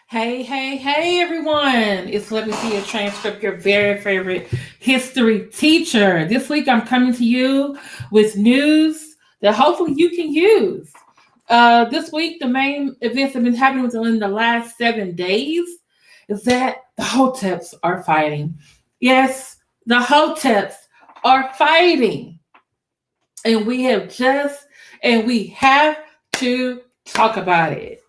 Hey, everyone. It's Let Me See Your Transcript, your very favorite history teacher. This week I'm coming to you with news that hopefully you can use. This week, the main events that have been happening within the last 7 days is that the Hoteps are fighting. Yes, the Hoteps are fighting. And we have to talk about it.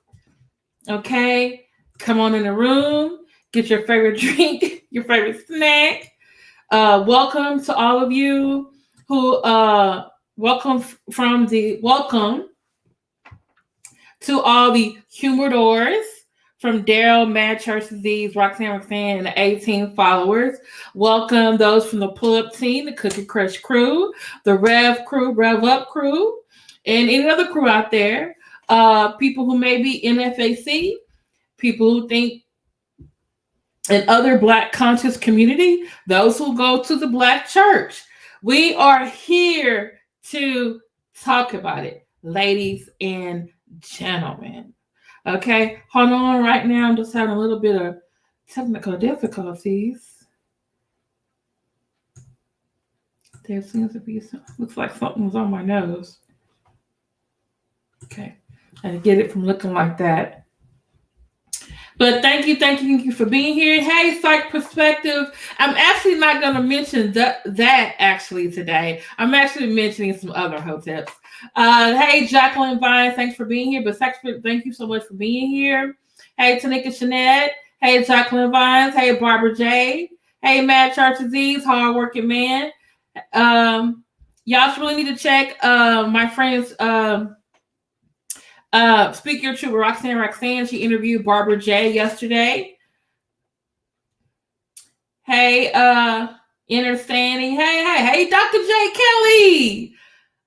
Okay? Come on in the room, get your favorite drink, your favorite snack. Welcome to all of you who welcome to all the humidors from Daryl, Mad Church Disease, Roxanne, and the 18 followers. Welcome those from the Pull Up Team, the Cookie Crush crew, the Rev crew, Rev Up crew, and any other crew out there. People who may be NFAC, people who think and other Black conscious community, those who go to the Black church. We are here to talk about it, ladies and gentlemen. Okay, hold on right now. I'm just having a little bit of technical difficulties. There seems to be looks like something was on my nose. Okay, I get it from looking like that. But thank you for being here. Hey, Psych Perspective. I'm actually not going to mention that actually today. I'm actually mentioning some other hoteps. Hey, Jacqueline Vine, thanks for being here. But thank you so much for being here. Hey, Tanika Shanette. Hey, Jacqueline Vines. Hey, Barbara J. Hey, Matt Church Disease, hardworking man. Y'all should really need to check my friend's Speak Your Truth with Roxanne. She interviewed Barbara J yesterday. Hey, Understanding. Hey, Dr. J. Kelly.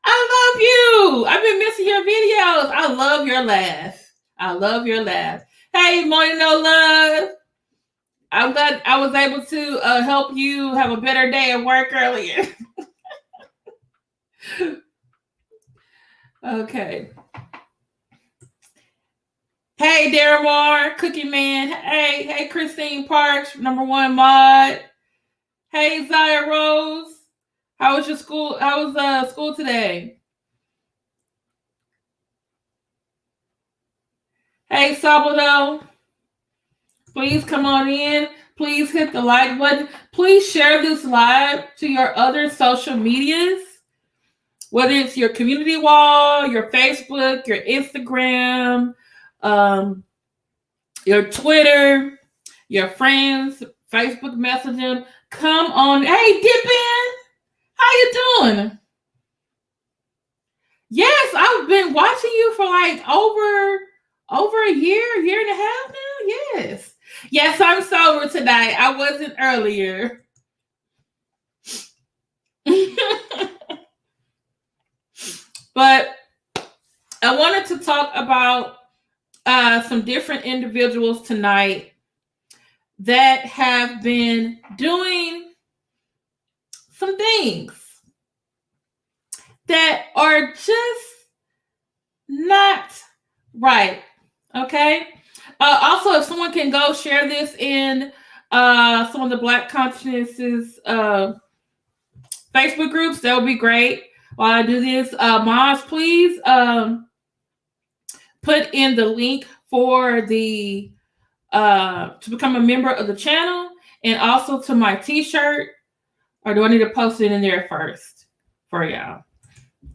I love you. I've been missing your videos. I love your laugh. Hey, Morning No Love. I'm glad I was able to help you have a better day at work earlier. Okay. Hey, Daramar, Cookie Man. Hey, Christine Parks, #1 mod. Hey, Zaya Rose. How was your school? How was school today? Hey, Sabado. Please come on in. Please hit the like button. Please share this live to your other social medias. Whether it's your community wall, your Facebook, your Instagram, your Twitter, your friends, Facebook messaging. Come on. Hey, dip in. How you doing? Yes, I've been watching you for like over a year and a half now. Yes, I'm sober tonight. I wasn't earlier. But I wanted to talk about some different individuals tonight that have been doing some things that are just not right. Okay. Also, if someone can go share this in some of the Black Consciousness Facebook groups, that would be great. While I do this, moms, please put in the link for the to become a member of the channel, and also to my t-shirt. Or do I need to post it in there first for y'all?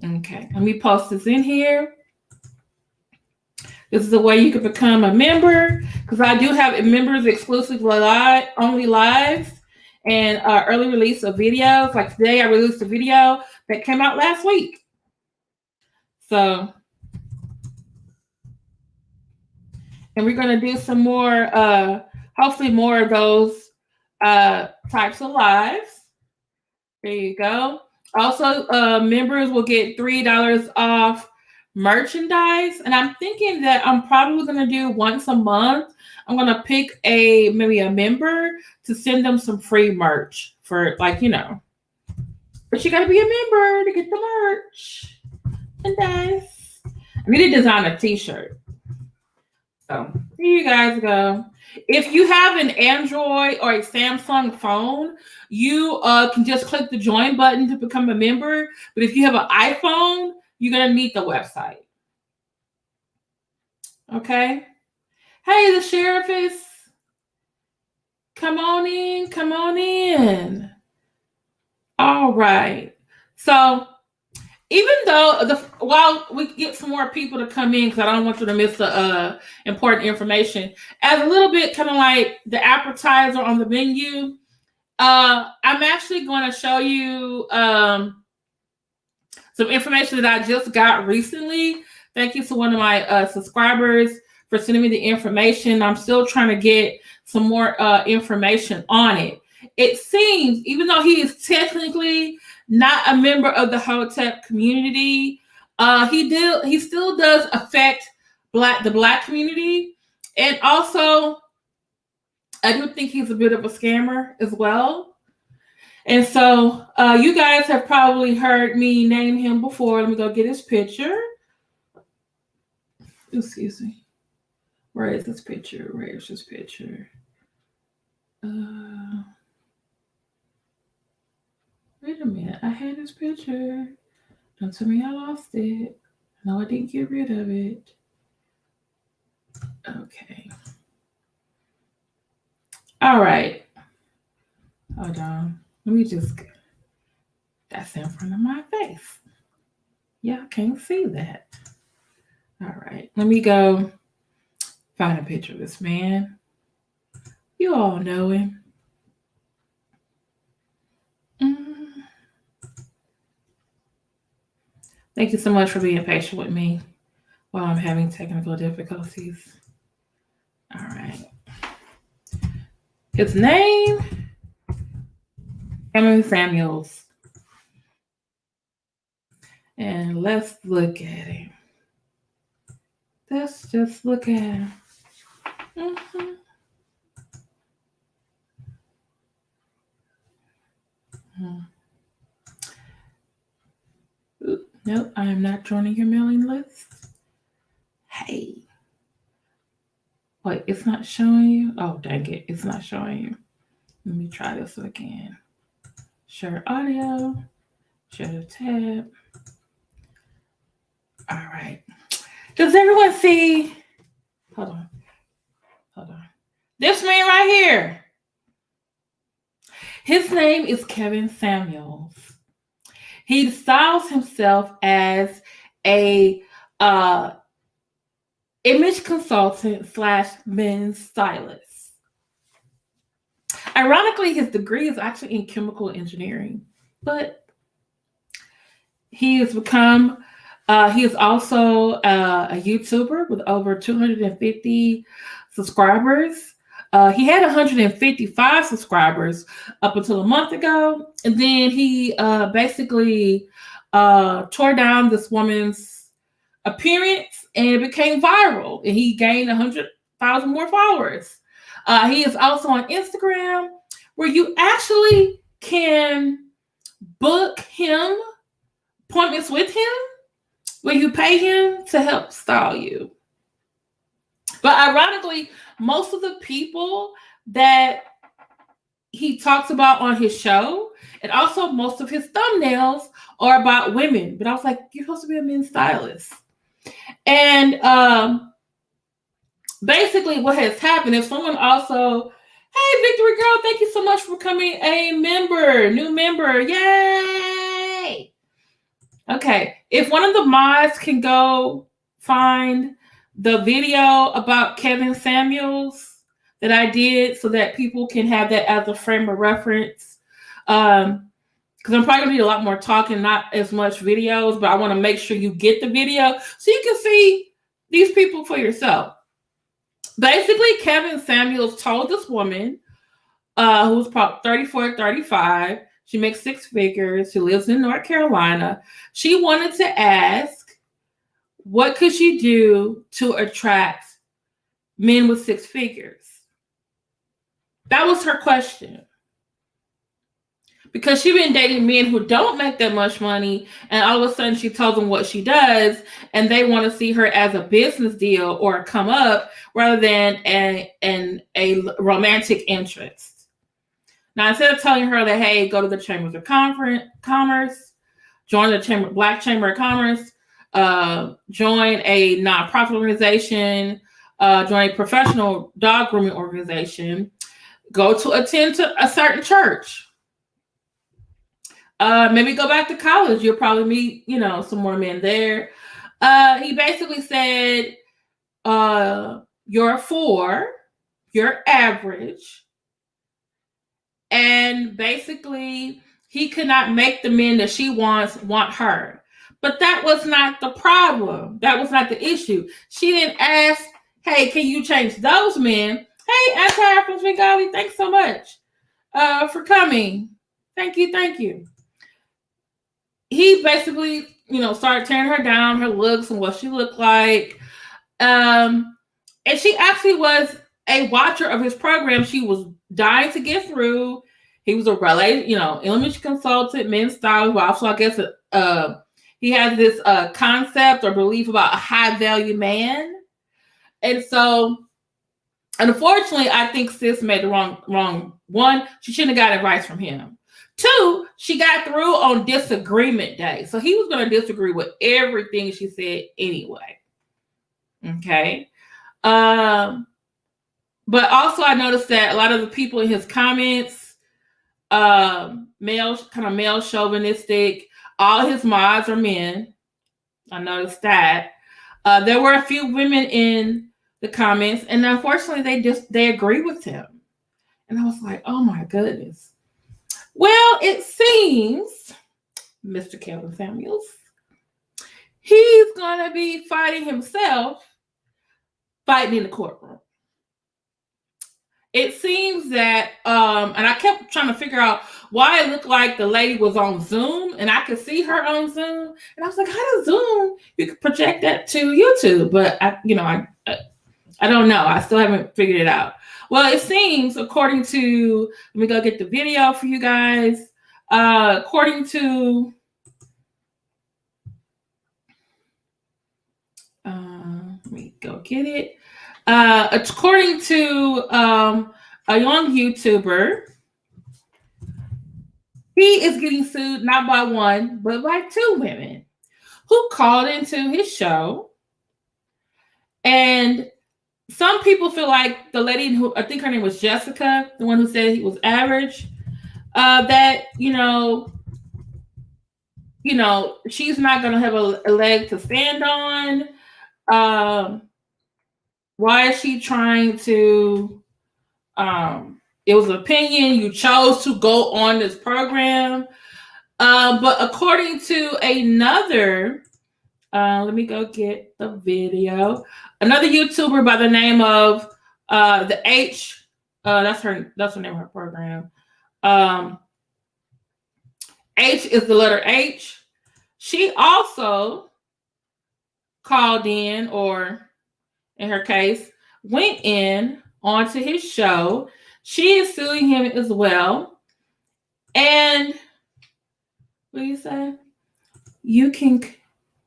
Okay, let me post this in here. This is the way you can become a member, because I do have members exclusive only lives and early release of videos. Like today, I released a video that came out last week. So, and we're going to do some more, hopefully more of those types of lives. There you go. Also, members will get $3 off merchandise. And I'm thinking that I'm probably going to do once a month. I'm going to pick maybe a member to send them some free merch for, like, you know. But you got to be a member to get the merch. And nice. I need to design a t-shirt. So here you guys go. If you have an Android or a Samsung phone, you can just click the join button to become a member. But if you have an iPhone, you're going to need the website. Okay. Hey, the sheriff is. Come on in. Come on in. All right. So even though while we get some more people to come in, because I don't want you to miss the important information, as a little bit kind of like the appetizer on the menu, I'm actually going to show you some information that I just got recently. Thank you to one of my subscribers for sending me the information. I'm still trying to get some more information on it. It seems, even though he is technically not a member of the Hotep community, he still does affect the Black community, and also I do think he's a bit of a scammer as well. And so you guys have probably heard me name him before. Let me go get his picture. Excuse me. Where is this picture? Where is this picture? Wait a minute. I had this picture. Don't tell me I lost it. No, I didn't get rid of it. Okay. All right. Hold on. Let me just... That's in front of my face. Yeah, I can't see that. All right. Let me go find a picture of this man. You all know him. Thank you so much for being patient with me while I'm having technical difficulties. All right. His name, Kevin Samuels. And let's look at him. Let's just look at him. Mm-hmm. Nope, I am not joining your mailing list. Hey. Wait, it's not showing you? Oh, dang it. It's not showing you. Let me try this again. Share audio. Share the tab. All right. Does everyone see? Hold on. This man right here. His name is Kevin Samuels. He styles himself as a image consultant / men's stylist. Ironically, his degree is actually in chemical engineering, but he has become, he is also a YouTuber with over 250 subscribers. He had 155 subscribers up until a month ago. And then he basically tore down this woman's appearance and it became viral. And he gained 100,000 more followers. He is also on Instagram where you actually can book him, appointments with him, where you pay him to help style you. But ironically, most of the people that he talks about on his show, and also most of his thumbnails are about women. But I was like, you're supposed to be a men's stylist. And basically what has happened, if someone also, hey, Victory Girl, thank you so much for becoming a member, new member. Yay! Okay, if one of the mods can go find the video about Kevin Samuels that I did so that people can have that as a frame of reference. Because I'm probably going to need a lot more talking, not as much videos, but I want to make sure you get the video so you can see these people for yourself. Basically, Kevin Samuels told this woman who was probably 34, 35, she makes 6 figures, she lives in North Carolina. She wanted to ask, what could she do to attract men with 6 figures? That was her question. because she's been dating men who don't make that much money, and all of a sudden she tells them what she does, and they want to see her as a business deal or a come up rather than a romantic interest. Now, instead of telling her that, hey, go to the Chambers of Commerce, join the Black Chamber of Commerce, join a nonprofit organization, join a professional dog grooming organization, go to attend to a certain church. Maybe go back to college. You'll probably meet, some more men there. He basically said, you're 4, you're average. And basically, he could not make the men that she want her. But that was not the problem. That was not the issue. She didn't ask, hey, can you change those men? Hey, Anti-African Bengali, thanks so much for coming. Thank you. He basically, started tearing her down, her looks and what she looked like. And she actually was a watcher of his program. She was dying to get through. He was a LMSYT consultant, men's style. But also, I guess he has this concept or belief about a high value man. And so, unfortunately, I think sis made the wrong one. She shouldn't have got advice from him. 2, she got through on disagreement day. So he was going to disagree with everything she said anyway. Okay. But also I noticed that a lot of the people in his comments, male chauvinistic, all his mods are men. I noticed that. There were a few women in the comments, and unfortunately they agree with him. And I was like, oh my goodness. Well, it seems, Mr. Kelvin Samuels, he's going to be fighting in the courtroom. It seems that, and I kept trying to figure out why it looked like the lady was on Zoom, and I could see her on Zoom, and I was like, how does Zoom, you could project that to YouTube? But I don't know. I still haven't figured it out. Well, it seems, according to, let me go get the video for you guys. According to, let me go get it. According to a young YouTuber, he is getting sued not by 1, but by 2 women who called into his show. And some people feel like the lady who, I think her name was Jessica, the one who said he was average, that, she's not going to have a leg to stand on. Why is she trying to, it was an opinion, you chose to go on this program. But according to another, let me go get the video. Another YouTuber by the name of the H. That's the name of her program. H is the letter H. She also called in, or in her case, went in onto his show. She is suing him as well. And what do you say?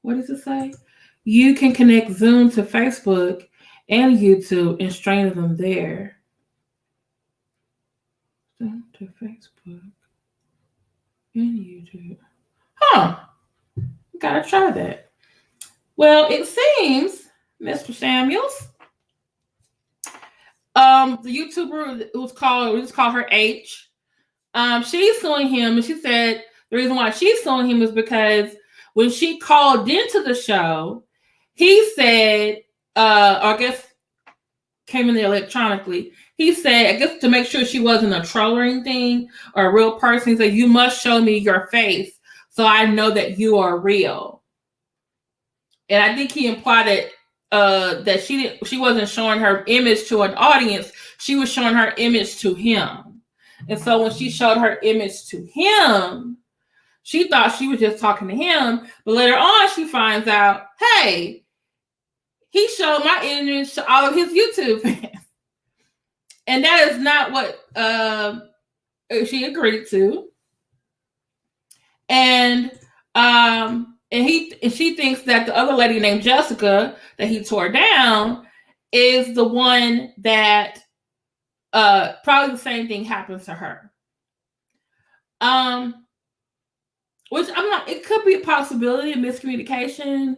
What does it say? You can connect Zoom to Facebook and YouTube and stream them there. Zoom to Facebook and YouTube. Gotta try that. Well, it seems, Mr. Samuels, the YouTuber we just call her H. She's suing him, and she said the reason why she's suing him is because when she called into the show, he said, or I guess came in there electronically. He said, I guess to make sure she wasn't a troll or anything or a real person, he said, you must show me your face so I know that you are real. And I think he implied that she wasn't showing her image to an audience. She was showing her image to him. And so when she showed her image to him, she thought she was just talking to him. But later on, she finds out, hey, he showed my image to all of his YouTube fans. And that is not what she agreed to. And she thinks that the other lady named Jessica that he tore down is the one that probably the same thing happens to her. Which I'm not, it could be a possibility of miscommunication,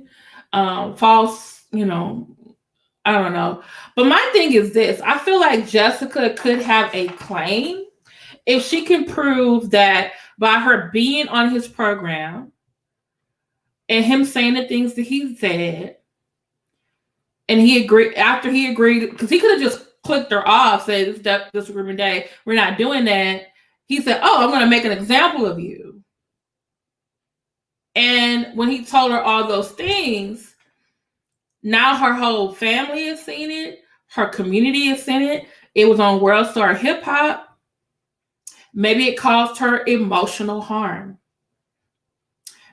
false, I don't know. But my thing is this. I feel like Jessica could have a claim if she can prove that by her being on his program and him saying the things that he said, and he agreed, after he agreed, because he could have just clicked her off, said, "This disagreement day, we're not doing that." He said, "Oh, I'm going to make an example of you." And when he told her all those things, now her whole family has seen it. Her community has seen it. It was on World Star Hip Hop. Maybe it caused her emotional harm.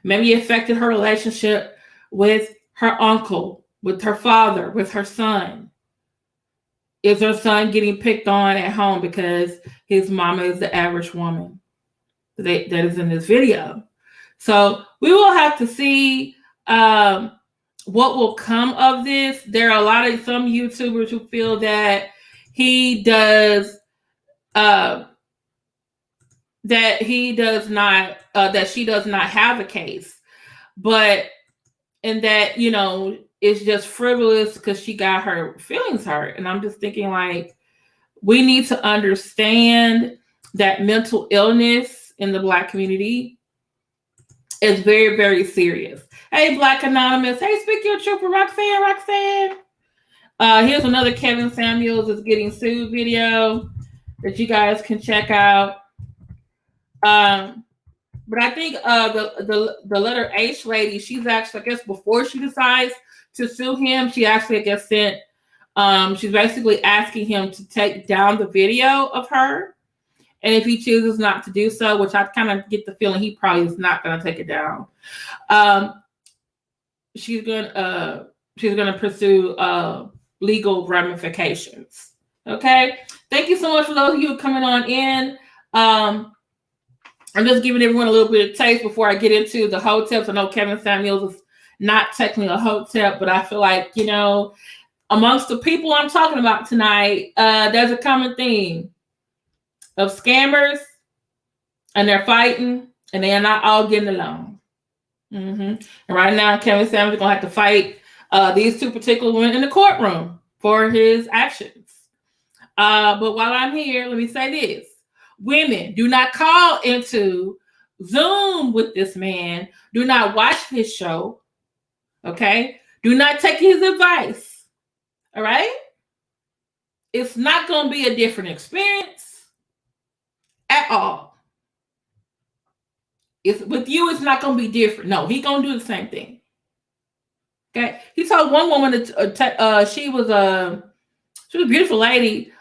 Maybe it affected her relationship with her uncle, with her father, with her son. Is her son getting picked on at home because his mama is the average woman that is in this video? So we will have to see what will come of this. There are some YouTubers who feel that he does that she does not have a case, but and that it's just frivolous because she got her feelings hurt. And I'm just thinking, like, we need to understand that mental illness in the Black community is very, very serious. Hey, Black Anonymous. Hey, speak your truth for Roxanne. Here's another Kevin Samuels is getting sued video that you guys can check out. But I think the letter H lady, she's actually, I guess, before she decides to sue him, she actually, I guess, sent, she's basically asking him to take down the video of her. And if he chooses not to do so, which I kind of get the feeling he probably is not going to take it down, she's gonna pursue legal ramifications. Okay, thank you so much for those of you coming on in. I'm just giving everyone a little bit of taste before I get into the Hoteps. I know Kevin Samuels is not technically a Hotep, but I feel like, amongst the people I'm talking about tonight, there's a common theme of scammers, and they're fighting, and they are not all getting along. And right now, Kevin Samuels is going to have to fight these two particular women in the courtroom for his actions. But while I'm here, let me say this. Women, do not call into Zoom with this man. Do not watch his show. Okay? Do not take his advice. All right? It's not going to be a different experience at all. With you, it's not going to be different. No, he's going to do the same thing. Okay? He told one woman that she was a beautiful lady.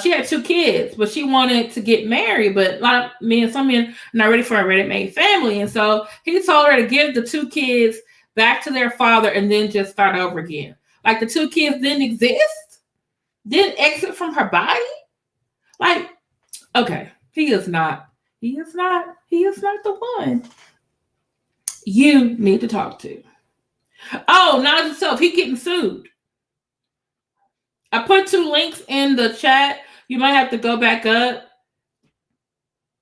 She had 2 kids, but she wanted to get married. But some men are not ready for a ready-made family. And so he told her to give the 2 kids back to their father and then just start over again. Like the 2 kids didn't exist, didn't exit from her body. Like, okay, he is not the one you need to talk to. Oh, not himself. He getting sued. I put 2 links in the chat. You might have to go back up.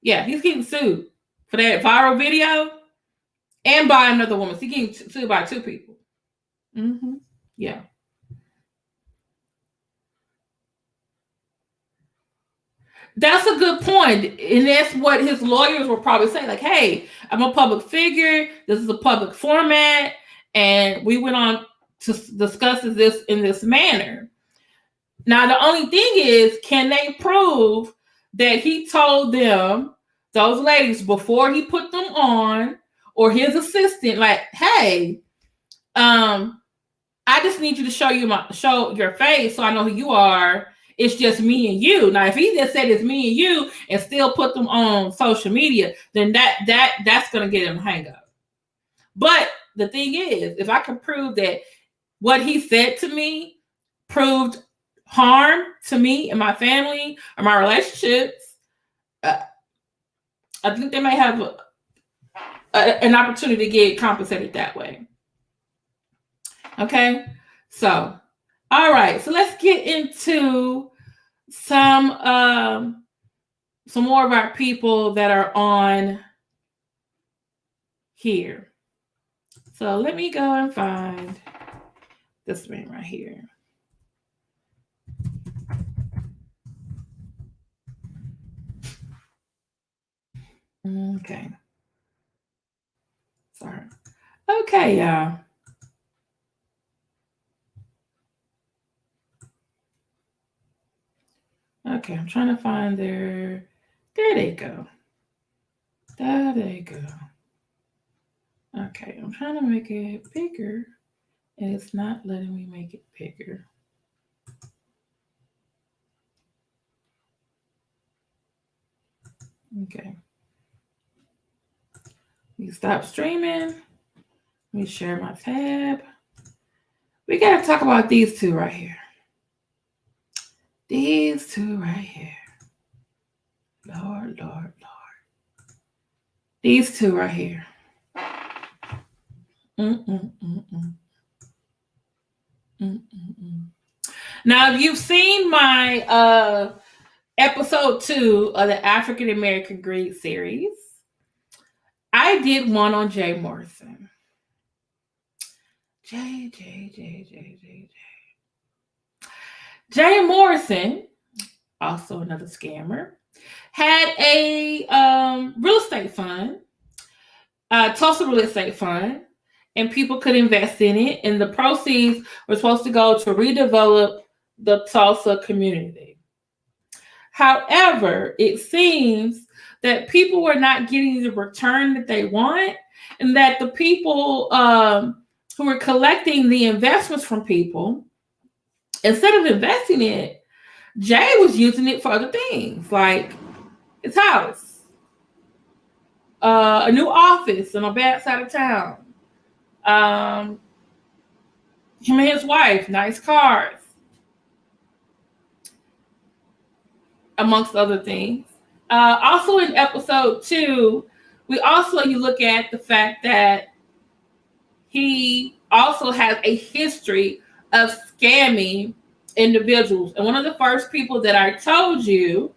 Yeah, he's getting sued for that viral video and by another woman. So he's getting sued by 2 people. Yeah. That's a good point. And that's what his lawyers will probably say. Like, hey, I'm a public figure. This is a public format. And we went on to discuss this in this manner. Now, the only thing is, can they prove that he told them, those ladies, before he put them on, or his assistant, like, hey, I just need you to show your face so I know who you are. It's just me and you. Now, if he just said it's me and you and still put them on social media, then that's going to get him hang up. But the thing is, if I can prove that what he said to me proved harm to me and my family or my relationships, I think they may have an opportunity to get compensated that way. Okay, so all right, so let's get into some more of our people that are on here. So let me go and find this man right here. Okay. Sorry. Okay, y'all. Okay, I'm trying to find their. There they go. There they go. Okay, I'm trying to make it bigger, and it's not letting me make it bigger. Okay. We stop streaming. Let me share my tab. We got to talk about these two right here. These two right here. Lord, Lord, Lord. These two right here. Now, if you've seen my episode 2 of the African American Greed series, I did one on Jay Morrison. Jay Morrison, also another scammer, had a real estate fund, Tulsa real estate fund, and people could invest in it. And the proceeds were supposed to go to redevelop the Tulsa community. However, it seems that people were not getting the return that they want, and that the people who were collecting the investments from people, instead of investing it, Jay was using it for other things, like his house, a new office on a bad side of town, him and his wife, nice cars, amongst other things. Also in episode 2, you look at the fact that he also has a history of scamming individuals. And one of the first people that I told you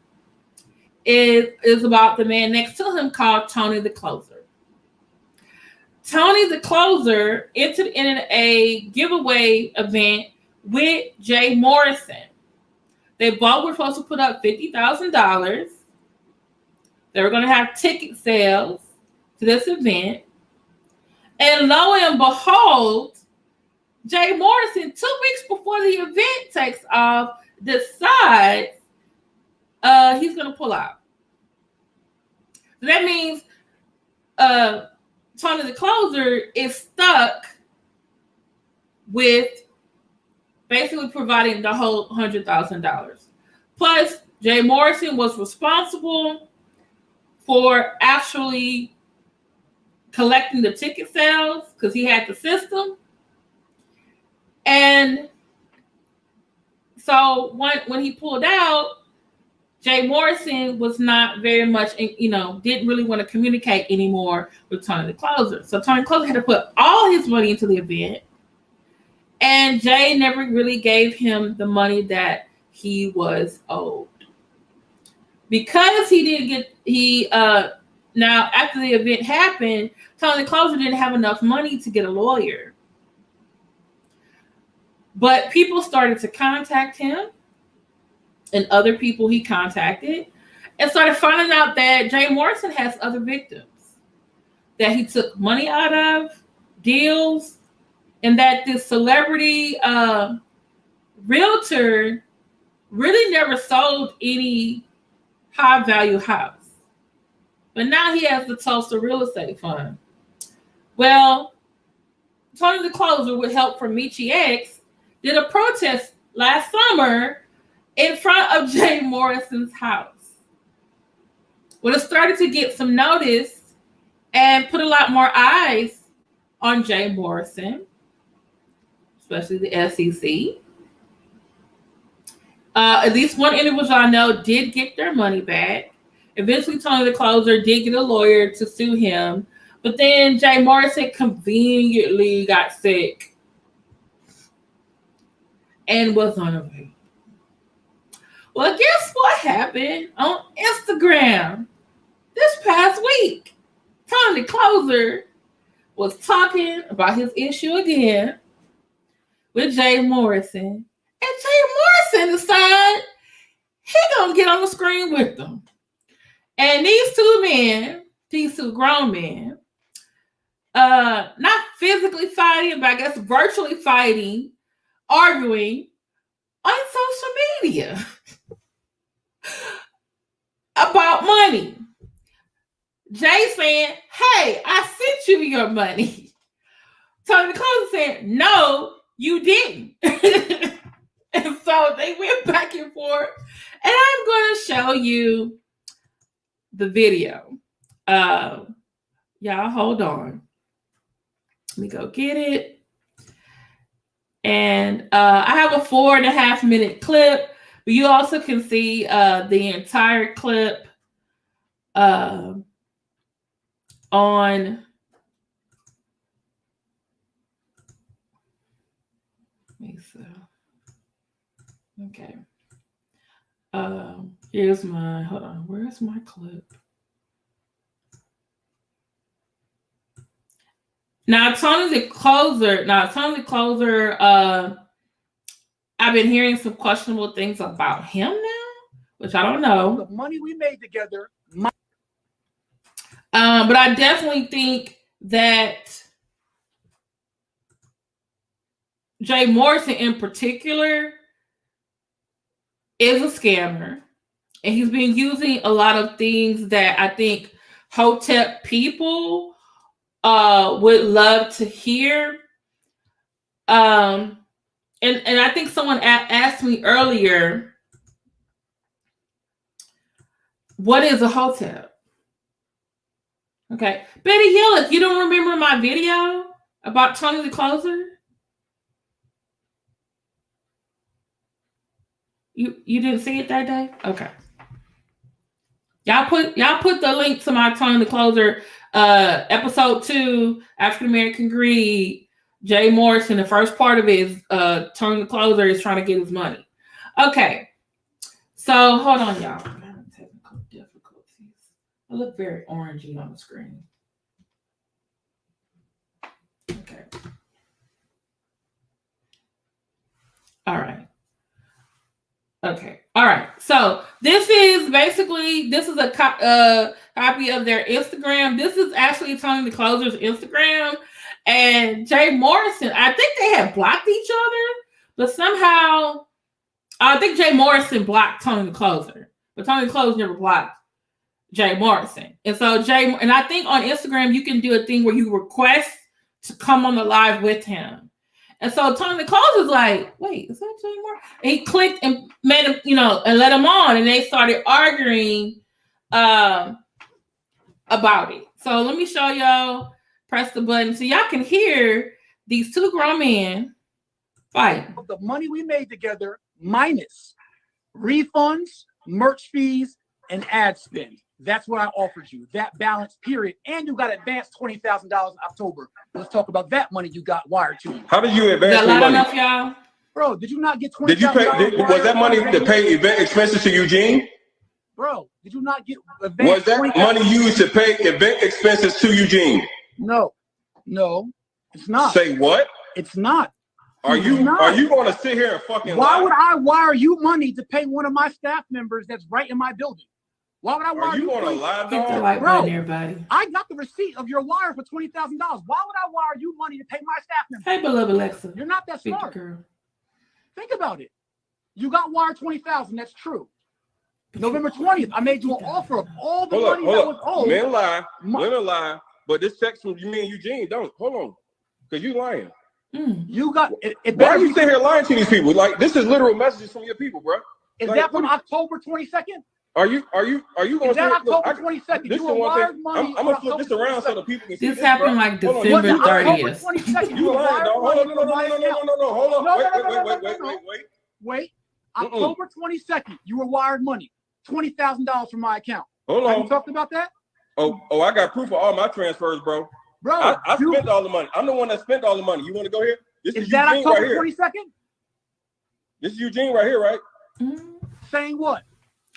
is about the man next to him called Tony the Closer. Tony the Closer entered in a giveaway event with Jay Morrison. They both were supposed to put up $50,000. They were going to have ticket sales to this event. And lo and behold, Jay Morrison, 2 weeks before the event takes off, decides he's going to pull out. So that means Tony the Closer is stuck with basically providing the whole $100,000. Plus, Jay Morrison was responsible for actually collecting the ticket sales because he had the system. And so when he pulled out, Jay Morrison was not very much, didn't really want to communicate anymore with Tony the Closer. So Tony the Closer had to put all his money into the event. And Jay never really gave him the money that he was owed. Because now after the event happened, Tony the Closer didn't have enough money to get a lawyer. But people started to contact him, and other people he contacted, and started finding out that Jay Morrison has other victims that he took money out of, deals, and that this celebrity realtor really never sold any high-value house. But now he has the Tulsa Real Estate Fund. Well, Tony the Closer, with help from Michi X, did a protest last summer in front of Jay Morrison's house. Well, it started to get some notice and put a lot more eyes on Jay Morrison, especially the SEC. At least one individual I know did get their money back. Eventually, Tony the Closer did get a lawyer to sue him, But then Jay Morrison conveniently got sick and was unavailable. Well, guess what happened on Instagram this past week? Tony Closer was talking about his issue again with Jay Morrison. And Jay Morrison decided he gonna get on the screen with them. And these two men, these two grown men, not physically fighting, but I guess virtually fighting, arguing on social media about money. Jay saying, hey, I sent you your money. Tony Closer said, no, you didn't. And so they went back and forth. And I'm going to show you the video. Y'all hold on. Let me go get it. And I have a 4.5 minute clip, but you also can see the entire clip on okay. Here's my, hold on, where's my clip? Now, Tony the Closer, I've been hearing some questionable things about him now, which I don't know. The money we made together. But I definitely think that Jay Morrison in particular is a scammer. And he's been using a lot of things that I think Hotep people would love to hear. And I think someone asked me earlier, what is a Hotep? Okay. Betty Hillick, you don't remember my video about Tony the Closer? You didn't see it that day? Okay. Y'all put the link to my Tony the Closer episode 2, African American Greed, Jay Morrison. The first part of it is Tony the Closer is trying to get his money. Okay. So hold on, y'all. I'm having technical difficulties. I look very orangey on the screen. Okay. All right. Okay. All right. So this is a copy of their Instagram. This is actually Tony the Closer's Instagram. And Jay Morrison, I think they had blocked each other, but somehow I think Jay Morrison blocked Tony the Closer, but Tony the Closer never blocked Jay Morrison. And so and I think on Instagram you can do a thing where you request to come on the live with him. And so Tony the Closer's like, wait, is that Jay Morrison? And he clicked and made him, and let him on, and they started arguing about it. So let me show y'all. Press the button so y'all can hear these two grown men fight. The money we made together minus refunds, merch fees, and ad spend. That's what I offered you. That balance, period. And you got advanced $20,000 in October. Let's talk about that money you got wired to you. How did you advance the money? Enough, y'all? Bro, did you not get $20,000? Did you pay? Was that money to pay event expenses to Eugene? Bro, did you not get was that money used to pay event expenses to Eugene? No, it's not. Say what? It's not. Are you going to sit here and fucking Why lie? would I wire you money to pay one of my staff members that's right in my building? Why would I wire you? Are you going to lie, dog? Bro, everybody. I got the receipt of your wire for $20,000. Why would I wire you money to pay my staff members? Hey, beloved Alexa. You're not that smart. Girl. Think about it. You got wired $20,000. That's true. November 20th, I made you an offer of all the money that was owed. Men lie, women lie, but this text from me and Eugene don't. Hold on, because you lying. You got it. Why are you sitting here lying to these people? Like, this is literal messages from your people, bro. Is that from October 22nd? Are you going to say October 22nd? This is one thing. I'm gonna flip this around so the people can see this happened like December 30th. You lying, dog. Hold on. No. Wait. October 22nd, you were wired money, $20,000 from my account. Hold on. Have you talked about that? Oh, I got proof of all my transfers, bro. Bro, I spent all the money. I'm the one that spent all the money. You want to go here? This is that Eugene October right here. 22nd? This is Eugene right here, right? Saying what?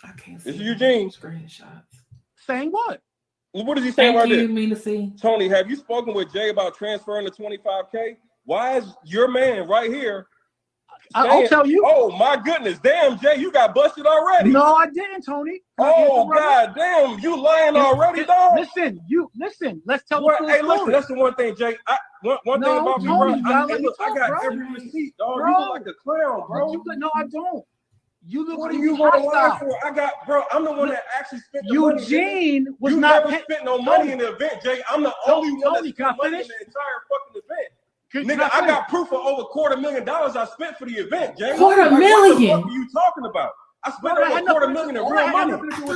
I can't see This is Eugene. screenshots. Saying what? What is he saying right there? Mean to see. Tony, have you spoken with Jay about transferring the 25K? Why is your man right here? I'll tell you. Oh my goodness, damn Jay, you got busted already. No, I didn't, Tony. Oh god damn, you lying already, dog. Listen. Let's tell the story. Hey, listen, that's the one thing, Jay. One thing about me, bro. Tony, I got every receipt, dog. Bro. You look like a clown, bro. No, I don't. You look. What are you going to lie for? I got, bro. I'm the one that actually spent the money. Eugene was you not. You never spent no money in the event, Jay. I'm the only one that spent money in the entire fucking event. Nigga, I got proof of over $250,000 I spent for the event, Jay. $250,000? What the fuck are you talking about? I spent over $250,000 in real money.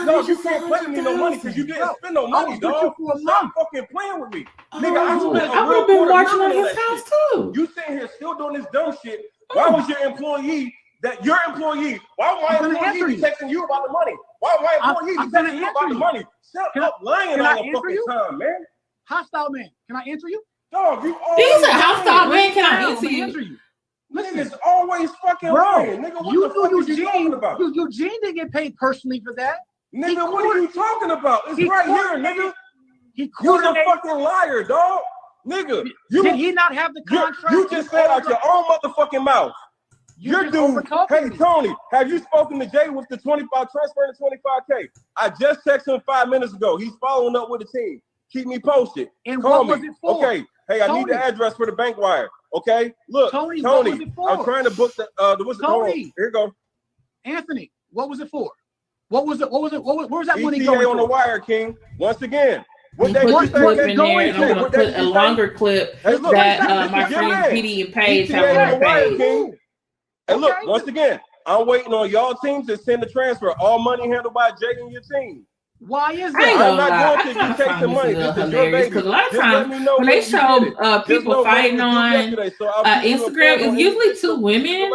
No, you can't play with me no money because you didn't spend no money, dog. Stop fucking playing with me. Nigga, I spent I would have been watching on his house too. You sitting here still doing this dumb shit. Why was your employee why would my employee be texting you about the money? Why would my employee be texting you about the money? Shut up lying all the fucking time, man. Hostile man, can I answer you? Dog, you always These are hostile man. Can I answer you? Niggas always fucking lying. Nigga, what the fuck are you talking about? Eugene didn't get paid personally for that. Nigga, what are you talking about? It's right here, nigga. You're a fucking liar, dog. Nigga, did he not have the contract? You just said out your own motherfucking mouth. Your dude, hey Tony, have you spoken to Jay with the 25 transfer to 25K? I just texted him 5 minutes ago. He's following up with the team. Keep me posted. And call what me. Was it for? Okay. Hey, I need the address for the bank wire. Okay. Look, Tony, what was it for? I'm trying to book the Tony. Here you go. Anthony, what was it for? What was it? Where was that money ETA going on the wire, King. Once again. What they clip in there, and I'm gonna put a longer clip that my friends Petey and Paige have on their page. Hey, look, once again, I'm waiting on y'all team to send the transfer. All money handled by Jay and your team. Why is that? I'm not going to take the money. This is your baby. Because a lot of times when they show people fighting on Instagram, it's usually two women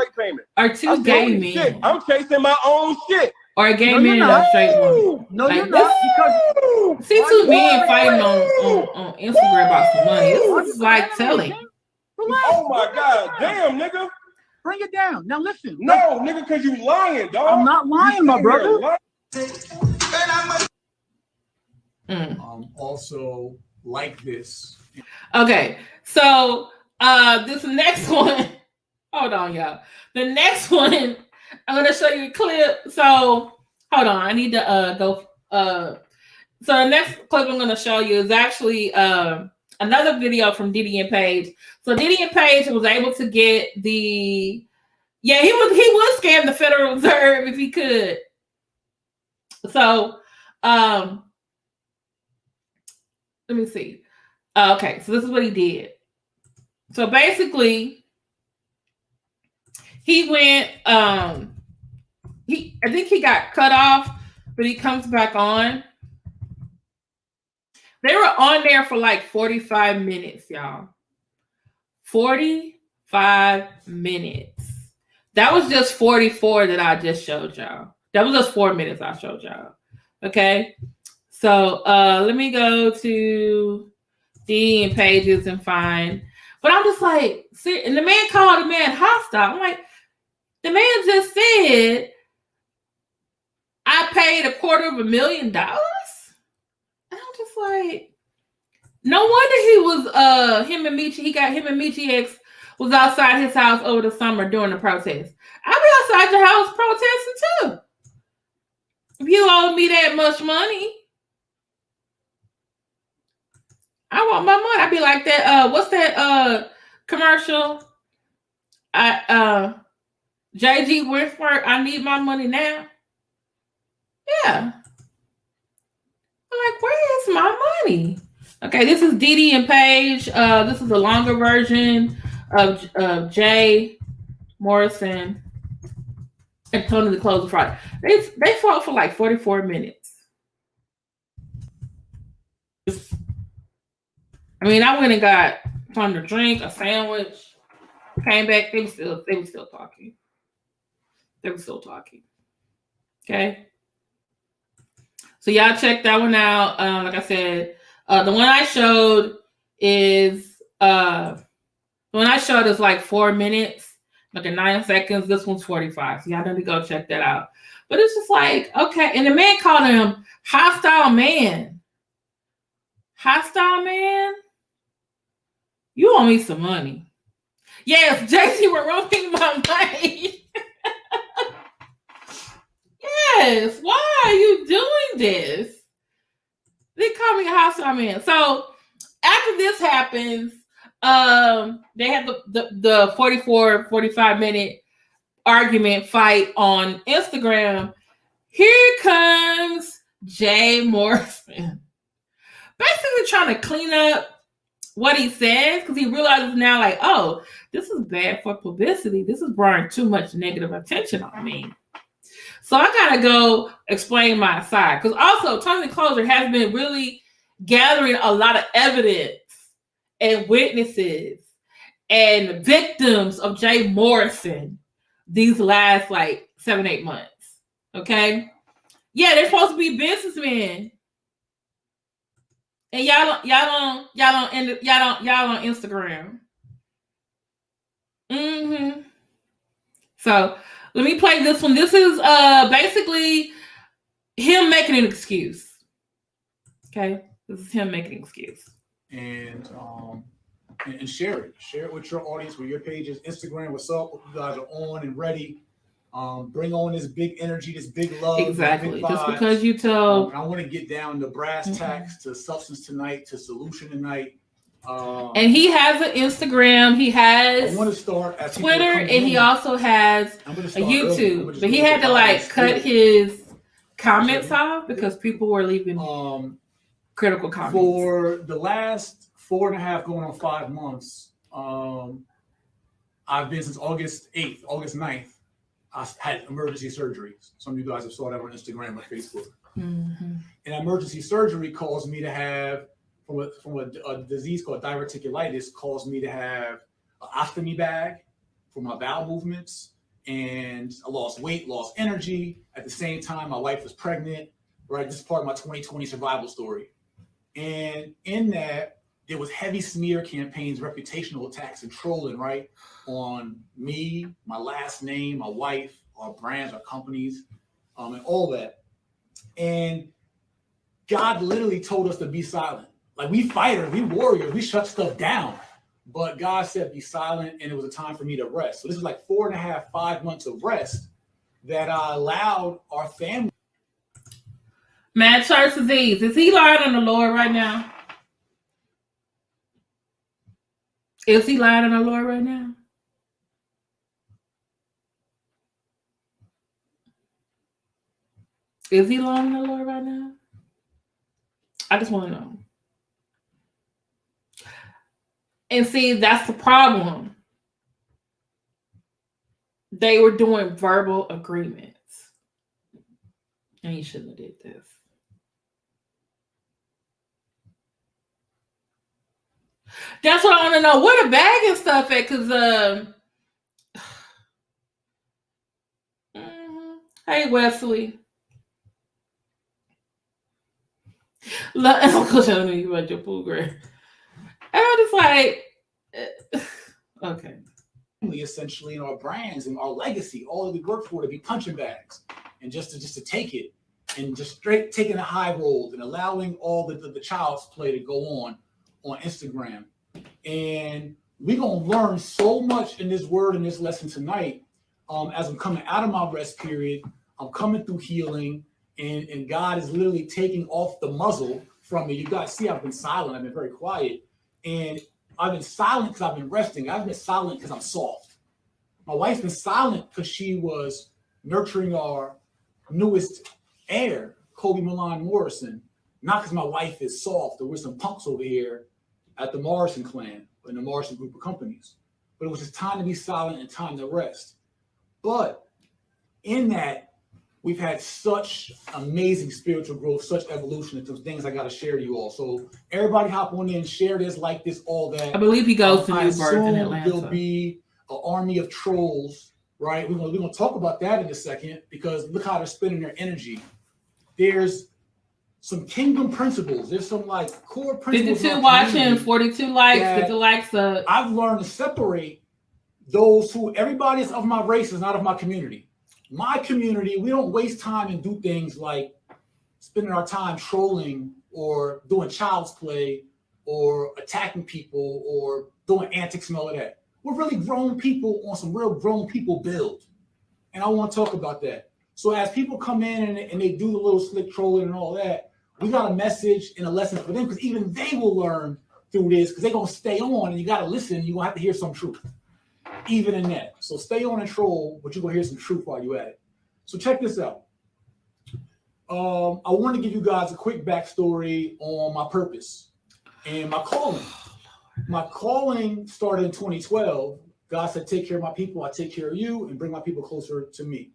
or two gay men. I'm chasing my own shit. Or a gay man and a straight woman. No, you're not. Because see two men fighting on Instagram about some money. This is like telling. Oh my god, damn, nigga. Bring it down. Now listen. No, nigga, because you lying, dog. I'm not lying, my brother. Also like this. Okay, so this next one. Hold on, y'all. The next one, I'm gonna show you a clip. So hold on, I need to go. So the next clip I'm gonna show you is actually another video from Diddy and Paige. So Diddy and Paige was able to get he would scam the Federal Reserve if he could. So let me see. Okay, so this is what he did. So basically, he went. I think he got cut off, but he comes back on. They were on there for like 45 minutes, y'all. 45 minutes. That was just 44 that I just showed y'all. That was just 4 minutes I showed y'all. Okay. So let me go to D and Pages and find. But I'm just like, see, and the man called the man hostile. I'm like, the man just said, I paid $250,000. And I'm just like, no wonder he was him and Michi X was outside his house over the summer during the protest. I'll be outside your house protesting too. If you owe me that much money, I want my money. I'd be like that. What's that commercial? JG Wentworth, I need my money now. Yeah. I'm like, where is my money? Okay, this is Diddy and Paige. This is a longer version of Jay, Morrison, and Tonya the Close of Friday. They fought for like 44 minutes. I mean, I went and got something to drink, a sandwich, came back, they were still talking. They were still talking. Okay. So y'all check that one out. Like I said, the one I showed is like 4 minutes, like 9 seconds. This one's 45. So y'all need to go check that out. But it's just like, okay. And the man called him hostile man. Hostile man? You owe me some money. Yes, JC, we're rolling my money. Yes, why are you doing this? They call me a hostile man. So after this happens, they have the 45 minute argument fight on Instagram. Here comes Jay Morrison, basically trying to clean up what he says, because he realizes now, like, oh, this is bad for publicity. This is drawing too much negative attention on me. So I gotta go explain my side, because also Tony Closer has been really gathering a lot of evidence and witnesses and victims of Jay Morrison these last like 7-8 months. Okay, yeah, they're supposed to be businessmen. And y'all on Instagram. So let me play this one. This is basically him making an excuse. Okay, this is him making an excuse. And share it with your audience, with your pages, Instagram. What's up? You guys are on and ready. Bring on this big energy, this big love. Exactly. Big Just because you tell. I want to get down to brass tacks, to substance tonight, to solution tonight. And he has an Instagram. He has I want to start at Twitter, and he also has a YouTube. But he had to like cut his comments off because people were leaving critical comments. For the last 4.5 going on 5 months, I've been since August 9th. I had emergency surgeries. Some of you guys have saw that on Instagram or Facebook. And emergency surgery caused me to have, from a disease called diverticulitis, caused me to have an ostomy bag for my bowel movements. And I lost weight, lost energy. At the same time, my wife was pregnant, right? This is part of my 2020 survival story. And in that, there was heavy smear campaigns, reputational attacks, and trolling, right? On me, my last name, my wife, our brands, our companies, and all that. And God literally told us to be silent. Like, we fighters, we warriors, we shut stuff down. But God said, be silent, and it was a time for me to rest. So this is like 4.5, 5 months of rest that I allowed our family. Mad Church Disease, is he lying on the Lord right now? Is he lying on the Lord right now? Is he lying on the Lord right now? I just want to know. And see, that's the problem. They were doing verbal agreements. And he shouldn't have did this. That's what I want to know. Where the bag and stuff at? Because, hey, Wesley. I'm telling you about your pool grade. And I'm just like, okay. Essentially, in our brands and our legacy, all that we work for, to be punching bags, and just to take it, and just straight taking a high roll and allowing all the child's play to go on Instagram. And we're gonna learn so much in this word and this lesson tonight. As I'm coming out of my rest period, I'm coming through healing, and God is literally taking off the muzzle from me. You guys see, I've been silent. I've been very quiet, and I've been silent because I've been resting. I've been silent because I'm soft. My wife's been silent because she was nurturing our newest heir, Kobe Milan Morrison. Not because my wife is soft or we're some punks over here at the Morrison clan or in the Morrison group of companies. But it was just time to be silent and time to rest. But in that, we've had such amazing spiritual growth, such evolution, and some things I got to share to you all. So everybody hop on in, share this, like this, all that. I believe he goes to New Birth in Atlanta. There'll be an army of trolls, right? We're gonna talk about that in a second, because look how they're spending their energy. There's some kingdom principles. There's some like core principles. 52 watching, 42 likes, get the likes up. I've learned to separate those who, everybody is of my race is not of my community. My community, we don't waste time and do things like spending our time trolling or doing child's play or attacking people or doing antics and all of that. We're really grown people on some real grown people build. And I want to talk about that. So as people come in and they do the little slick trolling and all that, we got a message and a lesson for them because even they will learn through this because they're going to stay on and you got to listen. You're going to have to hear some truth, even in that. So stay on and troll, but you're going to hear some truth while you're at it. So check this out. I want to give you guys a quick backstory on my purpose and my calling. My calling started in 2012. God said, take care of my people, I take care of you, and bring my people closer to me.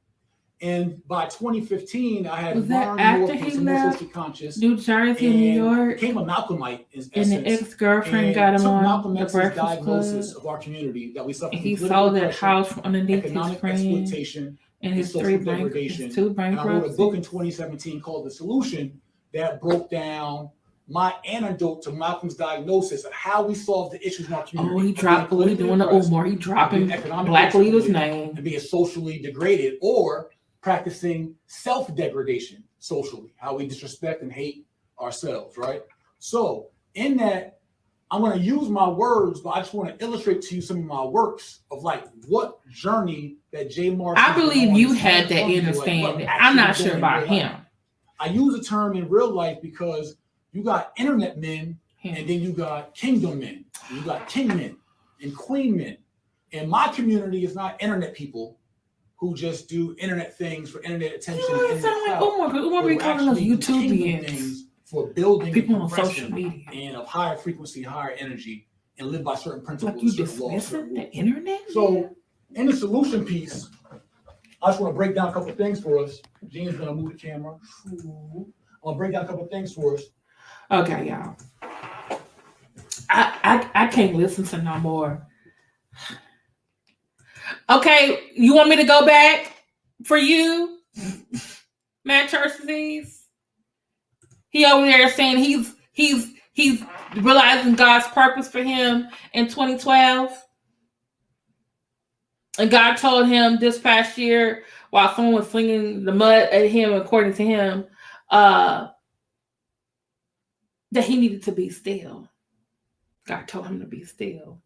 And by 2015, I had learned more from more socially conscious. New Jersey and New York. Became a Malcolmite in and the ex-girlfriend got him on Malcolm the X's Breakfast diagnosis Club. of our community that we suffer from He sold that house from underneath his friend exploitation and his two and I wrote a bankruptcies. book in 2017 called The Solution that broke down my antidote to Malcolm's diagnosis of how we solve the issues in our community. Oh, he dropped, he doing the Umar, he dropping black leader's name. And being socially degraded or practicing self-degradation socially, how we disrespect and hate ourselves, right? So in that, I'm going to use my words, but I just want to illustrate to you some of my works of like what journey that Jay Morrison. I believe you had that understanding. I'm not sure about him. I use a term in real life because you got internet men and then you got kingdom men. You got king men and queen men. And my community is not internet people who just do internet things for internet attention. You sound like Umar be calling us YouTubians. For building people on social media and of higher frequency, higher energy, and live by certain principles. Like you dismissing the internet? So in the solution piece, I just want to break down a couple of things for us. Gene's gonna move the camera. I'll break down a couple of things for us. Okay, y'all. I can't listen to no more. Okay, you want me to go back for you, Matt Church Disease? He over there saying he's realizing God's purpose for him in 2012. And God told him this past year, while someone was slinging the mud at him, according to him, that he needed to be still. God told him to be still.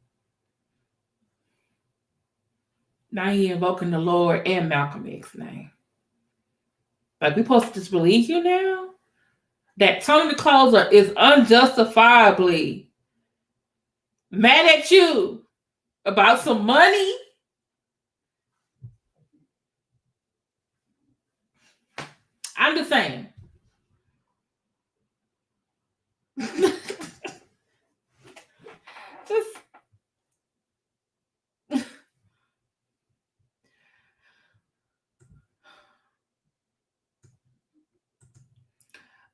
Now he invoking the Lord and Malcolm X's name. Like, we supposed to just believe you now? That Tony the Closer is unjustifiably mad at you about some money? I'm just saying.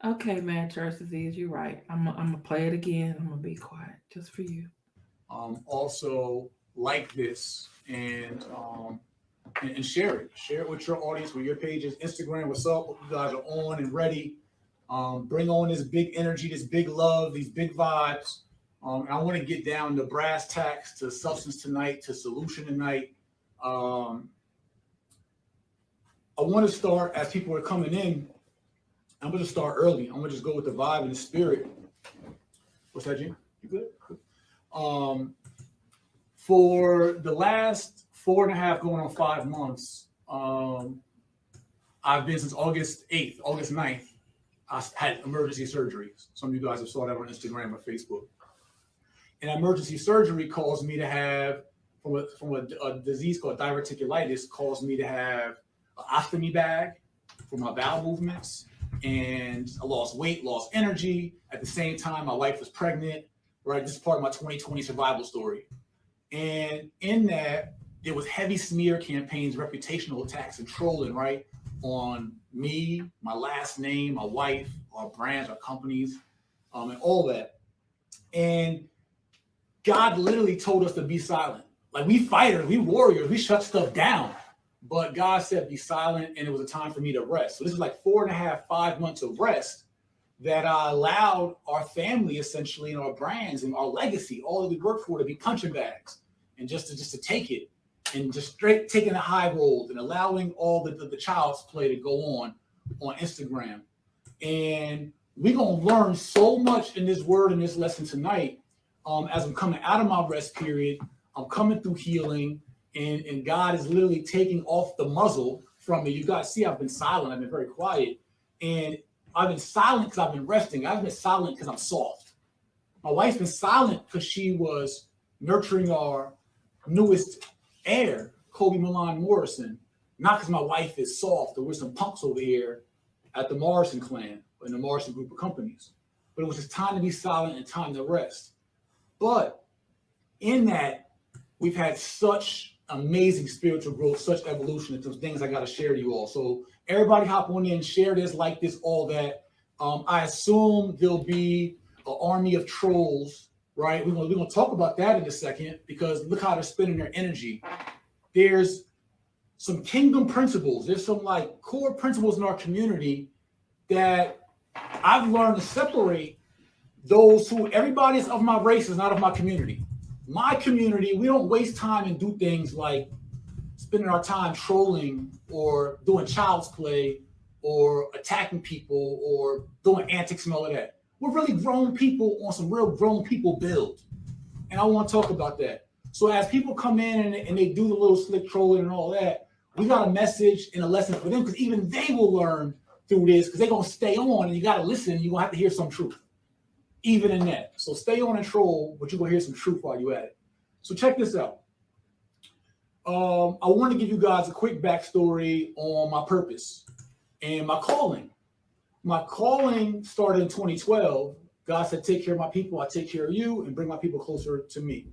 Okay, man, Church Disease, you're right. I'm gonna play it again. I'm gonna be quiet just for you. Also, like this and share it. Share it with your audience, with your pages, Instagram. What's up? Hope you guys are on and ready. Bring on this big energy, this big love, these big vibes. I want to get down to brass tacks, to substance tonight, to solution tonight. I want to start as people are coming in. I'm going to start early. I'm going to just go with the vibe and the spirit. What's that, Gene? You good? For the last 4.5 going on 5 months, I've been since August 9th. I had emergency surgeries. Some of you guys have saw that on Instagram or Facebook. And emergency surgery caused me to have, from a disease called diverticulitis, caused me to have an ostomy bag for my bowel movements. And I lost weight, lost energy. At the same time, my wife was pregnant, right? This is part of my 2020 survival story. And in that, there was heavy smear campaigns, reputational attacks, and trolling, right? On me, my last name, my wife, our brands, our companies, and all that. And God literally told us to be silent. Like, we fighters, we warriors, we shut stuff down. But God said, be silent, and it was a time for me to rest. So this is like 4.5, 5 months of rest that I allowed our family essentially and our brands and our legacy, all that we work for, to be punching bags and just to take it and just straight taking a high road and allowing all the child's play to go on Instagram. And we're going to learn so much in this word, in this lesson tonight. As I'm coming out of my rest period, I'm coming through healing, and God is literally taking off the muzzle from me. You guys see I've been silent. I've been very quiet. And I've been silent because I've been resting. I've been silent because I'm soft. My wife's been silent because she was nurturing our newest heir, Kobe Milan Morrison. Not because my wife is soft or we're some punks over here at the Morrison clan or in the Morrison group of companies. But it was just time to be silent and time to rest. But in that, we've had such amazing spiritual growth, such evolution, and those things I got to share to you all. So everybody hop on in, share this, like this, all that. I assume there'll be an army of trolls, right? We're gonna talk about that in a second, because look how they're spending their energy. There's some kingdom principles. There's some like core principles in our community that I've learned to separate those who, everybody is of my race is not of my community. My community, we don't waste time and do things like spending our time trolling or doing child's play or attacking people or doing antics and all of that. We're really grown people on some real grown people build. And I want to talk about that. So as people come in and they do the little slick trolling and all that, we got a message and a lesson for them, because even they will learn through this, because they're going to stay on and you got to listen. You're going to have to hear some truth, even in that. So stay on and troll, but you're going to hear some truth while you're at it. So check this out. I want to give you guys a quick backstory on my purpose and my calling. My calling started in 2012. God said, take care of my people, I take care of you, and bring my people closer to me.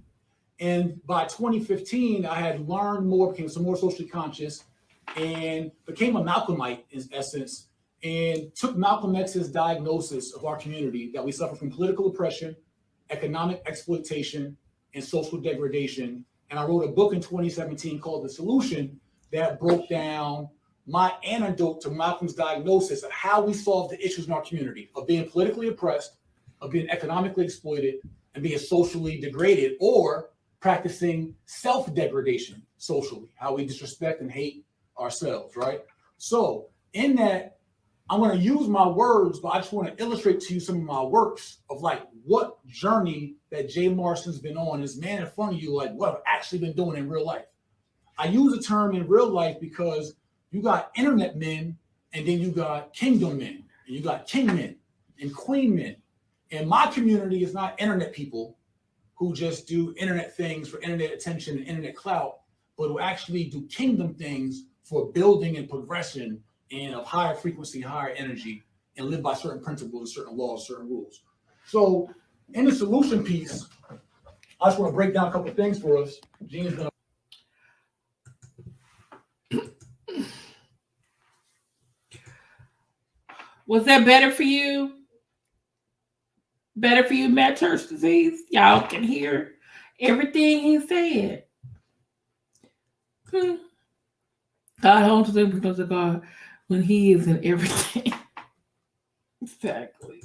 And by 2015, I had learned more, became some more socially conscious, and became a Malcolmite in essence, and took Malcolm X's diagnosis of our community that we suffer from political oppression, economic exploitation, and social degradation. And I wrote a book in 2017 called The Solution that broke down my antidote to Malcolm's diagnosis of how we solve the issues in our community of being politically oppressed, of being economically exploited, and being socially degraded, or practicing self-degradation socially, how we disrespect and hate ourselves, right? So in that, I'm going to use my words, but I just want to illustrate to you some of my works of like what journey that Jay Morrison's been on, this man in front of you, like what I've actually been doing in real life. I use the term in real life because you got internet men, and then you got kingdom men, and you got king men and queen men. And my community is not internet people who just do internet things for internet attention and internet clout, but who actually do kingdom things for building and progression and of higher frequency, higher energy, and live by certain principles, certain laws, certain rules. So in the solution piece, I just want to break down a couple of things for us. Gina's gonna. Was that better for you? Better for you, Matt Church Disease? Y'all can hear everything he said. God owns them because of God when he is in everything. Exactly.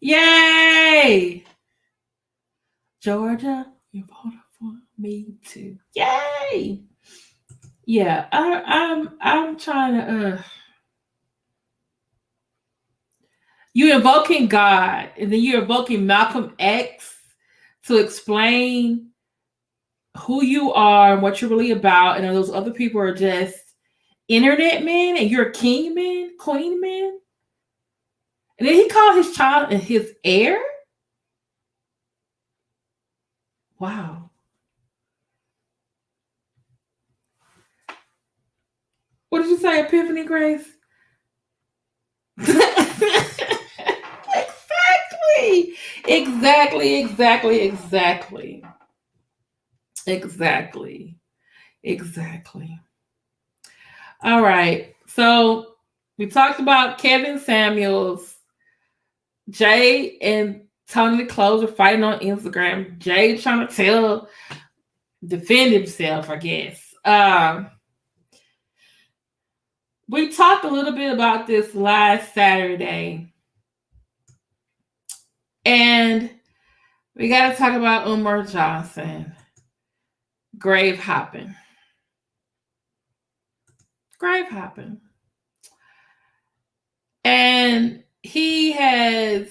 Yay! Georgia, you voted for me too. Yay! Yeah, I'm trying to you're invoking God, and then you're invoking Malcolm X to explain who you are and what you're really about, and those other people are just internet men, and you're king men, queen men. And then he called his child and his heir. Wow. What did you say, Epiphany Grace? Exactly. All right. So we talked about Kevin Samuels. Jay and Tony the Close are fighting on Instagram. Jay trying to defend himself, I guess. We talked a little bit about this last Saturday. And we got to talk about Umar Johnson. Grave hopping. And he has,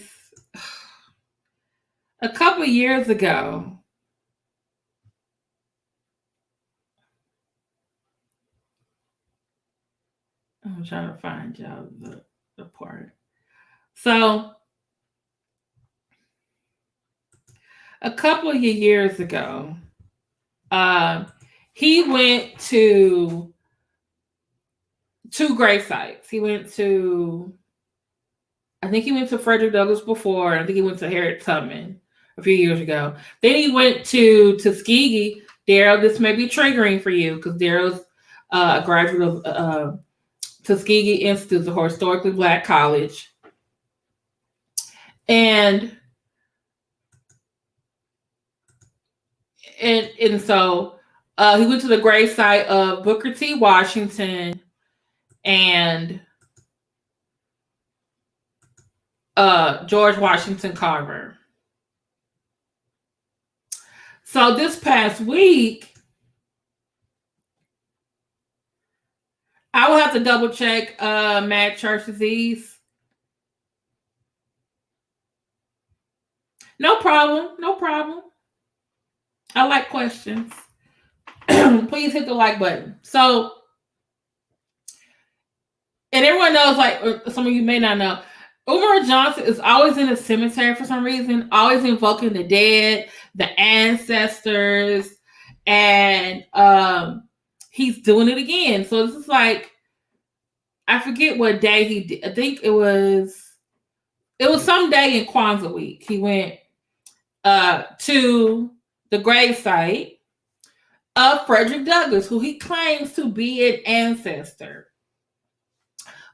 a couple years ago, I'm trying to find y'all the part. So, a couple of years ago, he went to two grave sites. He went to, I think he went to Frederick Douglass before. I think he went to Harriet Tubman a few years ago. Then he went to Tuskegee. Daryl, this may be triggering for you because Daryl's a graduate of Tuskegee Institute, a historically Black college. And so he went to the grave site of Booker T. Washington and George Washington Carver. So this past week, I will have to double check Mad Church Disease. No problem. I like questions. Please hit the like button. So, and everyone knows, like some of you may not know, Umar Johnson is always in a cemetery for some reason, always invoking the dead, the ancestors, and he's doing it again. So this is like, I forget what day he did. I think it was some day in Kwanzaa week. He went to the gravesite of Frederick Douglass, who he claims to be an ancestor.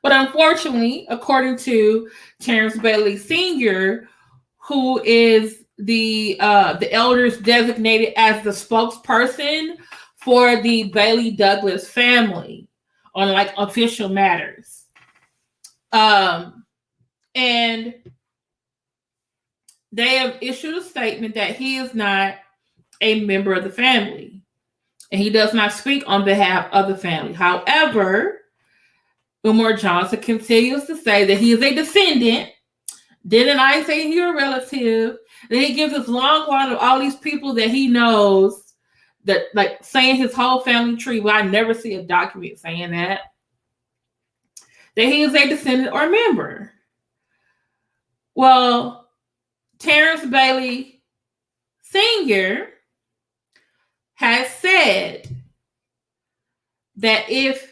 But unfortunately, according to Terence Bailey Sr., who is the elders designated as the spokesperson for the Bailey Douglass family on like official matters, and they have issued a statement that he is not a member of the family and he does not speak on behalf of the family. However, Umar Johnson continues to say that he is a descendant. Didn't I say you're a relative? Then he gives this long line of all these people that he knows that, like, saying his whole family tree. Well, I never see a document saying that he is a descendant or member. Well, Terence Bailey Sr. has said that if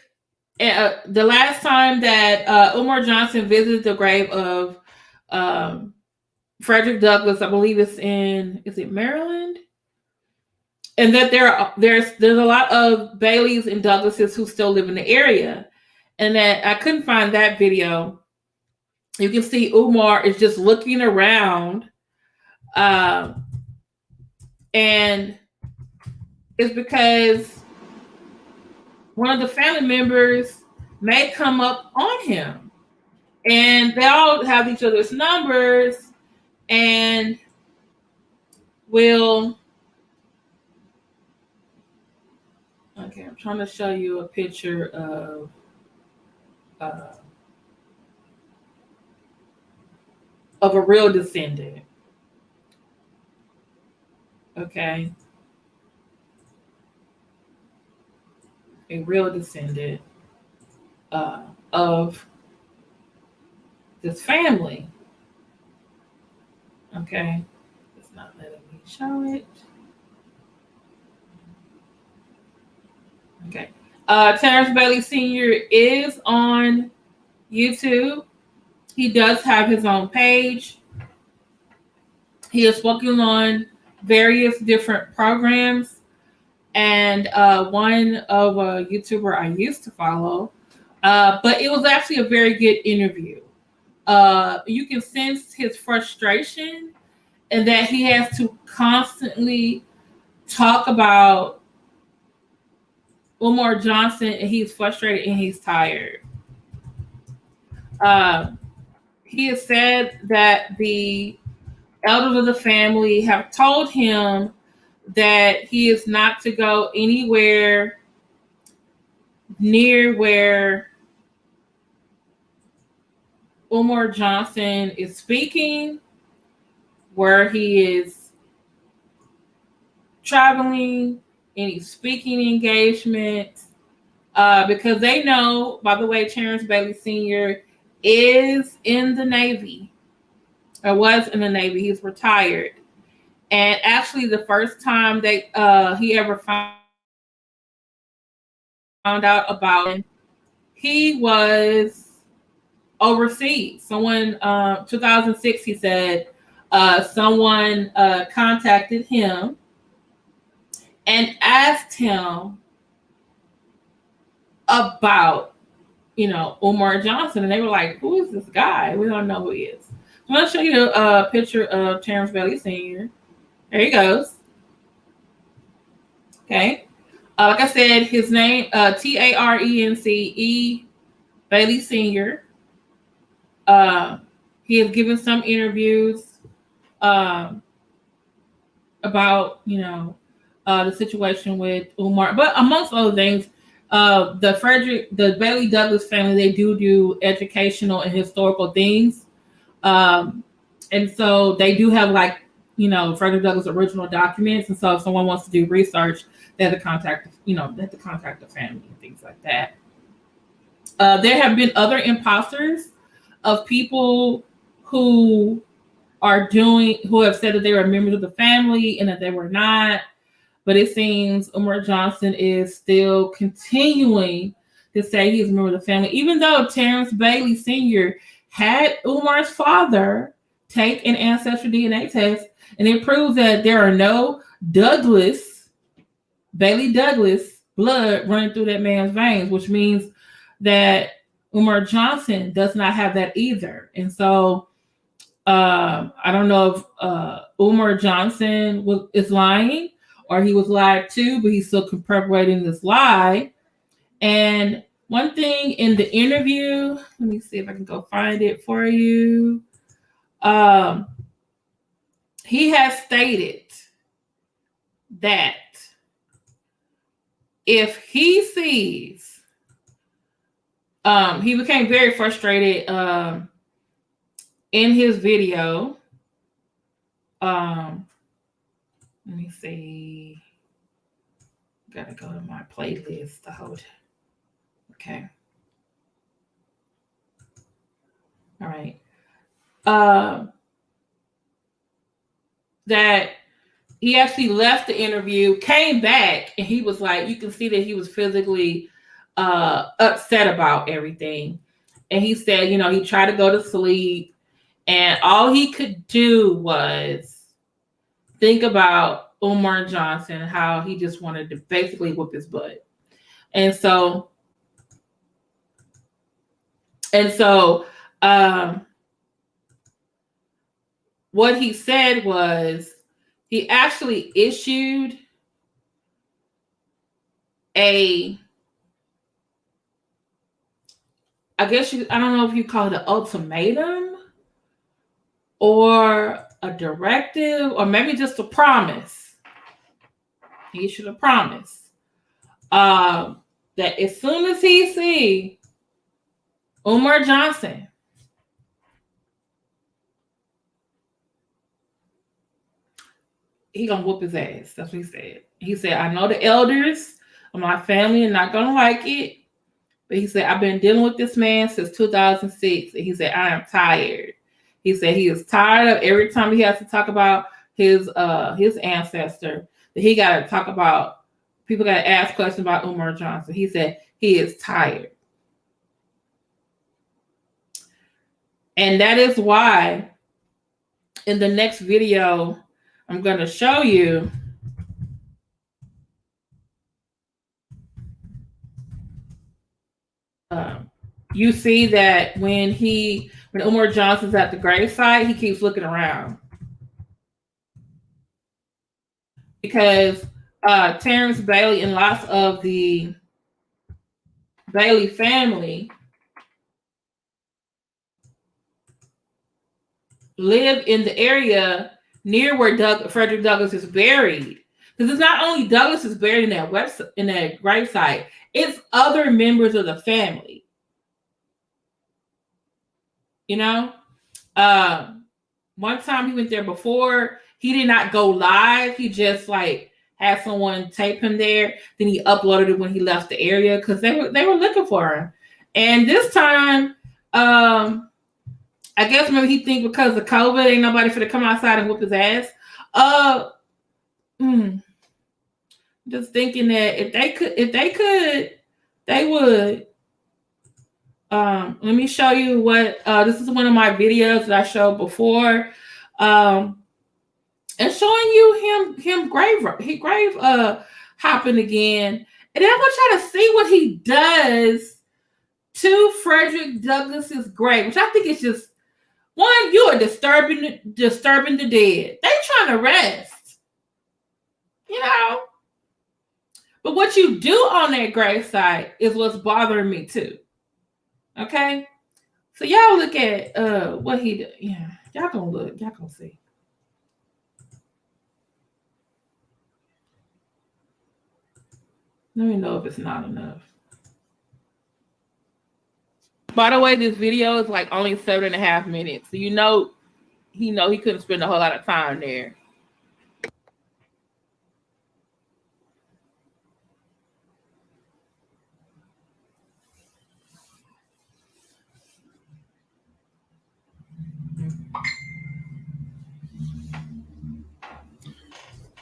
the last time that Umar Johnson visited the grave of Frederick Douglass, I believe it's is it Maryland? And that there's a lot of Baileys and Douglasses who still live in the area. And that I couldn't find that video. You can see Umar is just looking around. And it's because one of the family members may come up on him. And they all have each other's numbers and will... Okay, I'm trying to show you a picture of a real descendant. Okay. A real descendant of this family. Okay. It's not letting me show it. Okay. Terence Bailey Sr. is on YouTube. He does have his own page. He has spoken on various different programs. And one of a YouTuber I used to follow. But it was actually a very good interview. You can sense his frustration and that he has to constantly talk about Umar Johnson, and he's frustrated and he's tired. He has said that the elders of the family have told him that he is not to go anywhere near where Umar Johnson is speaking, where he is traveling, any speaking engagements, because they know, by the way, Terence Bailey Sr. is in the Navy, or was in the Navy. He's retired. And actually, the first time he ever found out about it, he was overseas. 2006, he said, someone contacted him and asked him about, Umar Johnson. And they were like, who is this guy? We don't know who he is. So I'm going to show you a picture of Terence Bailey Sr. There he goes. Okay. Like I said, his name, Tarence Bailey Sr. He has given some interviews about, the situation with Umar. But amongst other things, the Bailey Douglas family, they do educational and historical things. And so they do have Frederick Douglass original documents. And so if someone wants to do research, they have to contact the family and things like that. There have been other imposters of people who have said that they were members of the family and that they were not. But it seems Umar Johnson is still continuing to say he's a member of the family, even though Terence Bailey Sr. had Umar's father take an ancestral DNA test, and it proves that there are no Bailey Douglas blood running through that man's veins, which means that Umar Johnson does not have that either. And so I don't know if Umar Johnson is lying or he was lied to, but he's still perpetuating this lie. And one thing in the interview, let me see if I can go find it for you. He has stated that if he sees, he became very frustrated in his video. Let me see. Gotta go to my playlist to hold. Okay. All right. That he actually left the interview, came back, and he was like, you can see that he was physically upset about everything. And he said, he tried to go to sleep, and all he could do was think about Umar Johnson, how he just wanted to basically whip his butt. And so what he said was he actually issued I don't know if you call it an ultimatum or a directive or maybe just a promise. He issued a promise that as soon as he see Umar Johnson, he gonna whoop his ass. That's what he said. He said, I know the elders of my family are not gonna like it, but he said, I've been dealing with this man since 2006. And he said, I am tired. He said he is tired of every time he has to talk about his ancestor, that he got to talk about, people got to ask questions about Umar Johnson. He said he is tired. And that is why in the next video, I'm going to show you you see that when Umar Johnson's at the gravesite, he keeps looking around. Because Terence Bailey and lots of the Bailey family live in the area near where Frederick Douglass is buried. Because it's not only Douglass is buried in that gravesite, it's other members of the family. You know? One time he went there before. He did not go live. He just like had someone tape him there. Then he uploaded it when he left the area because they were looking for him. And this time, I guess maybe he think because of COVID, ain't nobody finna come outside and whoop his ass. Just thinking that if they could, they would. Let me show you what this is one of my videos that I showed before. And showing you him grave hopping again. And then I want y'all to see what he does to Frederick Douglass's grave, which I think is just one, you are disturbing the dead. They trying to rest. You know. But what you do on that gravesite is what's bothering me too. Okay? So y'all look at what he did. Yeah, y'all gonna look, y'all gonna see. Let me know if it's not enough. By the way, this video is like only 7.5 minutes. So you know he couldn't spend a whole lot of time there.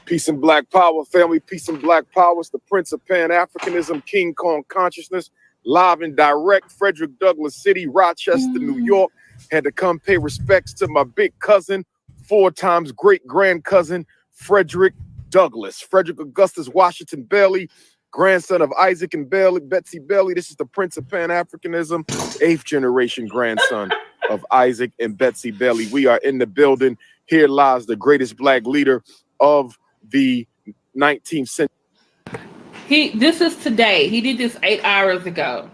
Peace and Black Power, family. Peace and Black Power. It's the Prince of Pan-Africanism, King Kong Consciousness, live and direct, Frederick Douglass City, Rochester, New York. Had to come pay respects to my big cousin, 4 times great-grand cousin, Frederick Douglass. Frederick Augustus Washington Bailey, grandson of Isaac and Betsy Bailey. This is the Prince of Pan-Africanism, 8th generation grandson of Isaac and Betsy Bailey. We are in the building. Here lies the greatest Black leader of the 19th century. This is today. He did this 8 hours ago.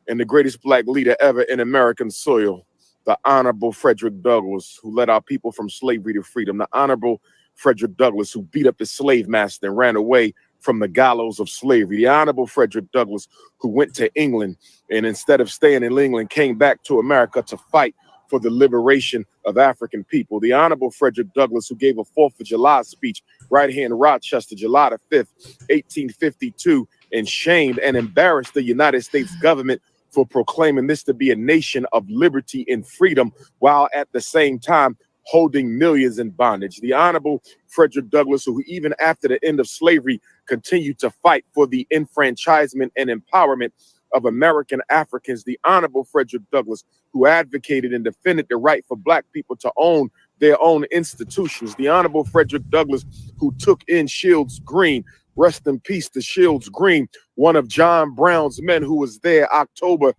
And the greatest Black leader ever in American soil, the Honorable Frederick Douglass, who led our people from slavery to freedom. The Honorable Frederick Douglass, who beat up his slave master and ran away from the gallows of slavery. The Honorable Frederick Douglass, who went to England and instead of staying in England, came back to America to fight for the liberation of African people. The Honorable Frederick Douglass, who gave a 4th of July speech right here in Rochester, July the 5th, 1852, and shamed and embarrassed the United States government for proclaiming this to be a nation of liberty and freedom, while at the same time holding millions in bondage. The Honorable Frederick Douglass, who even after the end of slavery continued to fight for the enfranchisement and empowerment of American Africans. The Honorable Frederick Douglass, who advocated and defended the right for Black people to own their own institutions. The Honorable Frederick Douglass, who took in Shields Green. Rest in peace to Shields Green, one of John Brown's men who was there October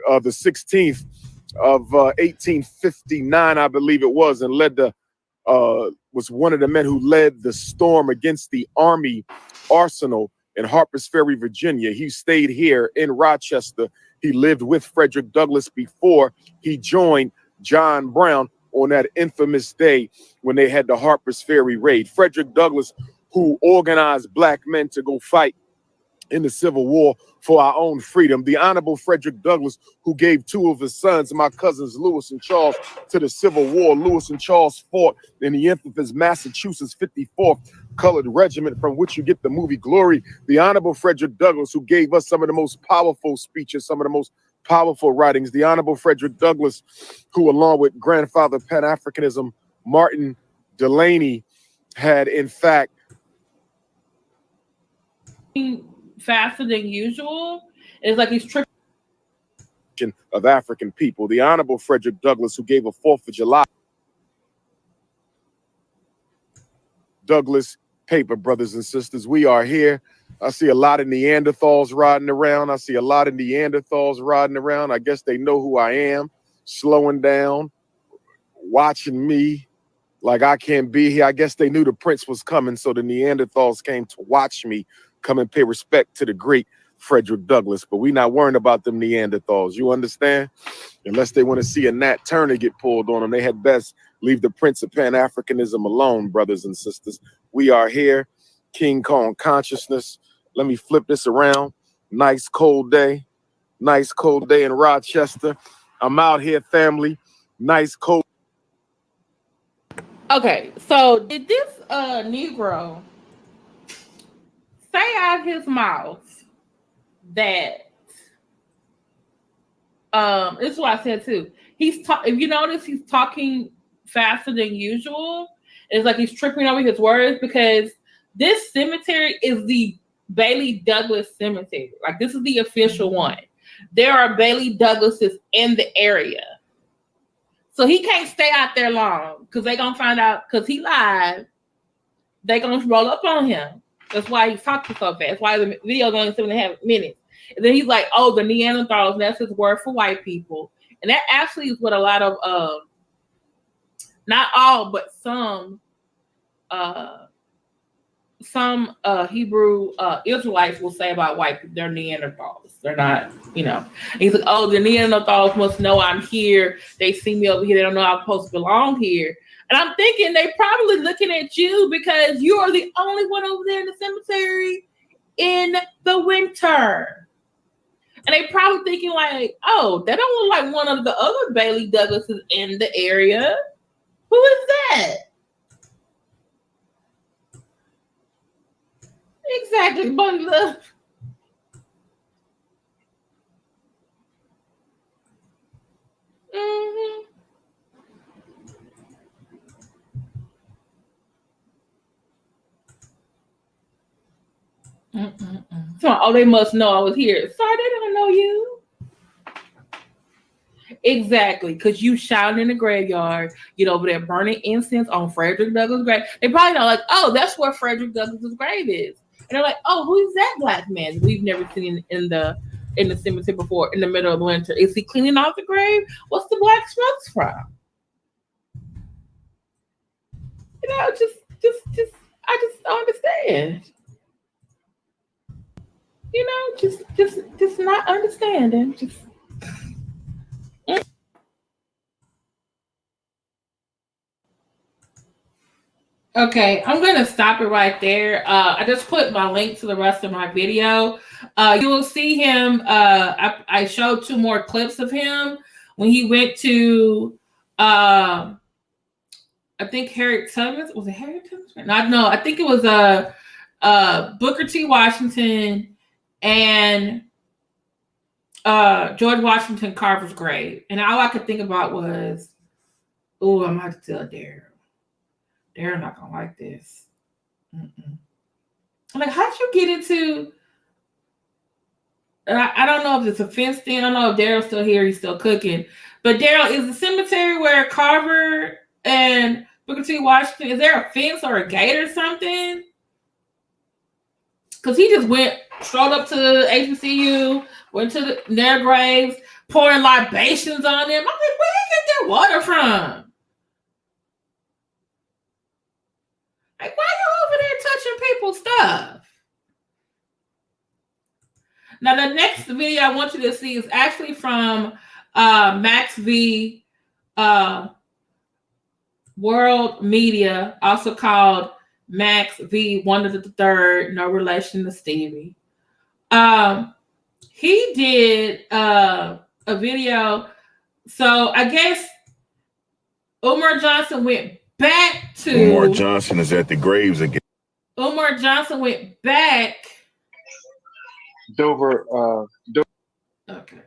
the 16th of 1859, I believe it was, and was one of the men who led the storm against the Army Arsenal in Harpers Ferry, Virginia. He stayed here in Rochester. He lived with Frederick Douglass before he joined John Brown on that infamous day when they had the Harpers Ferry raid. Frederick Douglass, who organized Black men to go fight in the Civil War for our own freedom. The Honorable Frederick Douglass, who gave 2 of his sons, my cousins Lewis and Charles, to the Civil War. Lewis and Charles fought in the infamous Massachusetts 54th Colored Regiment, from which you get the movie Glory. The Honorable Frederick Douglass, who gave us some of the most powerful speeches, some of the most powerful writings. The Honorable Frederick Douglass, who along with grandfather Pan-Africanism, Martin Delany, had in fact faster than usual. It's like he's tripping of African people. The Honorable Frederick Douglass, who gave a 4th of July. Douglass paper, brothers and sisters. We are here. I see a lot of Neanderthals riding around. I guess they know who I am, slowing down, watching me like I can't be here. I guess they knew the prince was coming, so the Neanderthals came to watch me come and pay respect to the great Frederick Douglass, but we not worrying about them Neanderthals. You understand? Unless they want to see a Nat Turner get pulled on them, they had best leave the Prince of Pan-Africanism alone, brothers and sisters. We are here, King Kong consciousness. Let me flip this around. Nice cold day in Rochester. I'm out here, family. Nice cold. Okay, so did this Negro say out his mouth that this is what I said too. If you notice, he's talking faster than usual. It's like he's tripping over his words because this cemetery is the Bailey Douglas Cemetery. Like, this is the official one. There are Bailey Douglases in the area. So he can't stay out there long because they're going to find out, because he live, they're going to roll up on him. That's why he's talking so fast. That's why the video is only 7.5 minutes. And then he's like, oh, the Neanderthals, and that's his word for white people. And that actually is what a lot of, not all, but some Hebrew Israelites will say about white people, they're Neanderthals. They're not, And he's like, oh, the Neanderthals must know I'm here. They see me over here. They don't know I'm supposed to belong here. And I'm thinking they probably looking at you because you are the only one over there in the cemetery in the winter. And they probably thinking like, oh, that don't look like one of the other Bailey Douglases in the area. Who is that? Exactly, Bunny Love. Mm-hmm. So, oh, they must know I was here. Sorry, they don't know you. Exactly, because you shouting in the graveyard, get over there burning incense on Frederick Douglass' grave. They probably know, like, oh, that's where Frederick Douglass' grave is. And they're like, oh, who's that black man we've never seen in the cemetery before in the middle of winter? Is he cleaning off the grave? What's the black smokes from? I just don't understand. Just not understanding. Okay, I'm going to stop it right there. I just put my link to the rest of my video. You will see him. I showed 2 more clips of him when he went to, I think Harriet Tubman. Was it Harriet Tubman? No, I think it was Booker T. Washington and George Washington Carver's grave. And all I could think about was, oh, I'm going to have to tell Darryl. Darryl not going to like this. I'm like, how'd you get into? I don't know if it's a fenced in. I don't know if Daryl's still here. He's still cooking. But Darryl, is the cemetery where Carver and Booker T. Washington, is there a fence or a gate or something? Because he just strode up to the HBCU, went to their graves, pouring libations on them. I'm like, where did they get their water from? Like, why are you over there touching people's stuff? Now, the next video I want you to see is actually from Max V World Media, also called Max V Wonder the Third, no relation to Stevie. He did a video. So I guess Umar Johnson went back to. Umar Johnson is at the graves again. Umar Johnson went back. Dover. Okay.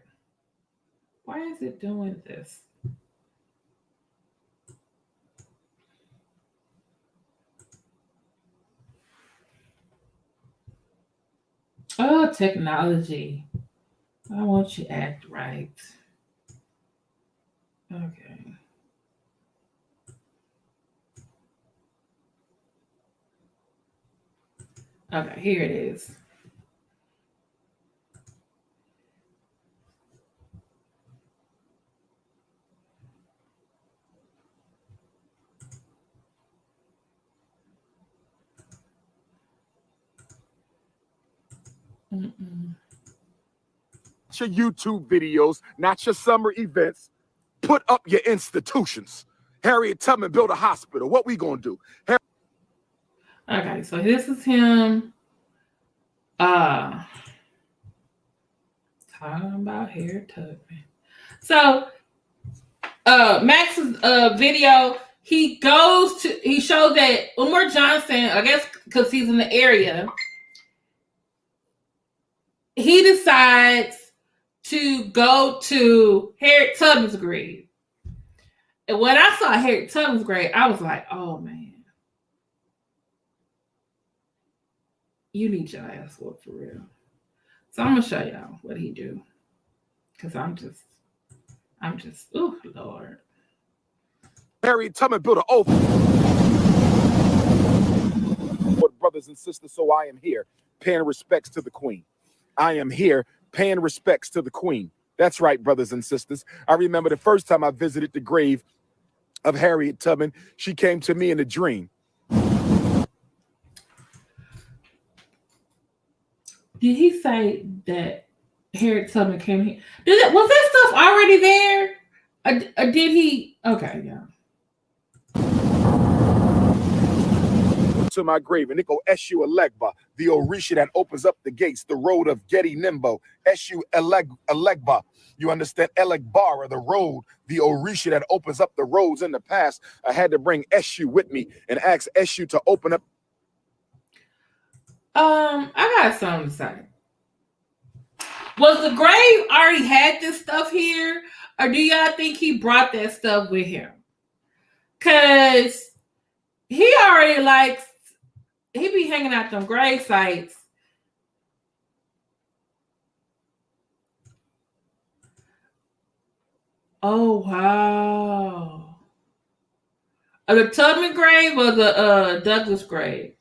Why is it doing this? Oh, technology. I want you to act right. Okay. Okay, here it is. your YouTube videos, not your summer events. Put up your institutions. Harriet Tubman built a hospital. What we gonna do? Okay, so this is him talking about Harriet Tubman. So Max's video, he shows that Umar Johnson, I guess because he's in the area, he decides to go to Harriet Tubman's grave. And when I saw Harriet Tubman's grave, I was like, oh man, you need your ass whooped for real. So I'm gonna show y'all what he do. Cause I'm just, oh Lord. Harriet Tubman built an oath. Brothers and sisters, so I am here paying respects to the Queen. I am here paying respects to the Queen. That's right, brothers and sisters. I remember the first time I visited the grave of Harriet Tubman. She came to me in a dream. Did he say that Harriet Tubman came here? Was that stuff already there? Or did he? Okay, yeah. To my grave, and it go Eshu Elegba, the Orisha that opens up the gates, the road of Getty Nimbo. Eshu Elegba. You understand? Elegbara, the road, the Orisha that opens up the roads in the past. I had to bring Eshu with me and ask Eshu to open up. I got something to say. Was the grave already had this stuff here, or do y'all think he brought that stuff with him? Cause he already likes, he be hanging out them grave sites. Oh wow! The Tubman grave or the Douglas grave?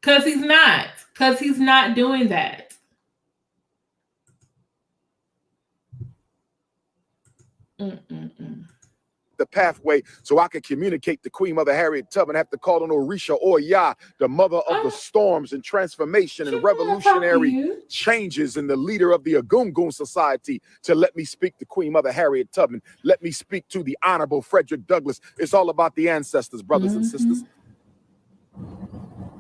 Because he's not doing that. The pathway so I could communicate the Queen Mother Harriet Tubman. I have to call on Orisha or Yah, the mother of the storms and transformation and revolutionary changes, and the leader of the Agungun Society, to let me speak to Queen Mother Harriet Tubman. Let me speak to the Honorable Frederick Douglass. It's all about the ancestors, brothers and sisters.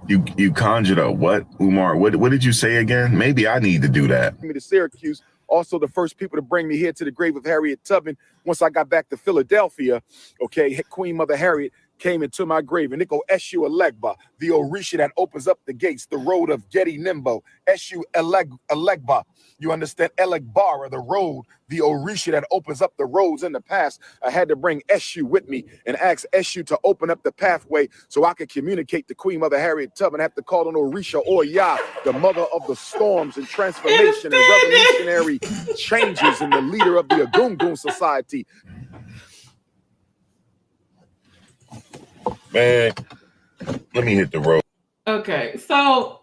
You conjured up what, Umar? What did you say again? Maybe I need to do that. Me to Syracuse. Also, the first people to bring me here to the grave of Harriet Tubman. Once I got back to Philadelphia, okay, Queen Mother Harriet came into my grave, and it go Eshu Elegba, the Orisha that opens up the gates, the road of Getty Nimbo. Eshu Elegba. You understand? Elegbara, the road, the Orisha that opens up the roads in the past. I had to bring Eshu with me and ask Eshu to open up the pathway so I could communicate to Queen Mother Harriet Tubman. I have to call on Orisha or Yah, the mother of the storms and transformation and revolutionary changes, and the leader of the Agungun Society. Man, let me hit the road. Okay, so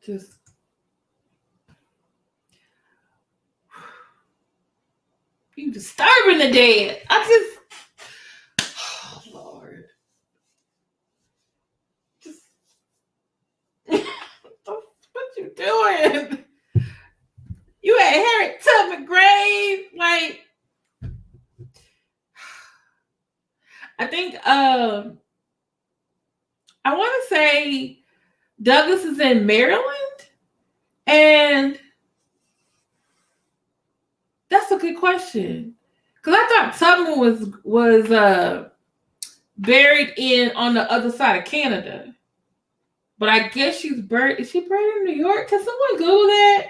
just you disturbing the dead. Oh Lord, just what you doing? You at Harriet Tubman grave, like I think I want to say Douglas is in Maryland, and that's a good question, because I thought Tubman was buried on the other side of Canada, but I guess she's buried. Is she buried in New York? Can someone Google that?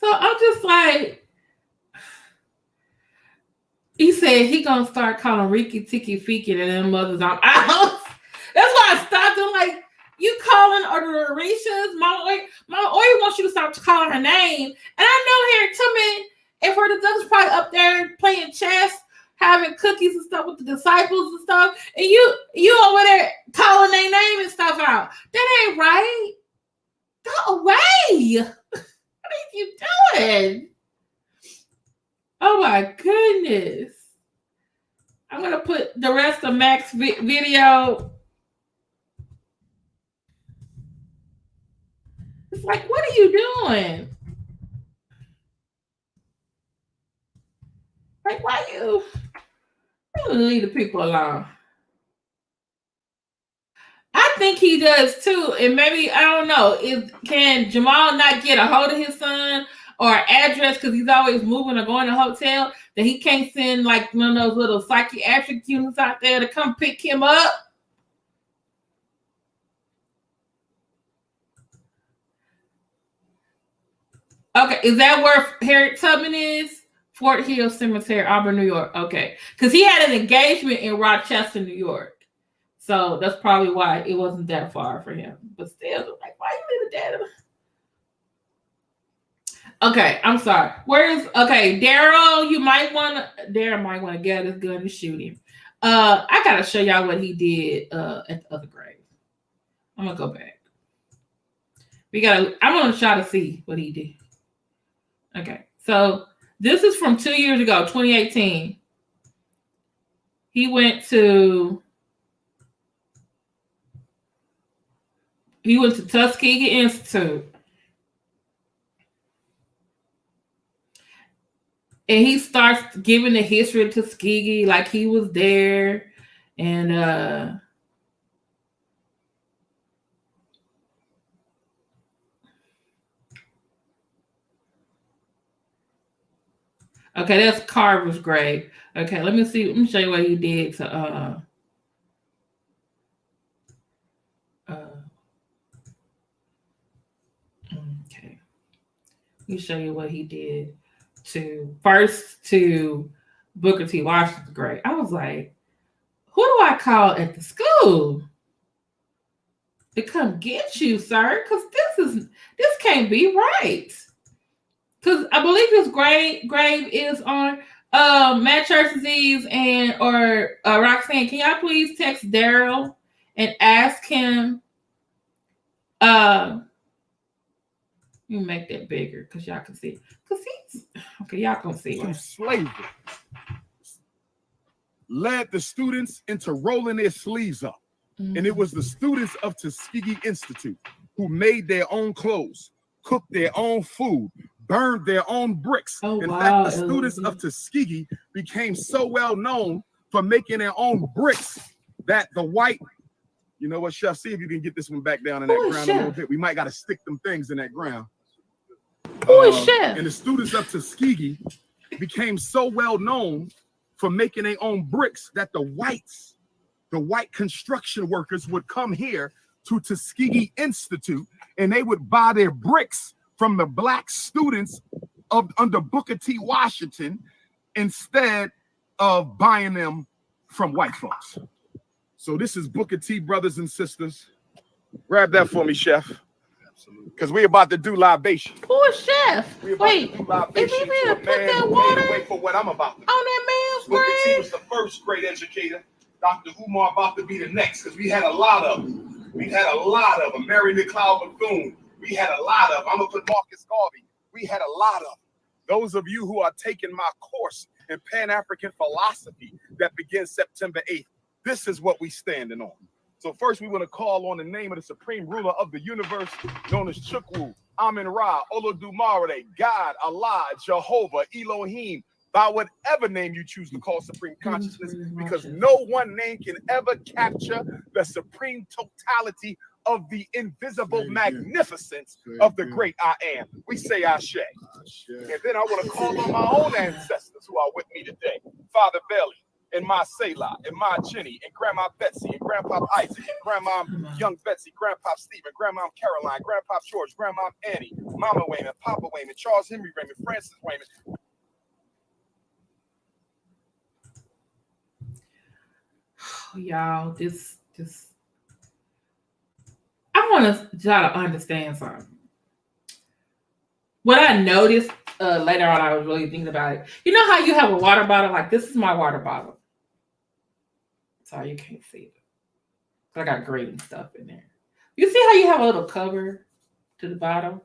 So I'm just like, he said he gonna start calling Riki Tiki Fiki and them mothers out. That's why I stopped. I'm like, you calling the Orishas? Mama Oi wants you to stop calling her name. And I know Harriet Tubman and for the Douglas probably up there playing chess, having cookies and stuff with the disciples and stuff. And you over there calling calling their name and stuff out. That ain't right. Go away. What are you doing? Oh my goodness. I'm going to put the rest of Mac's video. It's like, what are you doing? Like, why you leave the people alone? I think he does too. And maybe, I don't know, can Jamal not get a hold of his son or address because he's always moving or going to a hotel that he can't send like one of those little psychiatric units out there to come pick him up? Okay, is that where Harriet Tubman is? Fort Hill Cemetery, Auburn, New York. Okay, because he had an engagement in Rochester, New York. So that's probably why it wasn't that far for him. But still, like, why you leave the dad? Okay, I'm sorry. Daryl might want to get his gun and shoot him. I gotta show y'all what he did at the other grave. I'm gonna go back. I'm gonna try to see what he did. Okay, so this is from 2 years ago, 2018. He went to Tuskegee Institute. And he starts giving the history of Tuskegee like he was there. And okay, that's Carver's grave. Okay, let me see. Let me show you what he did to okay. Let me show you what he did to Booker T. Washington's grave. I was like, who do I call at the school to come get you, sir? Because this can't be right. Because I believe his grave is on Matt Church's or Roxanne. Can y'all please text Daryl and ask him? You make that bigger because y'all can see. Because he's okay. Y'all can see it. Slavery led the students into rolling their sleeves up, and it was the students of Tuskegee Institute who made their own clothes, cooked their own food, burned their own bricks. In fact, the students of Tuskegee became so well known for making their own bricks that the white, you know what, Chef, see if you can get this one back down in that ground a little bit. We might got to stick them things in that ground. Who is Chef? And the students of Tuskegee became so well known for making their own bricks that the white construction workers would come here to Tuskegee Institute and they would buy their bricks from the black students under Booker T. Washington instead of buying them from white folks. So this is Booker T, brothers and sisters. Grab that for me, Chef. Because we're about to do libation. Who is Chef? Wait, is he going to put that water wait for what I'm about to do. On that man's Booker T grave? was the first great educator. Dr. Umar about to be the next, because we had a lot of them. We had a lot of them. Mary McLeod Bethune. We had a lot of them. I'm going to put Marcus Garvey. We had a lot of them. Those of you who are taking my course in Pan-African philosophy that begins September 8th, this is what we standing on. So first, we want to call on the name of the supreme ruler of the universe, known as Chukwu, Amin-Ra, Olodumare, God, Allah, Jehovah, Elohim, by whatever name you choose to call supreme consciousness, because no one name can ever capture the supreme totality of the invisible magnificence of the great I am. We say Ashe. And then I want to call on my own ancestors who are with me today, Father Belly, and my Selah, and my Jenny, and Grandma Betsy, and Grandpa Isaac, and Grandma Young Betsy, Grandpa Stephen, Grandma Caroline, Grandpa George, Grandma Annie, Mama Wayman, Papa Wayman, Charles Henry Raymond, Francis Wayman. Y'all, this I want to try to understand something. What I noticed later on, I was really thinking about it. You know how you have a water bottle? Like, this is my water bottle. Sorry, you can't see it. I got green stuff in there. You see how you have a little cover to the bottom?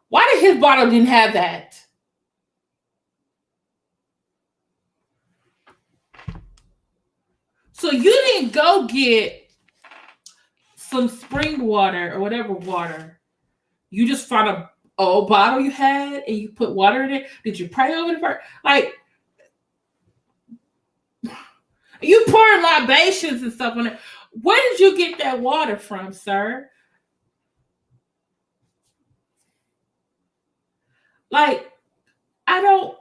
Why did his bottle didn't have that? So you didn't go get some spring water or whatever water. You just found a old bottle you had and you put water in it. Did you pray over the first? Like, you pouring libations and stuff on it. Where did you get that water from, sir? Like, I don't.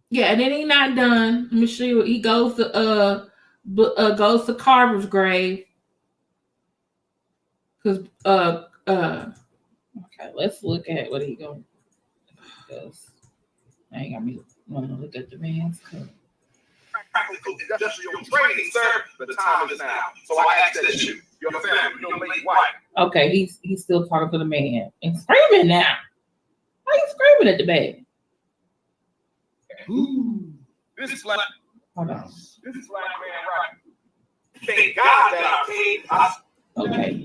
Yeah, and then he's not done. Let me show you. He goes to Carver's grave. Cause okay, let's look at what he going. I ain't got me want to look at the man's code. Practical industrial training, sir. The time is now. So I ask that you, your family, your late wife. Okay, he's still talking to the man and screaming now. Why are you screaming at the man? Ooh, this is black. Hold on. This is black man right. Thank God that I paid. Okay.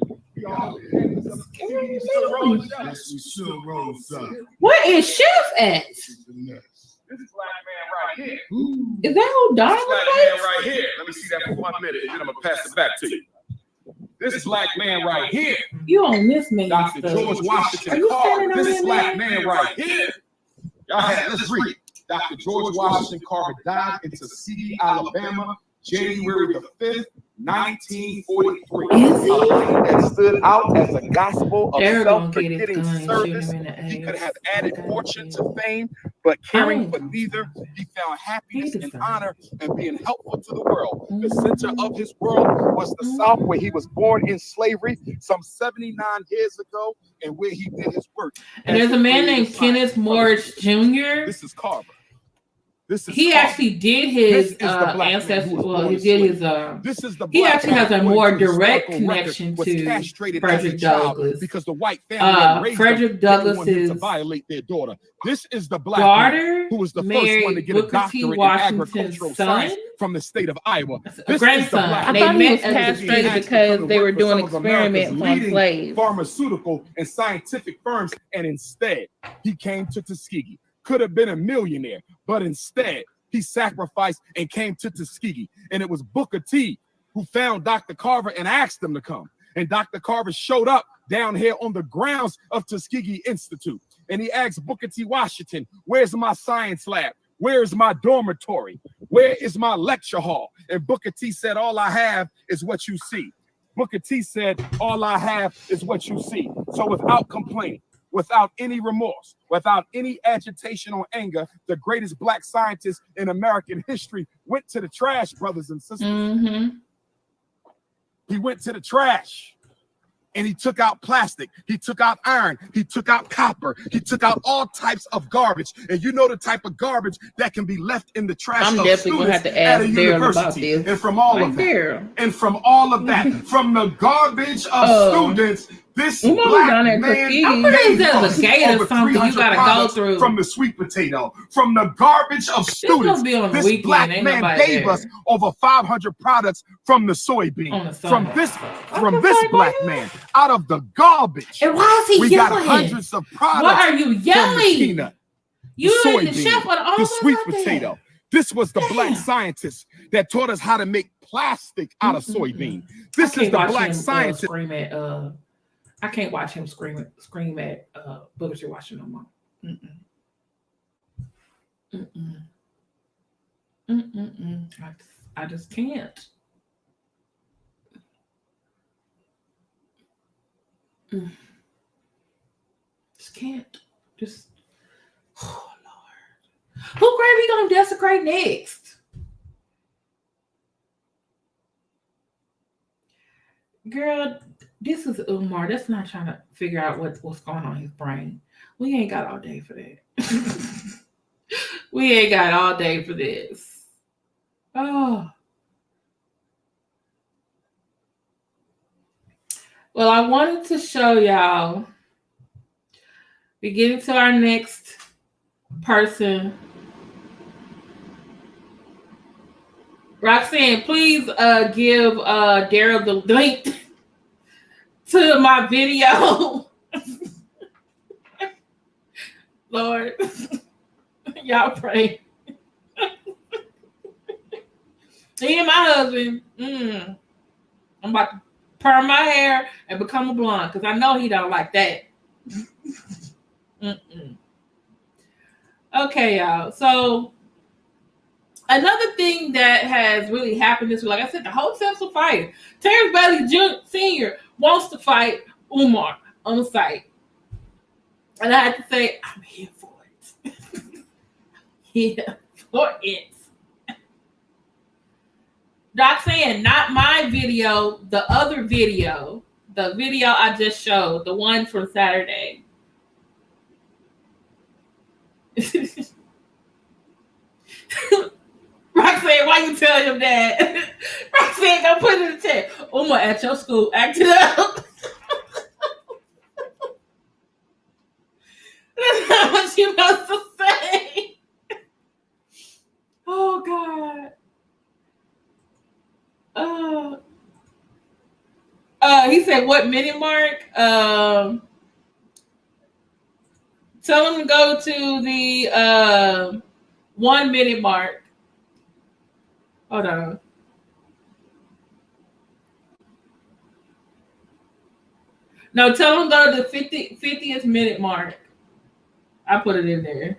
Where is Chef at? This is black man right here. Is that who died? This black man right here. Let me see that for 1 minute, and then I'm gonna pass it back to you. This black man right here. You on this man? Dr. George Washington Carver. This black man right here. Y'all had, let's read. Dr. George Washington Carver died in Tuskegee, Alabama, January the 5th, 1943. Is he? A life that stood out as a gospel of They're self-forgetting service. He could have added fortune to fame, but caring for neither, he found happiness and honor and being helpful to the world. The center of his world was the South, where he was born in slavery some 79 years ago, and where he did his work. And there's a man named Kenneth Morris Jr. This is Carver. He actually did his ancestry. Well, he did his. This is the he actually has a more direct connection to Frederick Douglass because the white family Frederick Douglass's to violate their daughter. This is the black daughter who was the first one to get a doctorate in agricultural science from the state of Iowa. This grandson. I thought he was castrated because they were doing experiments on slaves. Pharmaceutical and scientific firms, and instead he came to Tuskegee. Could have been a millionaire, but instead he sacrificed and came to Tuskegee. And it was Booker T who found Dr. Carver and asked him to come. And Dr. Carver showed up down here on the grounds of Tuskegee Institute. And he asked Booker T. Washington, where's my science lab? Where's my dormitory? Where is my lecture hall? And Booker T said, all I have is what you see. Booker T said, all I have is what you see. So without complaining, without any remorse, without any agitation or anger, the greatest black scientist in American history went to the trash, brothers and sisters. Mm-hmm. He went to the trash and he took out plastic. He took out iron. He took out copper. He took out all types of garbage. And you know the type of garbage that can be left in the trash. I'm definitely going to have to ask Daryl about this. And from all of that, and from all of that, from the garbage of students, this black man there's a gate or something you gotta go through. From the sweet potato, from the garbage of students, this black man gave us over 500 products from the soybean. From this black man, out of the garbage. And why is he yelling? We got hundreds of products. Why are you yelling? From the peanut, you the and the chef soybean, all the sweet out potato. This was the black scientist that taught us how to make plastic out of soybean. This is the black scientist. I can't watch him scream at Booker T. Washington no more. I just can't. Just can't. Just, oh Lord. Who grave he gonna desecrate next? Girl, this is Umar. That's not trying to figure out what's going on in his brain. We ain't got all day for that. We ain't got all day for this. Oh. Well, I wanted to show y'all. We get into our next person. Roxanne, please give Daryl the link to my video. Lord, y'all pray. He and my husband, I'm about to perm my hair and become a blonde because I know he don't like that. Okay, y'all. So another thing that has really happened this week, like I said, the Hoteps Are Fighting. Terrence Bailey Sr. wants to fight Umar on the site. And I had to say, I'm here for it. Here for it. Doc saying, not my video, the other video. The video I just showed, the one from Saturday. Roxanne, why you tell him that? Roxanne, go put it in the chat. Umar at your school acting up. That's not what you supposed to say. Oh God. He said, what minute mark? Tell him to go to the 1 minute mark. Hold on. No, tell him to go to the 50th minute mark. I put it in there.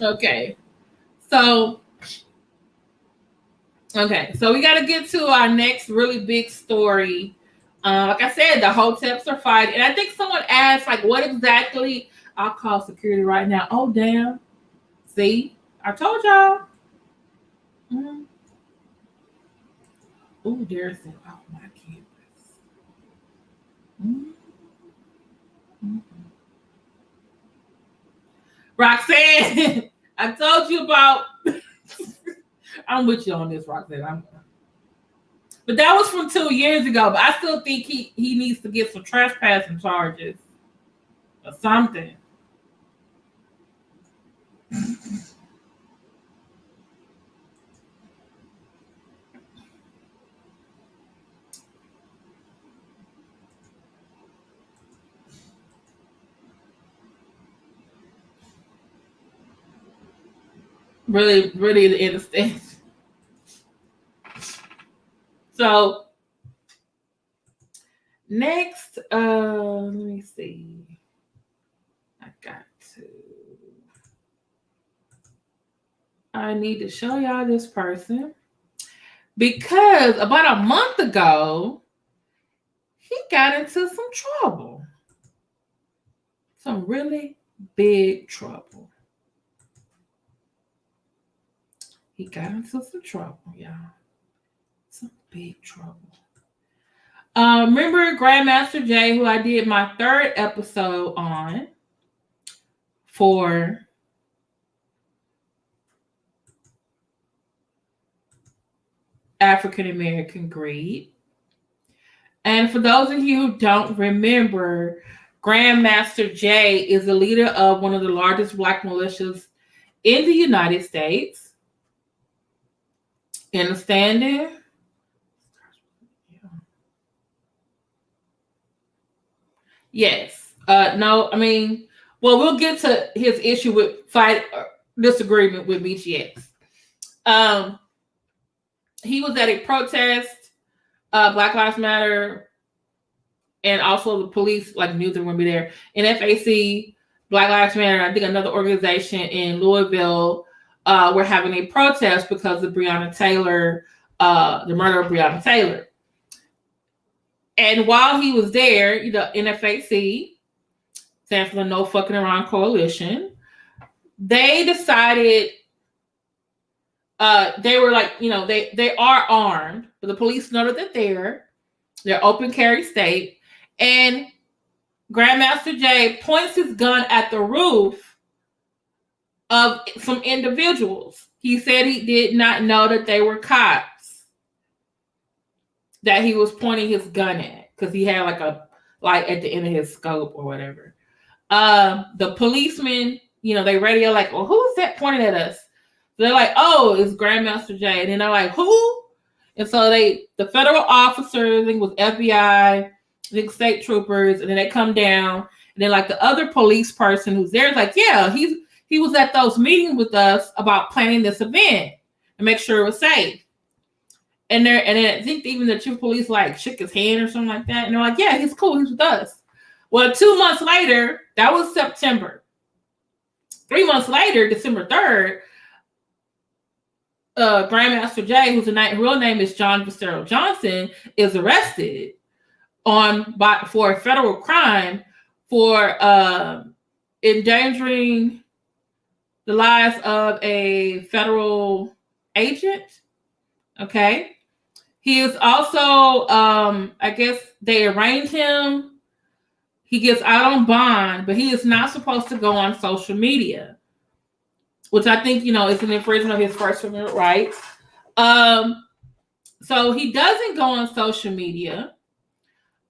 Okay. So we got to get to our next really big story. Like I said, the Hoteps are fighting. And I think someone asked, like, what exactly? I'll call security right now. Oh, damn. See? I told y'all. Oh, Derek said, oh, my campus. Roxanne, I told you about... I'm with you on this, Roxanne. But that was from 2 years ago. But I still think he needs to get some trespassing charges or something. Really, really to understand. So next, let me see. I need to show y'all this person because about a month ago, he got into some trouble. Some really big trouble. He got into some trouble, y'all. Some big trouble. Remember Grandmaster J, who I did my 3rd episode on for African American greed. And for those of you who don't remember, Grandmaster J is the leader of one of the largest Black militias in the United States. Understanding? Yes. No, I mean, well, we'll get to his issue with disagreement with BTS. He was at a protest, Black Lives Matter, and also the police, like, knew they were going to be there. NFAC, Black Lives Matter, I think another organization in Louisville, were having a protest because of Breonna Taylor, the murder of Breonna Taylor. And while he was there, NFAC, stands for the No Fucking Around Coalition, they decided they were like, they are armed, but the police know that they're there. They're open carry state. And Grandmaster Jay points his gun at the roof of some individuals. He said he did not know that they were cops that he was pointing his gun at because he had like a light at the end of his scope or whatever. The policemen, they radio like, well, who's that pointing at us? They're like, oh, it's Grandmaster Jay. And then they're like, who? And so the federal officers, I think it was FBI, I think state troopers, and then they come down. And then like the other police person who's there is like, yeah, he was at those meetings with us about planning this event and make sure it was safe. And then I think even the chief of police like shook his hand or something like that. And they're like, yeah, he's cool. He's with us. Well, 2 months later, that was September. 3 months later, December 3rd, Grandmaster Jay, whose real name is John Vacero Johnson, is arrested for a federal crime for endangering the lives of a federal agent. Okay. He is also, I guess they arraigned him. He gets out on bond, but he is not supposed to go on social media, which I think, is an infringement of his First Amendment rights. So he doesn't go on social media.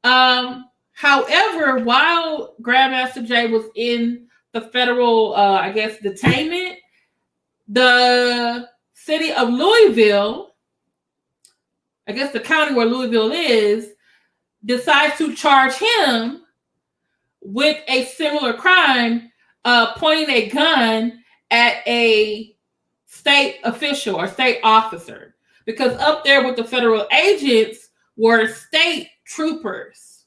However, while Grandmaster Jay was in the federal, I guess, detainment, the city of Louisville, I guess the county where Louisville is, decides to charge him with a similar crime, pointing a gun at a state official or state officer, because up there with the federal agents were state troopers.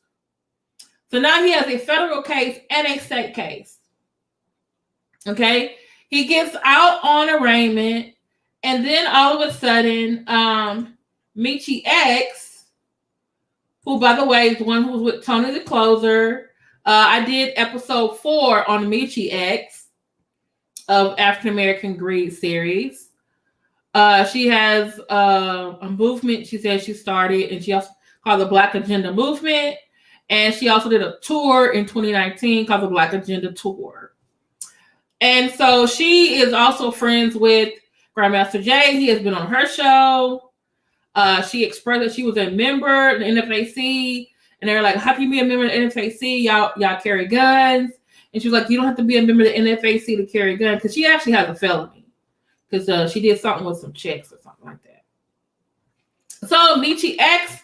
So now he has a federal case and a state case. Okay. He gets out on arraignment, and then all of a sudden, Michi X, who by the way is the one who was with Tony the Closer. I did episode 4 on Michi X of African American Greed series. She has a movement she says she started, and she also called the Black Agenda Movement. And she also did a tour in 2019 called the Black Agenda Tour. And so she is also friends with Grandmaster Jay. He has been on her show. She expressed that she was a member of the NFAC. And they're like, how can you be a member of the NFAC? Y'all carry guns. And she was like, you don't have to be a member of the NFAC to carry a gun, because she actually has a felony. Because she did something with some checks or something like that. So Michi X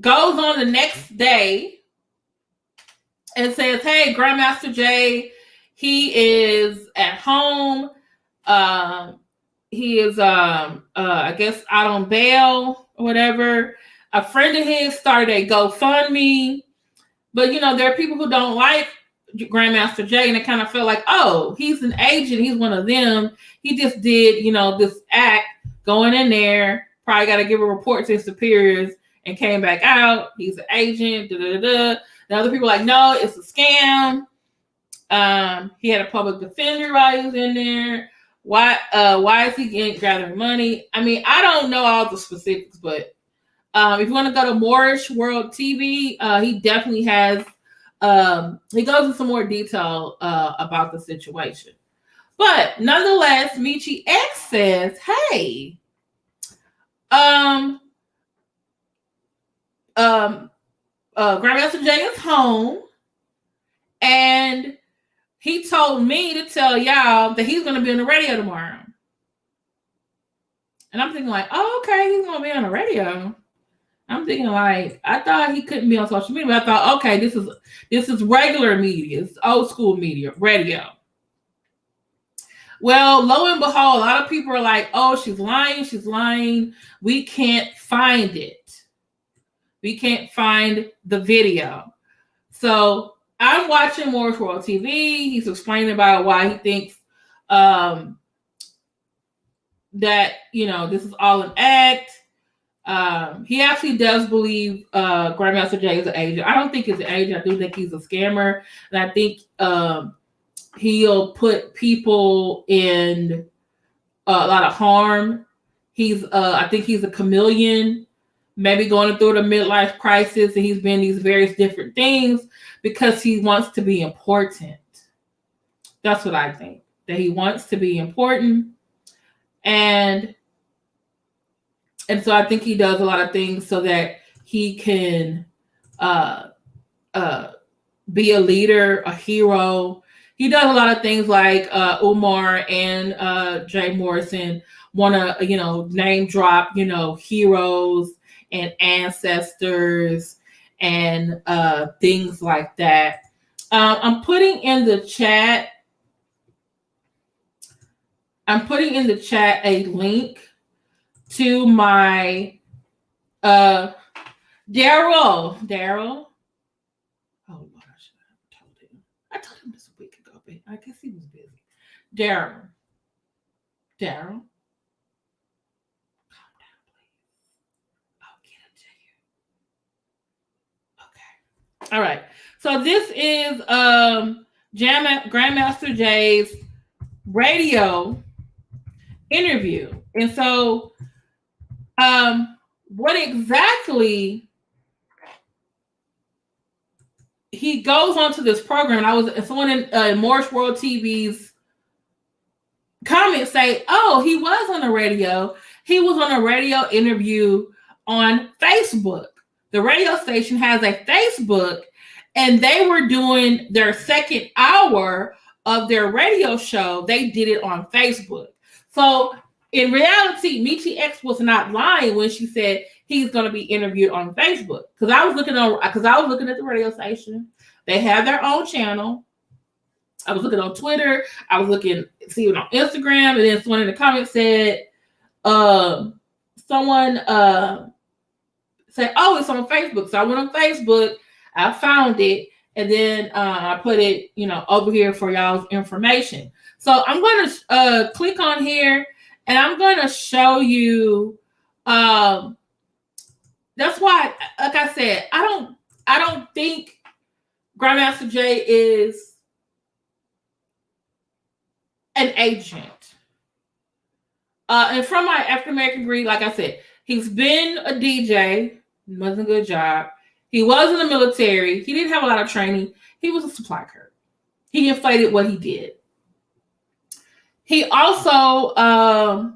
goes on the next day and says, hey, Grandmaster Jay, he is at home. He is, I guess, out on bail or whatever. A friend of his started a GoFundMe. But, there are people who don't like Grandmaster Jay, and they kind of feel like, oh, he's an agent. He's one of them. He just did, this act going in there. Probably got to give a report to his superiors and came back out. He's an agent. The other people are like, no, it's a scam. He had a public defender while he was in there. Why is he gathering money? I mean, I don't know all the specifics, but if you want to go to Moorish World TV, he definitely has. He goes into some more detail about the situation. But nonetheless, Michi X says, hey, Grandmaster Jay is home, and he told me to tell y'all that he's going to be on the radio tomorrow. And I'm thinking like, oh, okay, he's going to be on the radio. I'm thinking like, I thought he couldn't be on social media, but I thought, okay, this is regular media. It's old school media, radio. Well, lo and behold, a lot of people are like, oh, she's lying. We can't find it. We can't find the video. So I'm watching Morrison World TV. He's explaining about why he thinks that, this is all an act. He actually does believe Grandmaster Jay is an agent. I don't think he's an agent. I do think he's a scammer. And I think he'll put people in a lot of harm. I think he's a chameleon. maybe going through the midlife crisis, and he's been these various different things because he wants to be important. That's what I think. That he wants to be important. And so I think he does a lot of things so that he can be a leader, a hero. He does a lot of things like Umar and Jay Morrison want to, name drop, heroes and ancestors and things like that. I'm putting in the chat a link to my Daryl. Oh Lord, I should have told him. I told him this a week ago, but I guess he was busy. Daryl. Calm down, please. I'll get it to you. Okay. All right. So this is Grandmaster Jay's radio interview. And so what exactly he goes on to this program. Someone in Morris World TV's comments say, oh, he was on the radio. He was on a radio interview on Facebook. The radio station has a Facebook, and they were doing their second hour of their radio show. They did it on Facebook. So in reality, Michi X was not lying when she said he's going to be interviewed on Facebook. Because I was looking at the radio station. They have their own channel. I was looking on Twitter. I was seeing on Instagram, and then someone in the comments said, someone said, "Oh, it's on Facebook." So I went on Facebook. I found it, and then I put it, over here for y'all's information. So I'm going to click on here. And I'm going to show you. That's why, like I said, I don't think Grandmaster Jay is an agent. And from my African American breed, like I said, he's been a DJ. Wasn't a good job. He was in the military. He didn't have a lot of training. He was a supply clerk. He inflated what he did. He also, I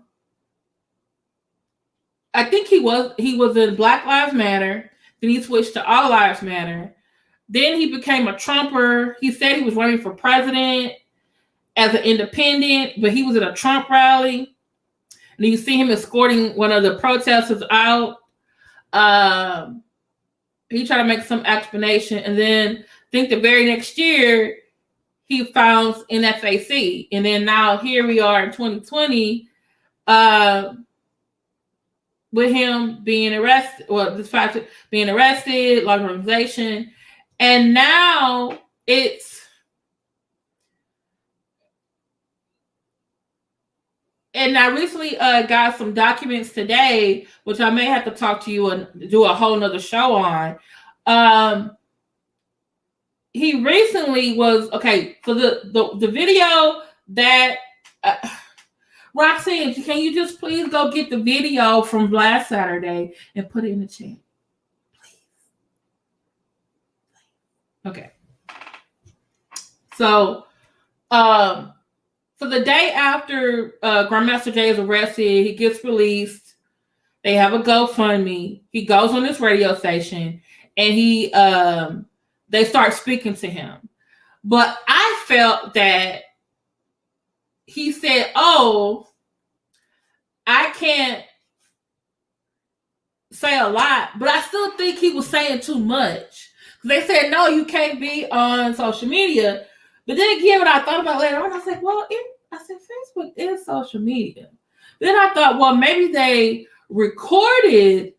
think he was in Black Lives Matter. Then he switched to All Lives Matter. Then he became a Trumper. He said he was running for president as an independent, but he was at a Trump rally. And you see him escorting one of the protesters out. He tried to make some explanation, and then I think the very next year, he found NFAC. And then now here we are in 2020 with him being arrested, this fact of being arrested, large organization. And now I recently got some documents today, which I may have to talk to you and do a whole nother show on. He recently was, okay, so the video that, Roxanne, can you just please go get the video from last Saturday and put it in the chat? Please. Okay. So the day after Grandmaster Jay is arrested, he gets released. They have a GoFundMe. He goes on this radio station, and they start speaking to him. But I felt that he said, oh, I can't say a lot, but I still think he was saying too much. They said, no, you can't be on social media. But then again, when I thought about it later on, I was like, well, I said Facebook is social media. Then I thought, well, maybe they recorded,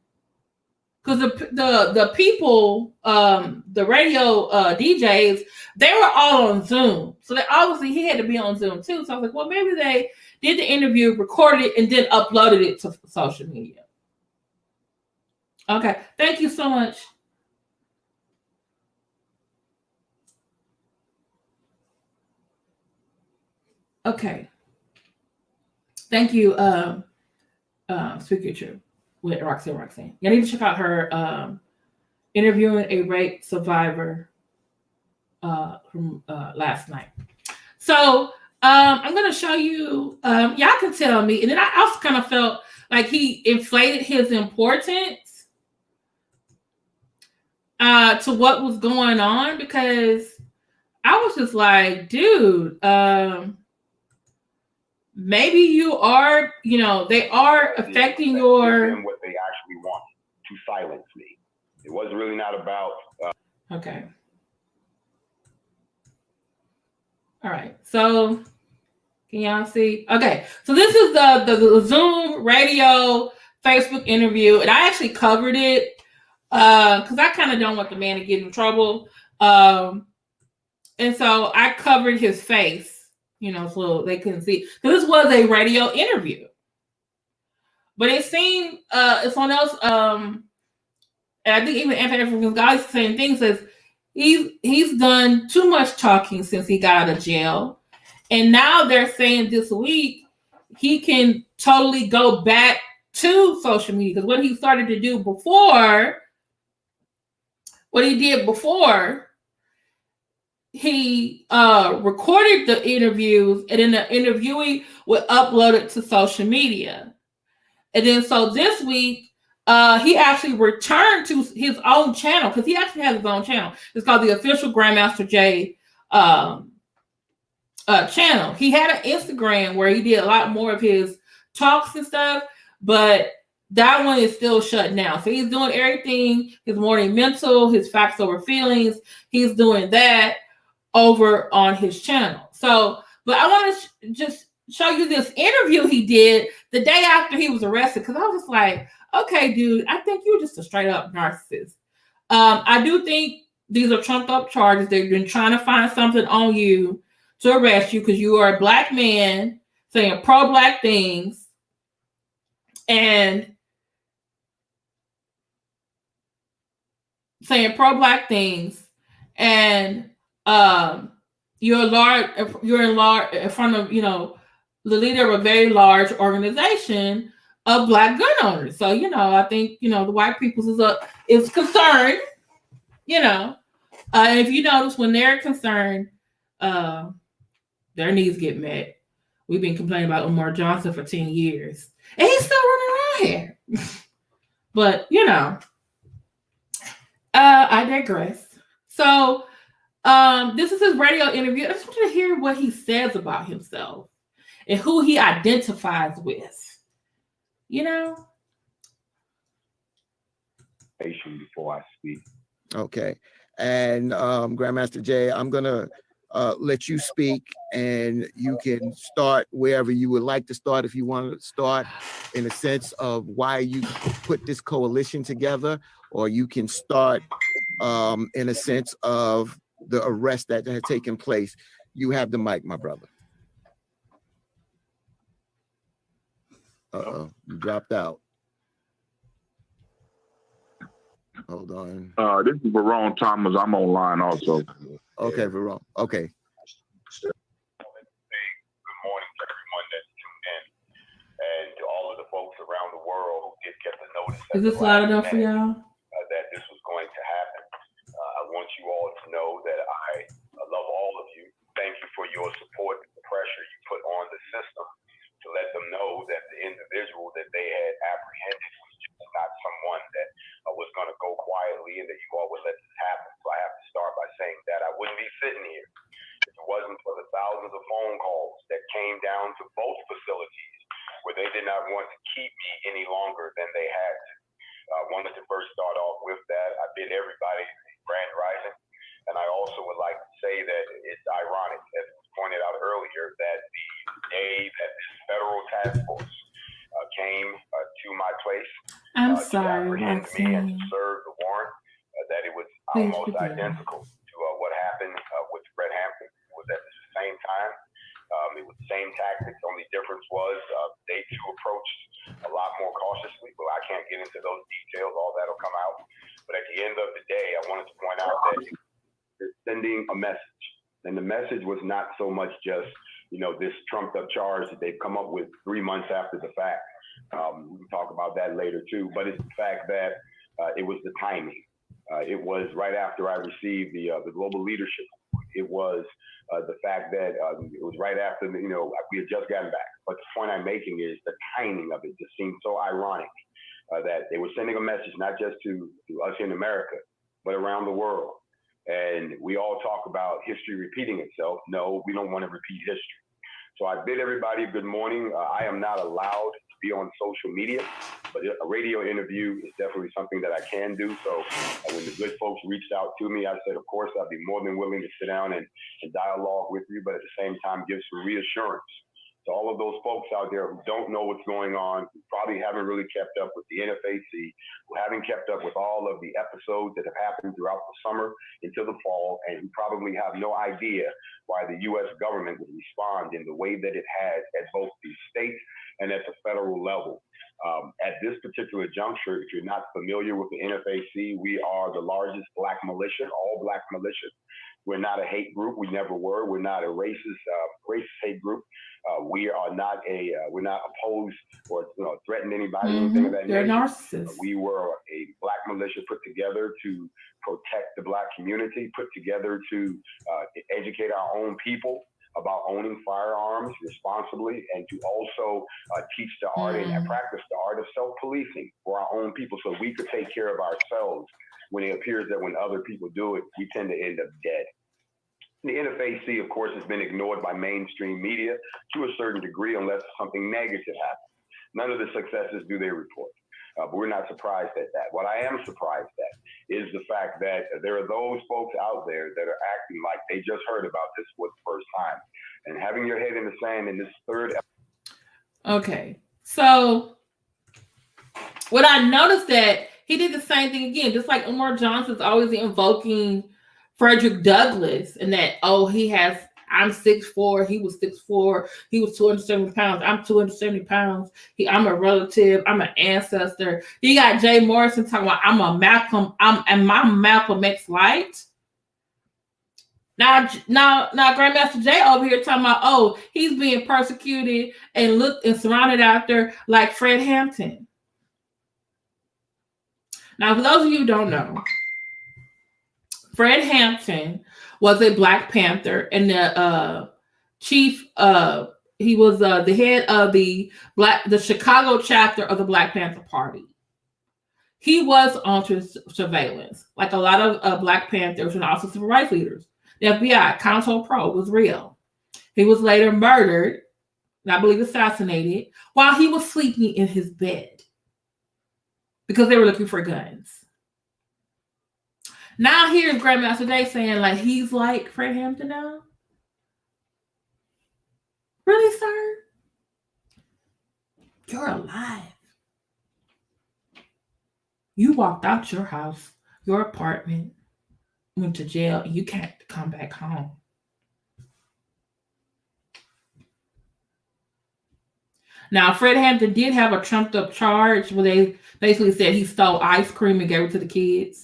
because the people, the radio DJs, they were all on Zoom. So obviously he had to be on Zoom too. So I was like, well, maybe they did the interview, recorded it, and then uploaded it to social media. Okay, thank you so much. Okay. Thank you, Speaker True. with Roxanne. You need to check out her interviewing a rape survivor from last night. So I'm going to show you, y'all can tell me. And then I also kind of felt like he inflated his importance to what was going on, because I was just like, dude, maybe you are, they are affecting your... What they actually want to silence me. It was really not about... Okay. All right. So can y'all see? Okay. So this is the Zoom radio Facebook interview. And I actually covered it because I kind of don't want the man to get in trouble. And so I covered his face, so they couldn't see. Because this was a radio interview. But it seemed someone else, and I think even Anti-African guys saying things, says he's done too much talking since he got out of jail. And now they're saying this week he can totally go back to social media. Because what he started to do before, he recorded the interviews, and then the interviewee would upload it to social media. And then so this week, he actually returned to his own channel, because he actually has his own channel. It's called the Official Grandmaster J channel. He had an Instagram where he did a lot more of his talks and stuff, but that one is still shut down. So he's doing everything, his morning mental, his facts over feelings. He's doing that over on his channel. So, but I want to just show you this interview he did the day after he was arrested, because I was just like, okay, dude, I think you're just a straight up narcissist. I do think these are trumped up charges. They've been trying to find something on you to arrest you because you are a black man saying pro-black things, and you're in front of, the leader of a very large organization of black gun owners. So, I think, the white people's is concerned, and if you notice, when they're concerned, their needs get met. We've been complaining about Umar Johnson for 10 years, and he's still running around here. But, I digress. So, this is his radio interview. I just want you to hear what he says about himself and who he identifies with. Before I speak. Okay. And Grandmaster Jay, I'm going to let you speak, and you can start wherever you would like to start. If you want to start in a sense of why you put this coalition together, or you can start in a sense of the arrest that had taken place. You have the mic, my brother. Uh-oh, you dropped out. Hold on. This is Verone Thomas. I'm online also. Okay, Verone. Okay. Good morning to everyone that's tuned in, and to all of the folks around the world who did get the notice. Is this loud enough for y'all? That this was going to happen. I want you all to know that I love all of you. Thank you for your support and the pressure you put on the system to let them know that the individual that they had apprehended was just not someone that was going to go quietly, and that you all would let this happen. So I have to start by saying that I wouldn't be sitting here if it wasn't for the thousands of phone calls that came down to both facilities where they did not want to keep me any longer than they had to. I wanted to first start off with that. I bid everybody grand rising. And I also would like to say that it's ironic, as was pointed out earlier, that the day that this federal task force came to my place I'm to sorry, apprehend me and to serve the warrant, that it was almost identical to what happened with Fred Hampton. It was at the same time. It was the same tactics. The only difference was they too approached a lot more cautiously. But I can't get into those details. All that'll come out. But at the end of the day, I wanted to point out that they're sending a message. And the message was not so much just, this trumped up charge that they've come up with 3 months after the fact. We can talk about that later too, but it's the fact that it was the timing. It was right after I received the global leadership. It was the fact that it was right after, we had just gotten back. But the point I'm making is the timing of it just seemed so ironic that they were sending a message, not just to us in America, but around the world. And we all talk about history repeating itself. No, we don't want to repeat history. So I bid everybody good morning. I am not allowed to be on social media, but a radio interview is definitely something that I can do. So when the good folks reached out to me, I said, of course, I'd be more than willing to sit down and dialogue with you, but at the same time, give some reassurance to all of those folks out there who don't know what's going on, who probably haven't really kept up with the NFAC, who haven't kept up with all of the episodes that have happened throughout the summer into the fall, and who probably have no idea why the U.S. government would respond in the way that it has at both the state and at the federal level. At this particular juncture, if you're not familiar with the NFAC, we are the largest Black militia, all Black militia. We're not a hate group. We never were. We're not a racist hate group. We are not we're not opposed or threaten anybody, anything of that They're nature. narcissists. We were a Black militia put together to protect the Black community, put together to educate our own people about owning firearms responsibly, and to also teach the art and practice the art of self-policing for our own people so we could take care of ourselves when it appears that when other people do it, we tend to end up dead. The NFAC, of course, has been ignored by mainstream media to a certain degree unless something negative happens. None of the successes do they report. But we're not surprised at that. What I am surprised at is the fact that there are those folks out there that are acting like they just heard about this for the first time. And having your head in the sand in this third. Okay. So what I noticed that he did the same thing again, just like Umar Johnson's always invoking Frederick Douglass and that, I'm 6'4", he was 6'4", he was 270 pounds, I'm 270 pounds, I'm a relative, I'm an ancestor. You got Jay Morrison talking about I'm my Malcolm X light. Now Grandmaster Jay over here talking about, he's being persecuted and looked and surrounded out there like Fred Hampton. Now, for those of you who don't know, Fred Hampton was a Black Panther and the chief. He was the head of the Chicago chapter of the Black Panther Party. He was on surveillance, like a lot of Black Panthers and also civil rights leaders. The FBI, Counsel Pro, was real. He was later murdered, and I believe assassinated, while he was sleeping in his bed because they were looking for guns. Now here's Grandmaster Day saying like he's like Fred Hampton now. Really, sir? You're alive. You walked out your house, your apartment, went to jail, and you can't come back home. Now, Fred Hampton did have a trumped up charge where they basically said he stole ice cream and gave it to the kids.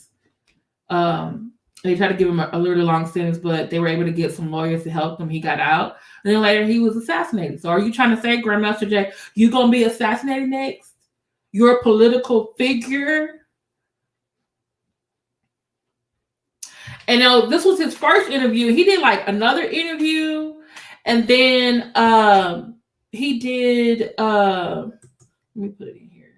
They tried to give him a little long sentence, but they were able to get some lawyers to help him. He got out. And then later he was assassinated. So are you trying to say, Grandmaster Jay, you going to be assassinated next? You're a political figure? And this was his first interview. He did like another interview. And then he did, let me put it in here.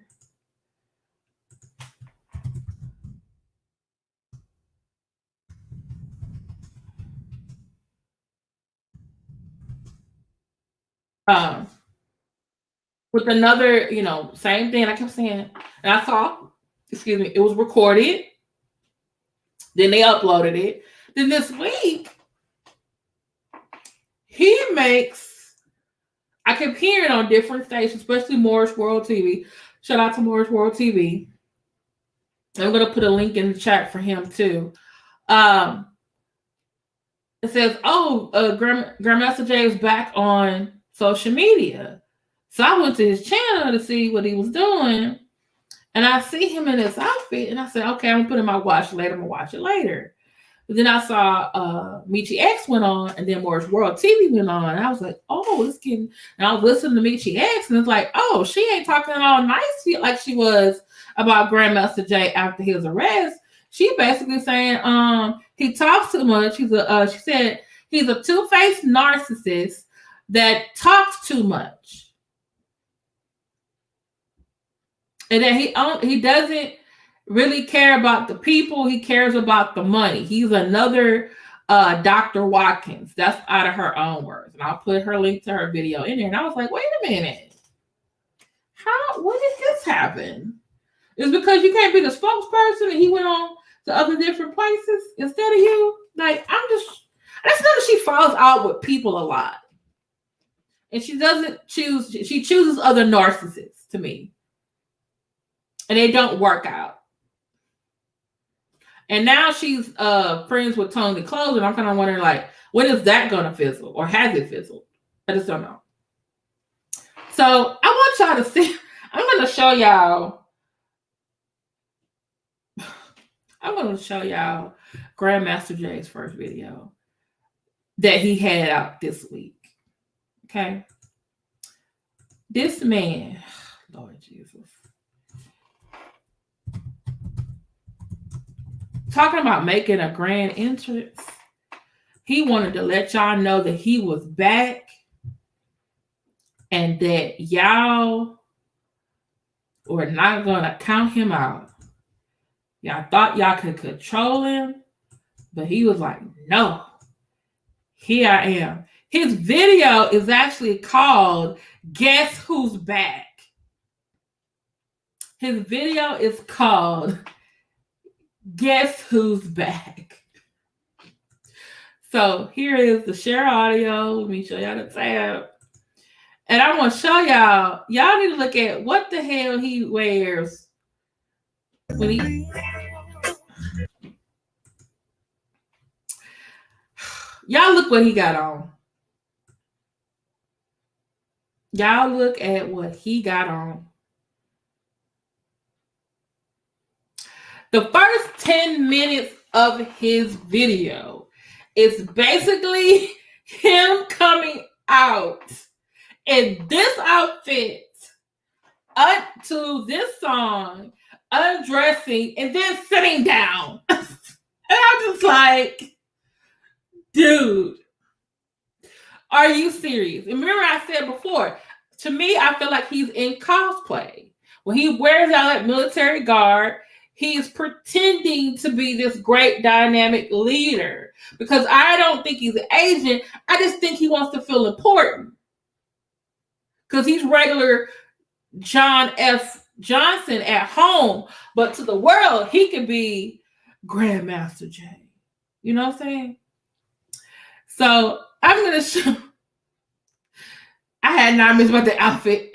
With another, same thing. I kept saying, and I saw, it was recorded. Then they uploaded it. Then this week, I kept hearing on different stations, especially Morris World TV. Shout out to Morris World TV. I'm going to put a link in the chat for him too. It says, Grandmaster Jay is back on social media. So I went to his channel to see what he was doing. And I see him in this outfit. And I said, okay, I'm going to put in my watch later. I'm going to watch it later. But then I saw Michi X went on, and then Morris World TV went on. And I was like, oh, it's getting. And I was listening to Michi X, and it's like, oh, she ain't talking all nice like she was about Grandmaster Jay after his arrest. She basically saying, he talks too much. She said he's a two-faced narcissist that talks too much, and that he doesn't really care about the people. He cares about the money. He's another Dr. Watkins. That's out of her own words. And I'll put her link to her video in there. And I was like, wait a minute. When did this happen? It's because you can't be the spokesperson and he went on to other different places instead of you? Like, that's not that she falls out with people a lot. And she chooses other narcissists to me. And they don't work out. And now she's friends with Tony Close, and I'm kind of wondering, like, when is that going to fizzle? Or has it fizzled? I just don't know. So I want y'all to see. I'm going to show y'all Grandmaster Jay's first video that he had out this week. Okay? This man, Lord Jesus. Talking about making a grand entrance. He wanted to let y'all know that he was back and that y'all were not going to count him out. Y'all thought y'all could control him, but he was like, no, here I am. His video is actually called Guess Who's Back? His video is called Guess Who's Back? So here is the share audio. Let me show y'all the tab. And I want to show y'all need to look at what the hell he wears when he. Y'all look what he got on. Y'all look at what he got on. The first 10 minutes of his video is basically him coming out in this outfit to this song, undressing, and then sitting down. And I'm just like, dude, are you serious? And remember I said before, to me, I feel like he's in cosplay. When he wears out that military guard, he's pretending to be this great dynamic leader. Because I don't think he's an agent. I just think he wants to feel important. Because he's regular John F. Johnson at home. But to the world, he could be Grandmaster Jay. You know what I'm saying? So I'm going to show. I had nightmares about the outfit.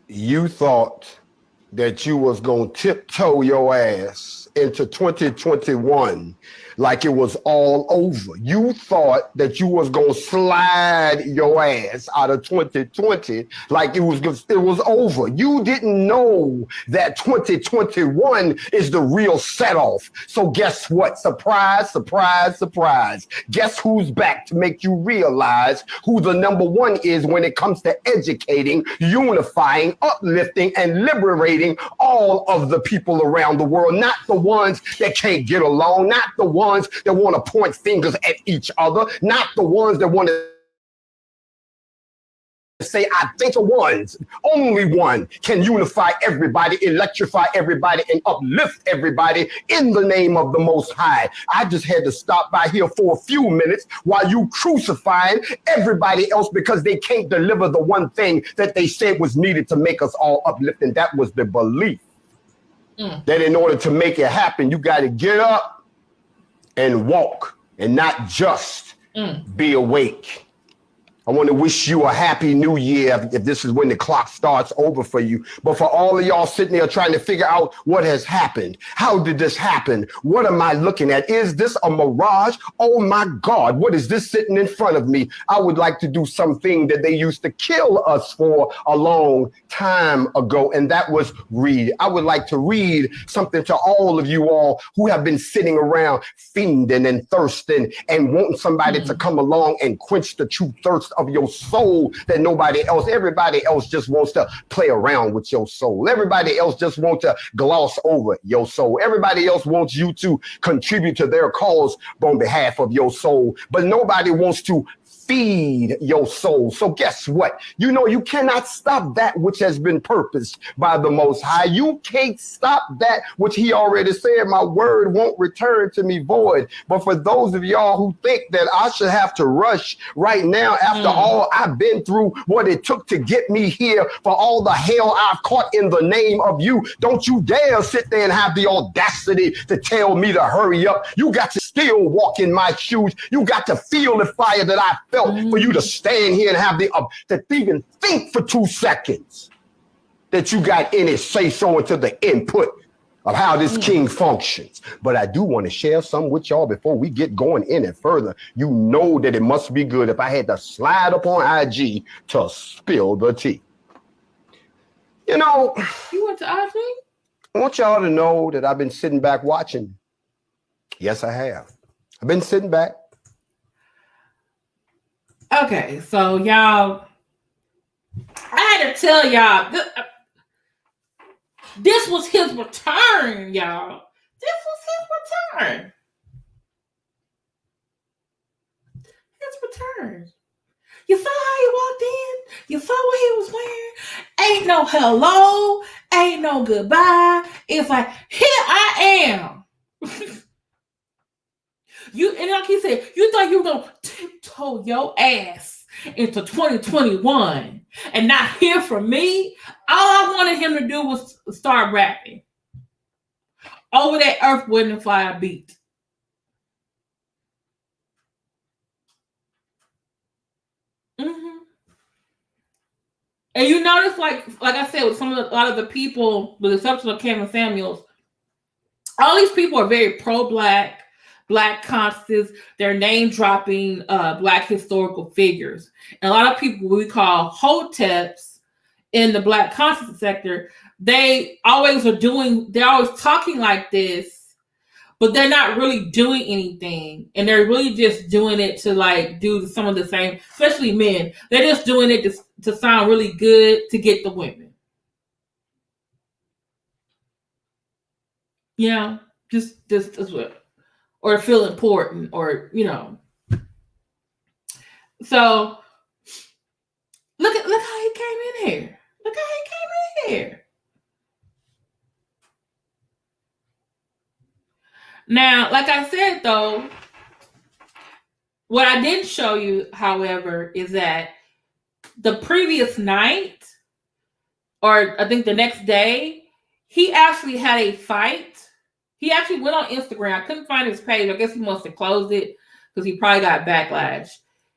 you thought that you was gonna tiptoe your ass into 2021 like it was all over. You thought that you was gonna slide your ass out of 2020 like it was over. You didn't know that 2021 is the real set off. So guess what? Surprise, surprise, surprise. Guess who's back to make you realize who the number one is when it comes to educating, unifying, uplifting, and liberating all of the people around the world, not the ones that can't get along, not the ones that want to point fingers at each other, not the ones that want to say, I think the ones, only one can unify everybody, electrify everybody, and uplift everybody in the name of the Most High. I just had to stop by here for a few minutes while you crucifying everybody else because they can't deliver the one thing that they said was needed to make us all uplift, and that was the belief that in order to make it happen, you got to get up and walk and not just be awake. I want to wish you a happy new year if this is when the clock starts over for you. But for all of y'all sitting there trying to figure out what has happened, how did this happen? What am I looking at? Is this a mirage? Oh my God, what is this sitting in front of me? I would like to do something that they used to kill us for a long time ago, and that was read. I would like to read something to all of you all who have been sitting around fiending and thirsting and wanting somebody to come along and quench the true thirst of your soul that everybody else just wants to play around with your soul. Everybody else just wants to gloss over your soul. Everybody else wants you to contribute to their cause on behalf of your soul, but nobody wants to feed your soul. So guess what? You know, you cannot stop that which has been purposed by the Most High. You can't stop that which he already said, my word won't return to me void. But for those of y'all who think that I should have to rush right now after all I've been through, what it took to get me here, for all the hell I've caught in the name of you, don't you dare sit there and have the audacity to tell me to hurry up. You got to still walk in my shoes. You got to feel the fire that I felt for you to stand here and have the to even think for 2 seconds that you got any say so into the input of how this king functions. But I do want to share some with y'all before we get going any further. You know that it must be good if I had to slide up on IG to spill the tea. You know, you went to IG? I want y'all to know that I've been sitting back watching. Yes, I have. I've been sitting back. Okay, so y'all, I had to tell y'all, this was his return, y'all. This was his return. His return. You saw how he walked in? You saw what he was wearing? Ain't no hello, ain't no goodbye. It's like, here I am. And like he said, you thought you were going to tiptoe your ass into 2021 and not hear from me? All I wanted him to do was start rapping over that Earth, Wind, and Fire beat. And you notice, like I said, with a lot of the people, with the exception of Kevin Samuels, all these people are very pro-Black, Black conscious. They're name dropping Black historical figures. And a lot of people we call Hoteps in the Black conscious sector, they're always talking like this, but they're not really doing anything. And they're really just doing it to like do some of the same, especially men. They're just doing it to sound really good to get the women. You know, just what. Or feel important, or So look how he came in here. Look how he came in here. Now, like I said though, what I didn't show you, however, is that the previous night, or I think the next day, he actually had a fight. He actually went on Instagram. I couldn't find his page. I guess he must have closed it because he probably got backlash.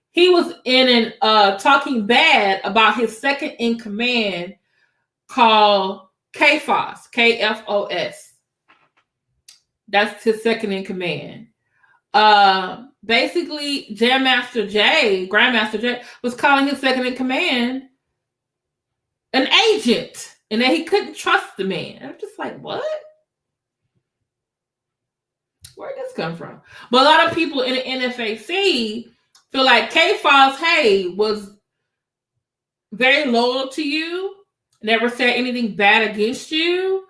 He was in talking bad about his second in command, called KFOS, KFOS. That's his second in command. Basically, Grandmaster J was calling his second in command an agent, and that he couldn't trust the man. I'm just like, what? Where did this come from? But a lot of people in the NFAC feel like KFOS, was very loyal to you, never said anything bad against you,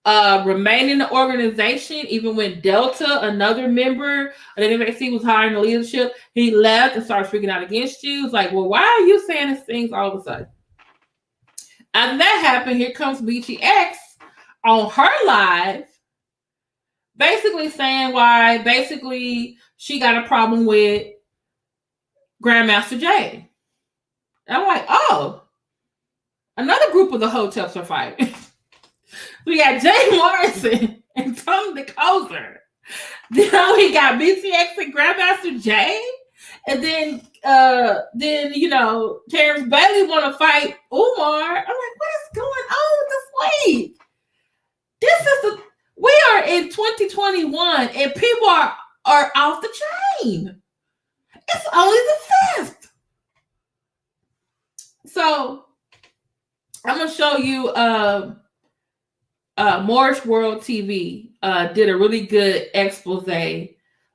remained in the organization even when Delta, another member of the NFAC, was hiring the leadership. He left and started freaking out against you. It's like, well, why are you saying these things all of a sudden? After that happened, here comes BTX on her live, basically saying why basically she got a problem with Grandmaster J. And I'm like, oh, another group of the Hoteps are fighting. We got Jay Morrison and Tom DeCoser. Then we got BTX and Grandmaster J. And then Terrence Bailey want to fight Umar. I'm like, what is going on with this league? We are in 2021 and people are off the chain. It's only the 5th. So I'm gonna show you Morris World TV did a really good expose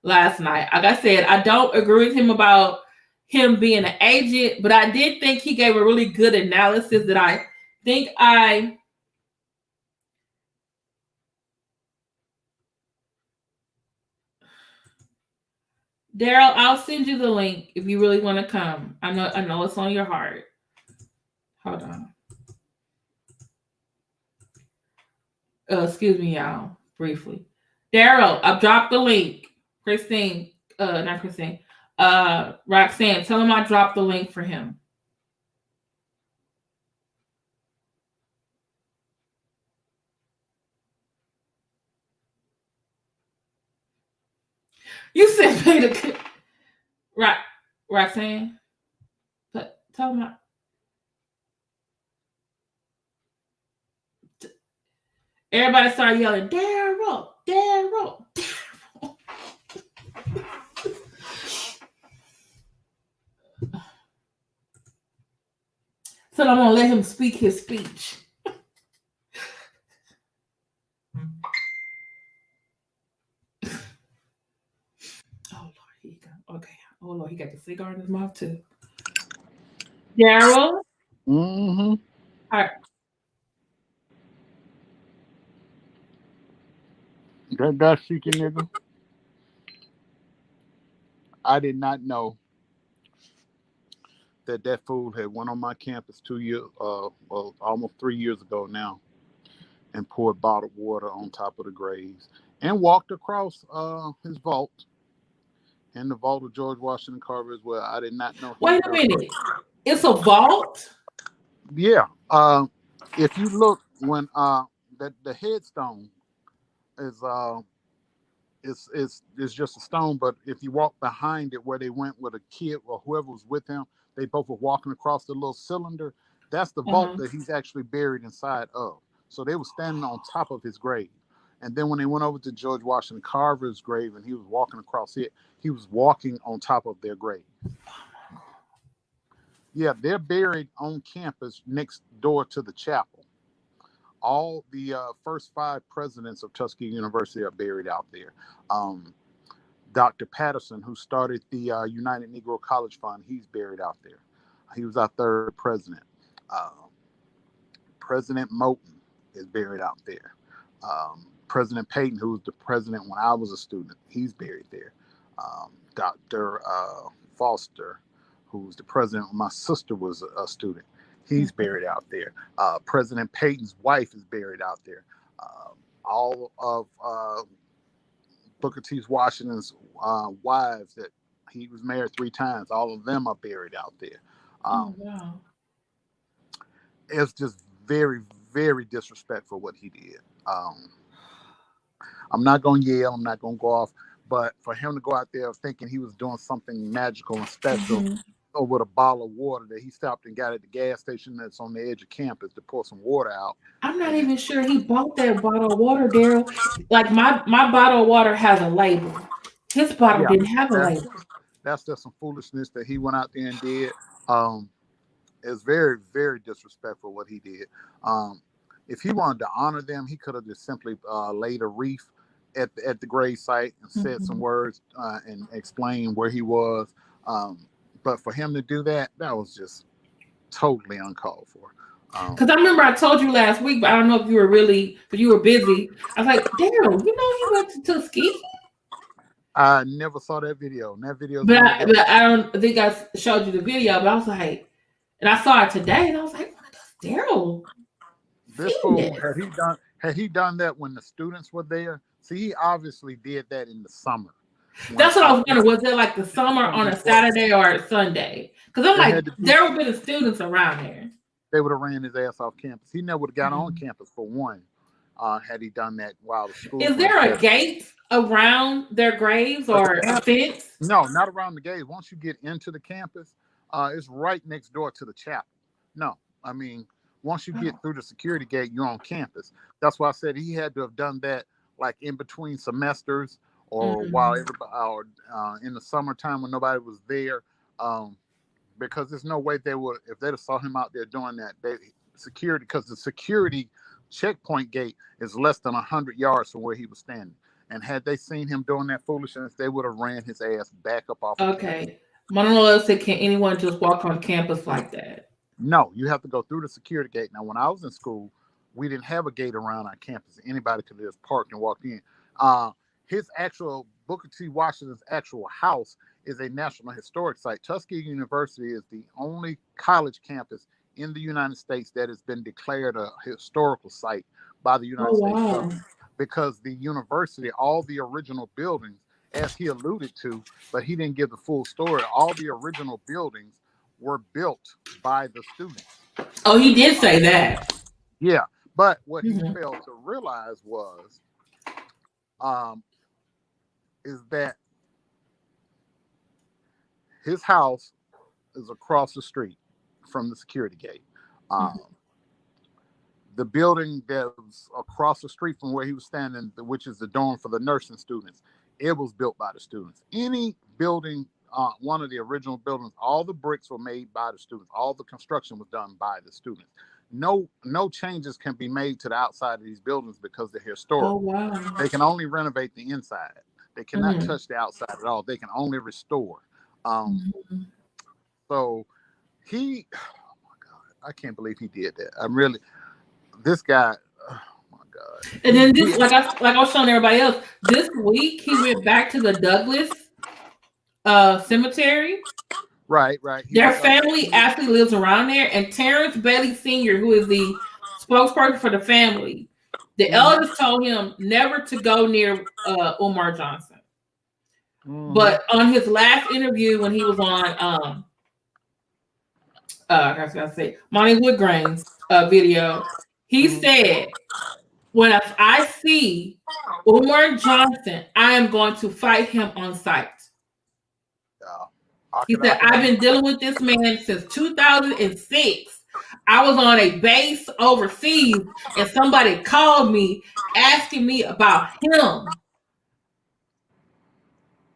last night. Like I said, I don't agree with him about him being an agent, but I did think he gave a really good analysis that I think Daryl, I'll send you the link if you really want to come. I know it's on your heart. Hold on. Excuse me, y'all, briefly. Daryl, I've dropped the link. Roxanne, tell him I dropped the link for him. You sent me the right, Roxanne. But tell him everybody started yelling, Daryl, Daryl, Daryl. So I'm gonna let him speak his speech. Okay. Oh Lord, he got the cigar in his mouth too. Daryl. Mm-hmm. All right. That dashiki nigga. I did not know that fool had went on my campus 2 years, almost 3 years ago now, and poured bottled water on top of the graves and walked across his vault. And the vault of George Washington Carver as well. I did not know. Wait a minute. It's a vault? Yeah. If you look when the headstone is it's just a stone, but if you walk behind it where they went with a kid or whoever was with him, they both were walking across the little cylinder. That's the vault that he's actually buried inside of. So they were standing on top of his grave. And then when they went over to George Washington Carver's grave and he was walking across it, he was walking on top of their grave. Yeah, they're buried on campus next door to the chapel. All the first 5 presidents of Tuskegee University are buried out there. Dr. Patterson, who started the United Negro College Fund, he's buried out there. He was our 3rd president. President Moten is buried out there. President Peyton, who was the president when I was a student, he's buried there. Dr. Foster, who was the president when my sister was a student, he's buried out there. President Peyton's wife is buried out there. All of Booker T. Washington's wives that he was married 3 times, all of them are buried out there. Wow. It's just very, very disrespectful what he did. I'm not going to yell, I'm not going to go off, but for him to go out there thinking he was doing something magical and special, with a bottle of water that he stopped and got at the gas station that's on the edge of campus to pour some water out. I'm not even sure he bought that bottle of water, Daryl. Like my bottle of water has a label. His bottle didn't have a label. That's just some foolishness that he went out there and did. It's very, very disrespectful what he did. If he wanted to honor them, he could have just simply laid a wreath at the grave site and said some words and explained where he was. But for him to do that, that was just totally uncalled for. Because I remember I told you last week, but I don't know if you were busy. I was like, Daryl, you know he went to Tuskegee? I never saw that video. And that video, but I don't think I showed you the video. But I was like, and I saw it today, and I was like, what does Daryl? This fool, had he done that when the students were there? See, he obviously did that in the summer. That's what I was wondering. Was it like the summer on a Saturday or a Sunday? Because I'm like, there would have been students around there. They would have ran his ass off campus. He never would have got on campus for one. Had he done that while the school. Is there a gate around their graves or a fence? No, not around the gate. Once you get into the campus, it's right next door to the chapel. No, I mean, once you get through the security gate, you're on campus. That's why I said he had to have done that like in between semesters or while everybody, or in the summertime when nobody was there. Because there's no way they would, if they'd have saw him out there doing that, because the security checkpoint gate is less than 100 yards from where he was standing. And had they seen him doing that foolishness, they would have ran his ass back up off. Okay. Monolo said, can anyone just walk on campus like that? No, you have to go through the security gate. Now, when I was in school, we didn't have a gate around our campus. Anybody could just park and walk in. His actual, Booker T. Washington's actual house is a National Historic Site. Tuskegee University is the only college campus in the United States that has been declared a historical site by the United States government, because the university, all the original buildings, as he alluded to, but he didn't give the full story, all the original buildings were built by the students. Oh, he did say that. Yeah, but what he failed to realize was, is that his house is across the street from the security gate. The building that was across the street from where he was standing, which is the dorm for the nursing students, it was built by the students. Any building, one of the original buildings, all the bricks were made by the students. All the construction was done by the students. No changes can be made to the outside of these buildings because they're historic. Oh, wow. They can only renovate the inside. They cannot touch the outside at all. They can only restore. So he, oh my God, I can't believe he did that. This guy, oh my God. And then this, like I was showing everybody else, this week he went back to the Douglas cemetery. Right. Their family actually lives around there, and Tarence Bailey Sr., who is the spokesperson for the family, the elders told him never to go near Umar Johnson. But on his last interview, when he was on Monty Woodgrain's video, he said, when I see Umar Johnson, I am going to fight him on sight. He said, I've been dealing with this man since 2006. I was on a base overseas and somebody called me asking me about him.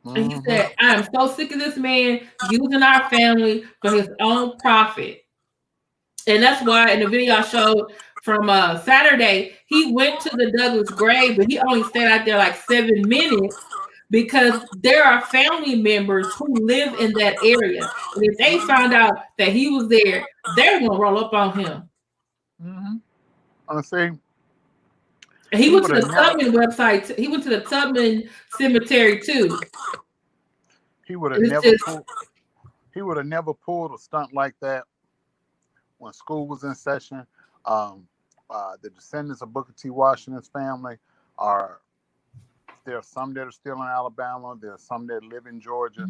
And he said, I am so sick of this man using our family for his own profit. And that's why in the video I showed from Saturday, he went to the Douglas grave, but he only stayed out there like 7 minutes because there are family members who live in that area. And if they found out that he was there, they're going to roll up on him. I'm saying, and he went to the Tubman website. He went to the Tubman cemetery too. He would have never pulled a stunt like that when school was in session. The descendants of Booker T. Washington's family there are some that are still in Alabama. There are some that live in Georgia.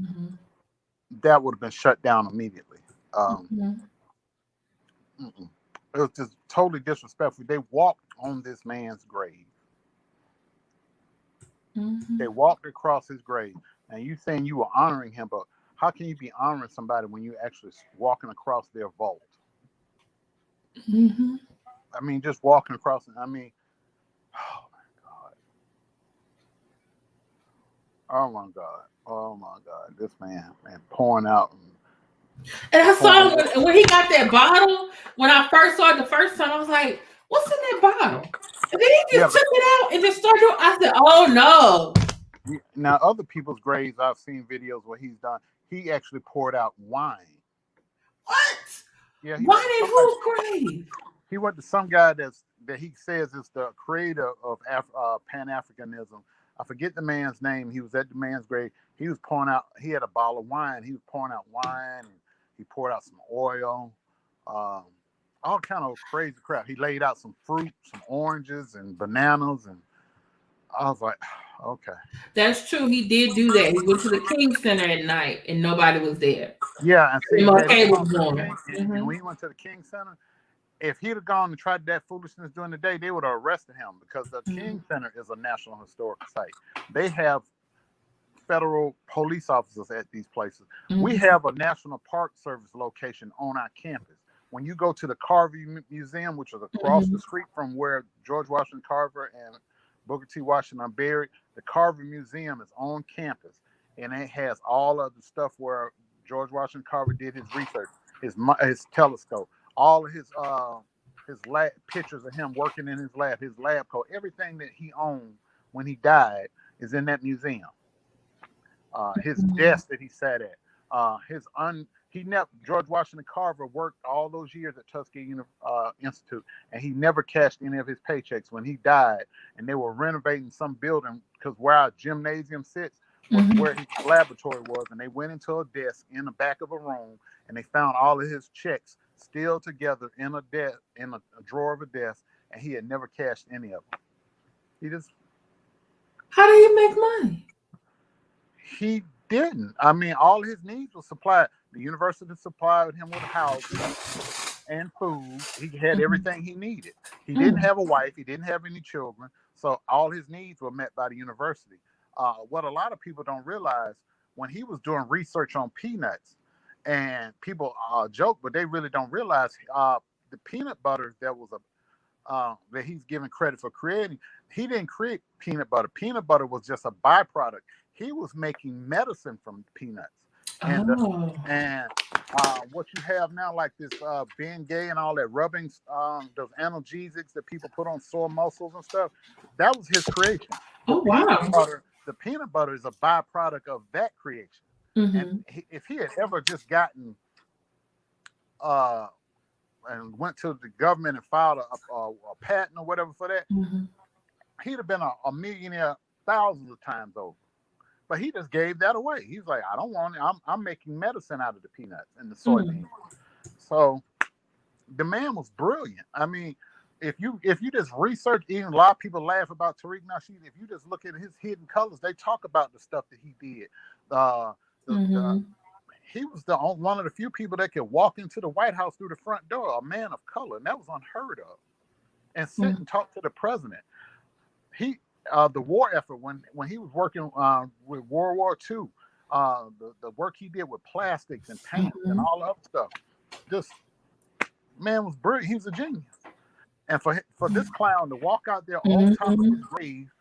That would have been shut down immediately. It was just totally disrespectful. They walked on this man's grave. They walked across his grave. And you saying you were honoring him, but How can you be honoring somebody when you're actually walking across their vault? Mm-hmm. I mean, just walking across. I mean, oh my God. Oh my God. This man pouring out. And I saw him when he got that bottle. When I first saw it the first time, I was like, "What's in that bottle?" And then he just took it out and just started. I said, "Oh no!" Now, other people's graves, I've seen videos where he's done. He actually poured out wine. What? Yeah. Wine in whose grave? He went to some guy that he says is the creator of Pan-Africanism. I forget the man's name. He was at the man's grave. He was pouring out. He had a bottle of wine. He was pouring out wine. And he poured out some oil, all kind of crazy crap. He laid out some fruit, some oranges and bananas, and I was like, okay. That's true. He did do that. He went to the King Center at night, and nobody was there. Yeah, and see, MLK was born. and when he went to the King Center, if he'd have gone and tried that foolishness during the day, they would have arrested him because the King Center is a National Historic Site. They have federal police officers at these places. We have a National Park Service location on our campus. When you go to the Carver Museum, which is across the street from where George Washington Carver and Booker T. Washington are buried, the Carver Museum is on campus, and it has all of the stuff where George Washington Carver did his research, his telescope, all of his lab pictures of him working in his lab coat, everything that he owned when he died is in that museum. His desk that he sat at, George Washington Carver worked all those years at Tuskegee Institute, and he never cashed any of his paychecks. When he died, and they were renovating some building, because where our gymnasium sits was where his laboratory was, and they went into a desk in the back of a room, and they found all of his checks still together in a drawer of a desk, and he had never cashed any of them. He just. How do you make money? He didn't. I mean, all his needs were supplied. The university supplied him with housing and food. He had everything he needed. He didn't have a wife. He didn't have any children. So all his needs were met by the university. What a lot of people don't realize, when he was doing research on peanuts, and people joke, but they really don't realize the peanut butter that was that he's given credit for creating. He didn't create peanut butter. Peanut butter was just a byproduct. He was making medicine from peanuts. And what you have now, like this Bengay and all that rubbing, those analgesics that people put on sore muscles and stuff, that was his creation. The peanut butter is a byproduct of that creation. And if he had ever just gotten and went to the government and filed a patent or whatever for that, he'd have been a millionaire thousands of times over. But he just gave that away. He's like, I don't want it. I'm making medicine out of the peanuts and the soybeans. So the man was brilliant. I mean, if you just research, even a lot of people laugh about Tariq Nasheed. If you just look at his hidden colors, they talk about the stuff that he did. He was one of the few people that could walk into the White House through the front door, a man of color, and that was unheard of. And sit and talk to the president. The war effort, when he was working with World War II, the work he did with plastics and paint and all that stuff, just man was brilliant. He was a genius. And for this clown to walk out there on top of his grave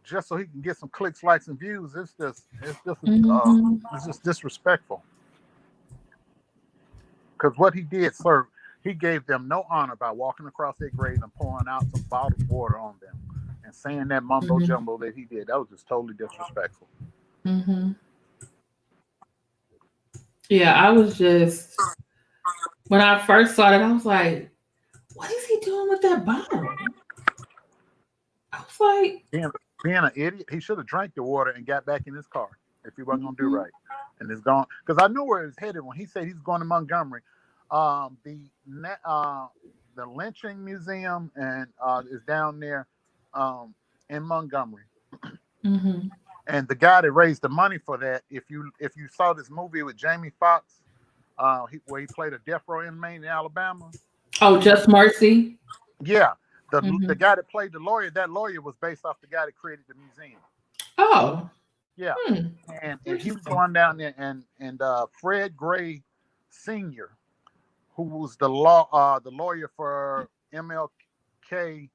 just so he can get some clicks, likes, and views, it's just disrespectful. Because what he did, sir, he gave them no honor by walking across their grave and pouring out some bottled water on them and saying that mumbo jumbo that he did. That was just totally disrespectful. Yeah, I was just, when I first saw it, I was like, what is he doing with that bottle? I was like, being an idiot, he should have drank the water and got back in his car if he wasn't gonna do right. And it's gone, because I knew where it was headed when he said he's going to Montgomery. The lynching museum and is down there in Montgomery. And the guy that raised the money for that, if you saw this movie with Jamie Foxx, where he played a death row inmate in Alabama. Oh, Just Mercy. Yeah, the guy that played the lawyer, that lawyer was based off the guy that created the museum. Oh. Yeah. And he was going down there, and Fred Gray Sr., who was the lawyer for MLK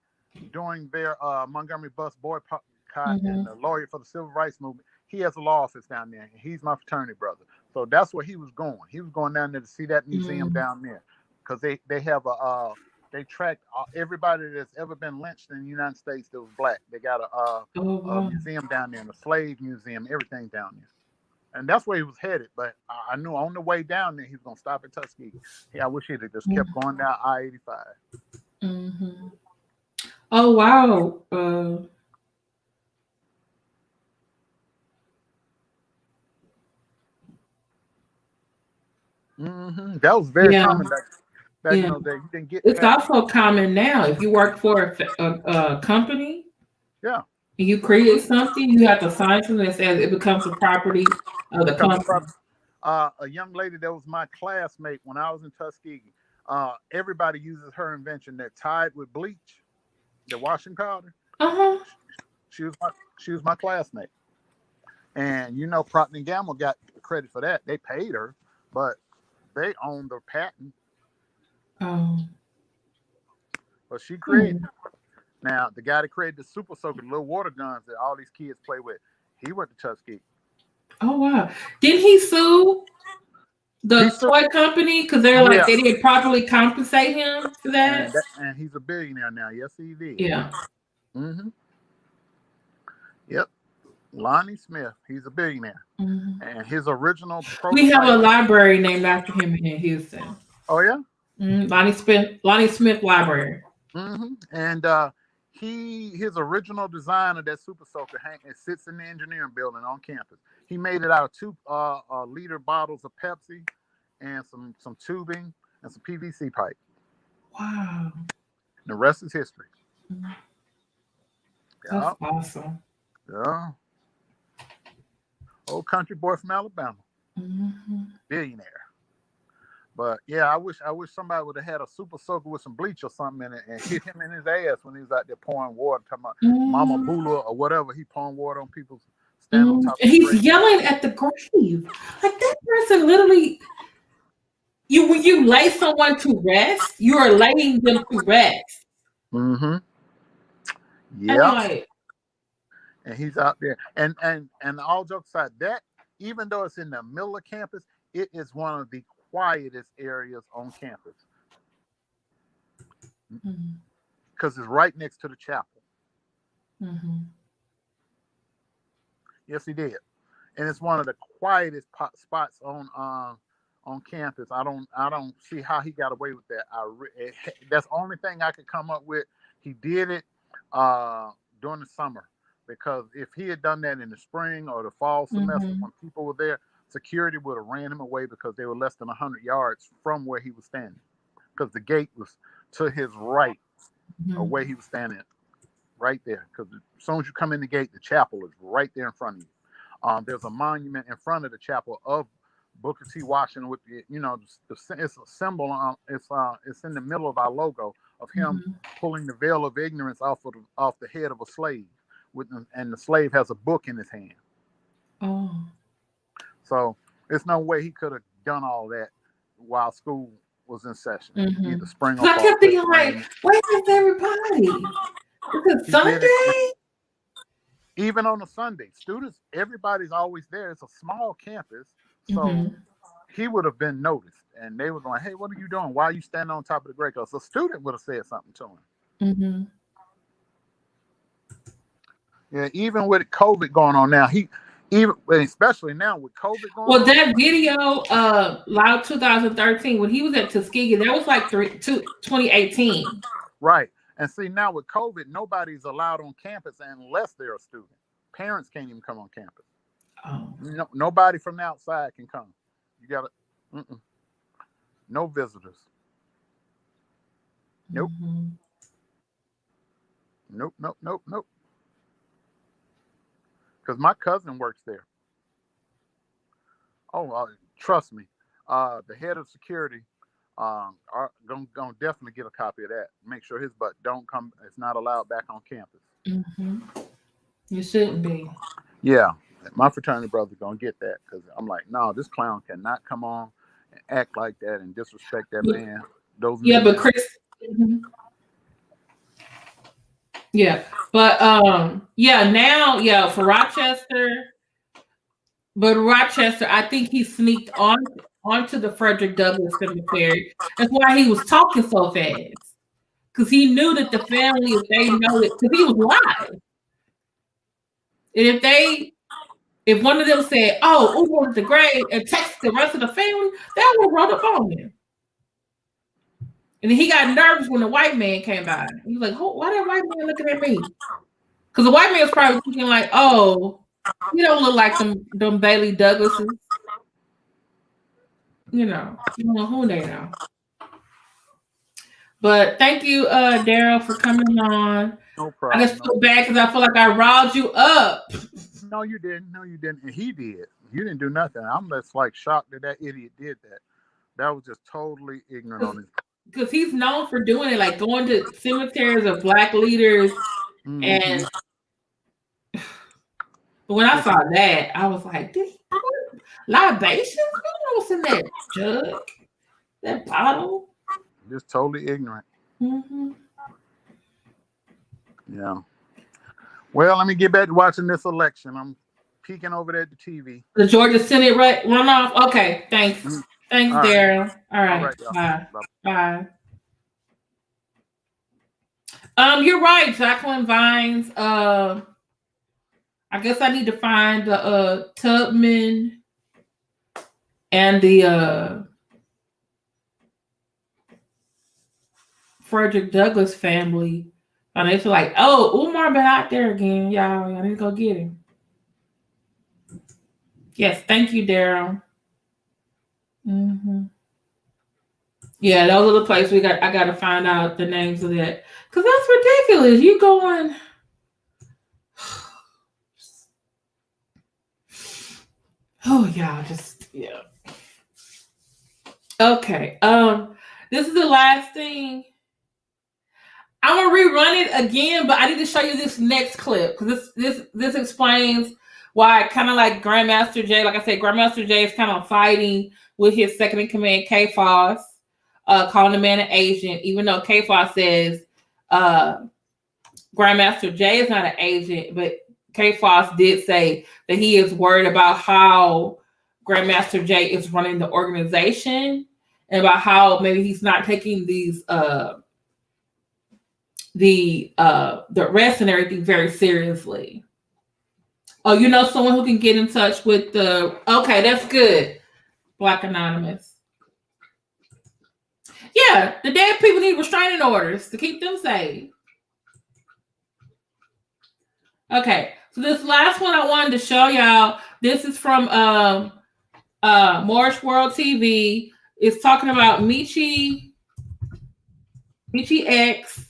during their Montgomery bus boycott and the lawyer for the civil rights movement, he has a law office down there, and he's my fraternity brother. So that's where he was going. He was going down there to see that museum down there, because they have they tracked everybody that's ever been lynched in the United States that was black. They got a museum down there, and a slave museum, everything down there. And that's where he was headed. But I knew on the way down there, he was going to stop at Tuskegee. Yeah, I wish he'd have just kept going down I-85. Oh, wow. That was very common back in those days. You didn't get it's also common now. If you work for a company, and you create something, you have to sign something that says it becomes the property of the company. A young lady that was my classmate when I was in Tuskegee, everybody uses her invention, that tied with bleach, the washing powder. She was my classmate, and Procter & Gamble got credit for that. They paid her, but they owned the patent. But she created. Now the guy that created the Super Soaker, the little water guns that all these kids play with, he went to Tuskegee. Oh wow! Didn't he sue the toy company because they're like they didn't properly compensate him for that? And he's a billionaire now. Yes, he did. Yeah. Yep. Lonnie Smith. He's a billionaire. And his original prototype. We have a library named after him in Houston. Oh yeah. Lonnie Smith Library. And his original design of that Super Soaker it sits in the engineering building on campus. He made it out of 2 liter bottles of Pepsi and some tubing and some PVC pipe. Wow. And the rest is history. That's awesome. Yeah. Old country boy from Alabama. Billionaire. But yeah, I wish somebody would have had a Super Soaker with some bleach or something in it and hit him in his ass when he was out there pouring water, talking about Mama Bula or whatever. He pouring water on people's stand on top of He's yelling at the grave. Like that person literally, when you lay someone to rest, you are laying them to rest. Yeah. And he's out there. And all jokes aside, that even though it's in the middle of campus, it is one of the quietest areas on campus. Because it's right next to the chapel. Yes, he did. And it's one of the quietest spots on campus. I don't see how he got away with that. That's the only thing I could come up with. He did it during the summer, because if he had done that in the spring or the fall semester when people were there, security would have ran him away because they were less than 100 yards from where he was standing, because the gate was to his right of where he was standing, right there. Because as soon as you come in the gate, the chapel is right there in front of you. There's a monument in front of the chapel of Booker T. Washington with it's a symbol. It's in the middle of our logo of him pulling the veil of ignorance off the head of a slave, and the slave has a book in his hand. So there's no way he could have done all that while school was in session, either spring or fall. I kept thinking, like, where is everybody? Is it Sunday? Even on a Sunday, students, everybody's always there. It's a small campus, so he would have been noticed, and they were going, "Hey, what are you doing? Why are you standing on top of the grade?" Because a student would have said something to him. Yeah, even with COVID going on now, especially now with COVID going on. Well, that video, Loud 2013, when he was at Tuskegee, that was like 2018. Right. And see, now with COVID, nobody's allowed on campus unless they're a student. Parents can't even come on campus. Nobody from the outside can come. You got to, no visitors. Nope. Nope. Because my cousin works there. Trust me. The head of security are gonna definitely get a copy of that. Make sure his butt don't come. It's not allowed back on campus. You shouldn't be. Yeah, My fraternity brother's gonna get that because I'm like, no, this clown cannot come on and act like that and disrespect that man. Those yeah, men. but Chris. Yeah, but yeah, now, yeah, for Rochester, but Rochester, I think he sneaked onto the Frederick Douglass Cemetery. That's why he was talking so fast, because he knew that the family, if they know it, because he was live, and if one of them said, "Oh, Umar was the grave," and text the rest of the family, they would have run up on him. And then he got nervous when the white man came by. He was like, "Why that white man looking at me?" Because the white man was probably thinking like, "Oh, you don't look like them Bailey Douglases." You know who they know. But thank you, Daryl, for coming on. No problem. I just feel bad because I feel like I riled you up. No, you didn't. No, you didn't. And he did. You didn't do nothing. I'm just like shocked that idiot did that. That was just totally ignorant on his. Because he's known for doing it, like going to cemeteries of Black leaders. Mm-hmm. And but when I saw that, I was like, "Did he put libations? What's in that jug? That bottle?" Just totally ignorant. Mm-hmm. Yeah. Well, let me get back to watching this election. I'm peeking over there at the TV. The Georgia Senate runoff. Okay, thanks. Mm-hmm. Thanks, All Daryl. All right. Bye. Bye. You're right, Jacqueline Vines. I guess I need to find the Tubman and the Frederick Douglass family. And they feel like, oh, Umar been out there again, y'all. Y'all need to go get him. Yes, thank you, Daryl. Mm-hmm. Yeah, those are the places I got to find out the names of that, because that's ridiculous. You going? Oh, y'all, yeah. Okay. This is the last thing. I'm gonna rerun it again, but I need to show you this next clip because this explains why, kind of like Grandmaster Jay. Like I said, Grandmaster Jay is kind of fighting with his second in command, K. Foss, calling the man an agent, even though K. Foss says Grandmaster Jay is not an agent, but K. Foss did say that he is worried about how Grandmaster Jay is running the organization and about how maybe he's not taking these the arrest and everything very seriously. Oh, you know someone who can get in touch with the... Okay, that's good. Black Anonymous. Yeah, the dead people need restraining orders to keep them safe. Okay, so this last one I wanted to show y'all. This is from Morris World TV. It's talking about Michi X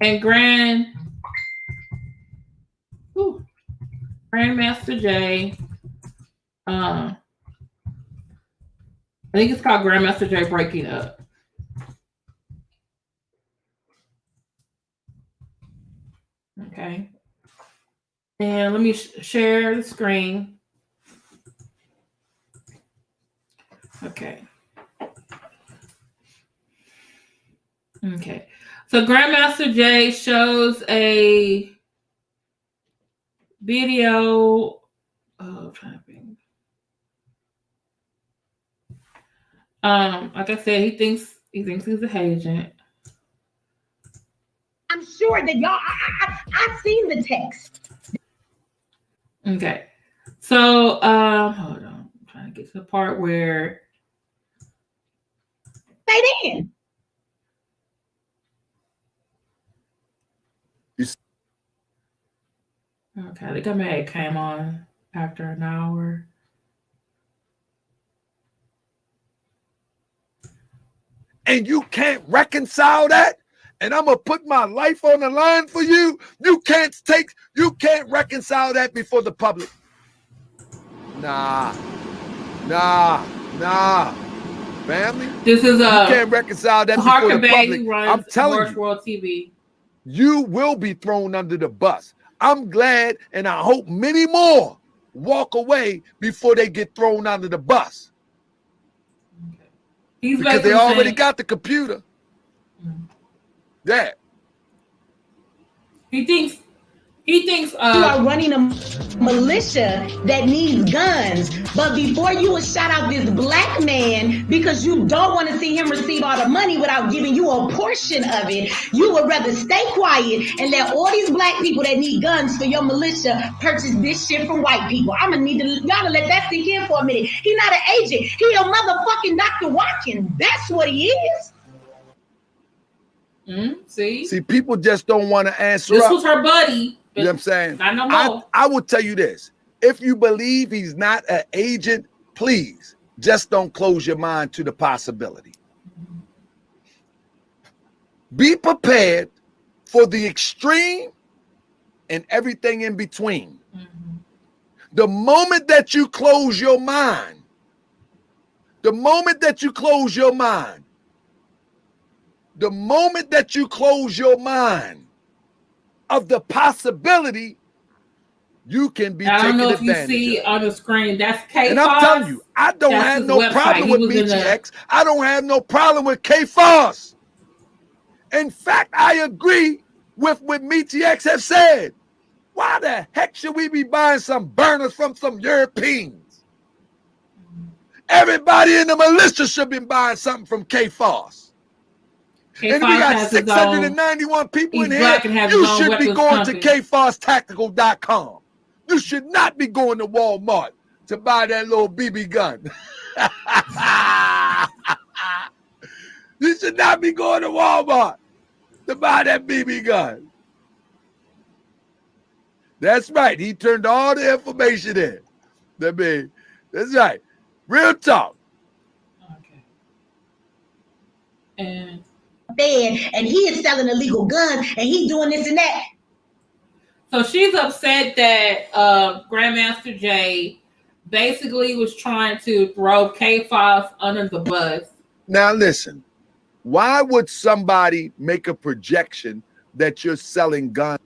and Grandmaster Jay. I think it's called Grandmaster Jay Breaking Up. Okay. And let me share the screen. Okay. Okay. So Grandmaster Jay shows a video of like I said, he thinks he's an agent. I'm sure that y'all I've seen the text. Okay. So hold on. I'm trying to get to the part where they did. Okay, I think I may have came on after an hour. And you can't reconcile that? And I'm gonna put my life on the line for you? You can't reconcile that before the public. Nah. Family. This is you can't reconcile that before the public. I'm telling you. World TV. You will be thrown under the bus. I'm glad, and I hope many more walk away before they get thrown under the bus. Because they already got the computer. Yeah. He thinks you are running a militia that needs guns, but before you would shout out this black man because you don't want to see him receive all the money without giving you a portion of it, you would rather stay quiet and let all these black people that need guns for your militia purchase this shit from white people. I'm gonna need y'all to let that sink in for a minute. He's not an agent. He a motherfucking Dr. Watkins. That's what he is. See, people just don't want to answer this up. was her buddy. You know what I'm saying? Not no more. I will tell you this. If you believe he's not an agent, please just don't close your mind to the possibility. Be prepared for the extreme and everything in between. The moment that you close your mind, the moment that you close your mind of the possibility, you can be taken advantage of. I don't know if you see on the screen, that's K-Foss. And I'm telling you, I don't have no problem with BTX. I don't have no problem with K-Foss. In fact, I agree with what BTX have said. Why the heck should we be buying some burners from some Europeans? Everybody in the militia should be buying something from K-Foss. And we got 691 people in here. You should be going to kfosstactical.com. You should not be going to Walmart to buy that little BB gun. You should not be going to Walmart to buy that BB gun. That's right. He turned all the information in. That's right. Real talk. Okay. And he is selling illegal guns and he doing this and that. So she's upset that Grandmaster J basically was trying to throw K-Foss under the bus. Now listen, why would somebody make a projection that you're selling guns?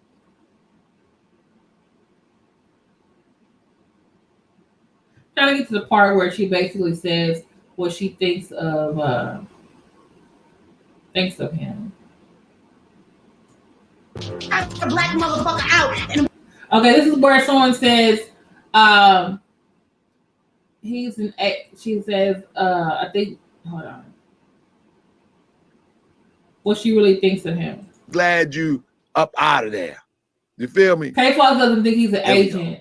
Trying to get to the part where she basically says what she thinks of him. Got the black motherfucker out. Okay, this is where someone says, he's an. She says, I think. Hold on. What she really thinks of him. Glad you up out of there. You feel me? K-Foss doesn't think he's an agent.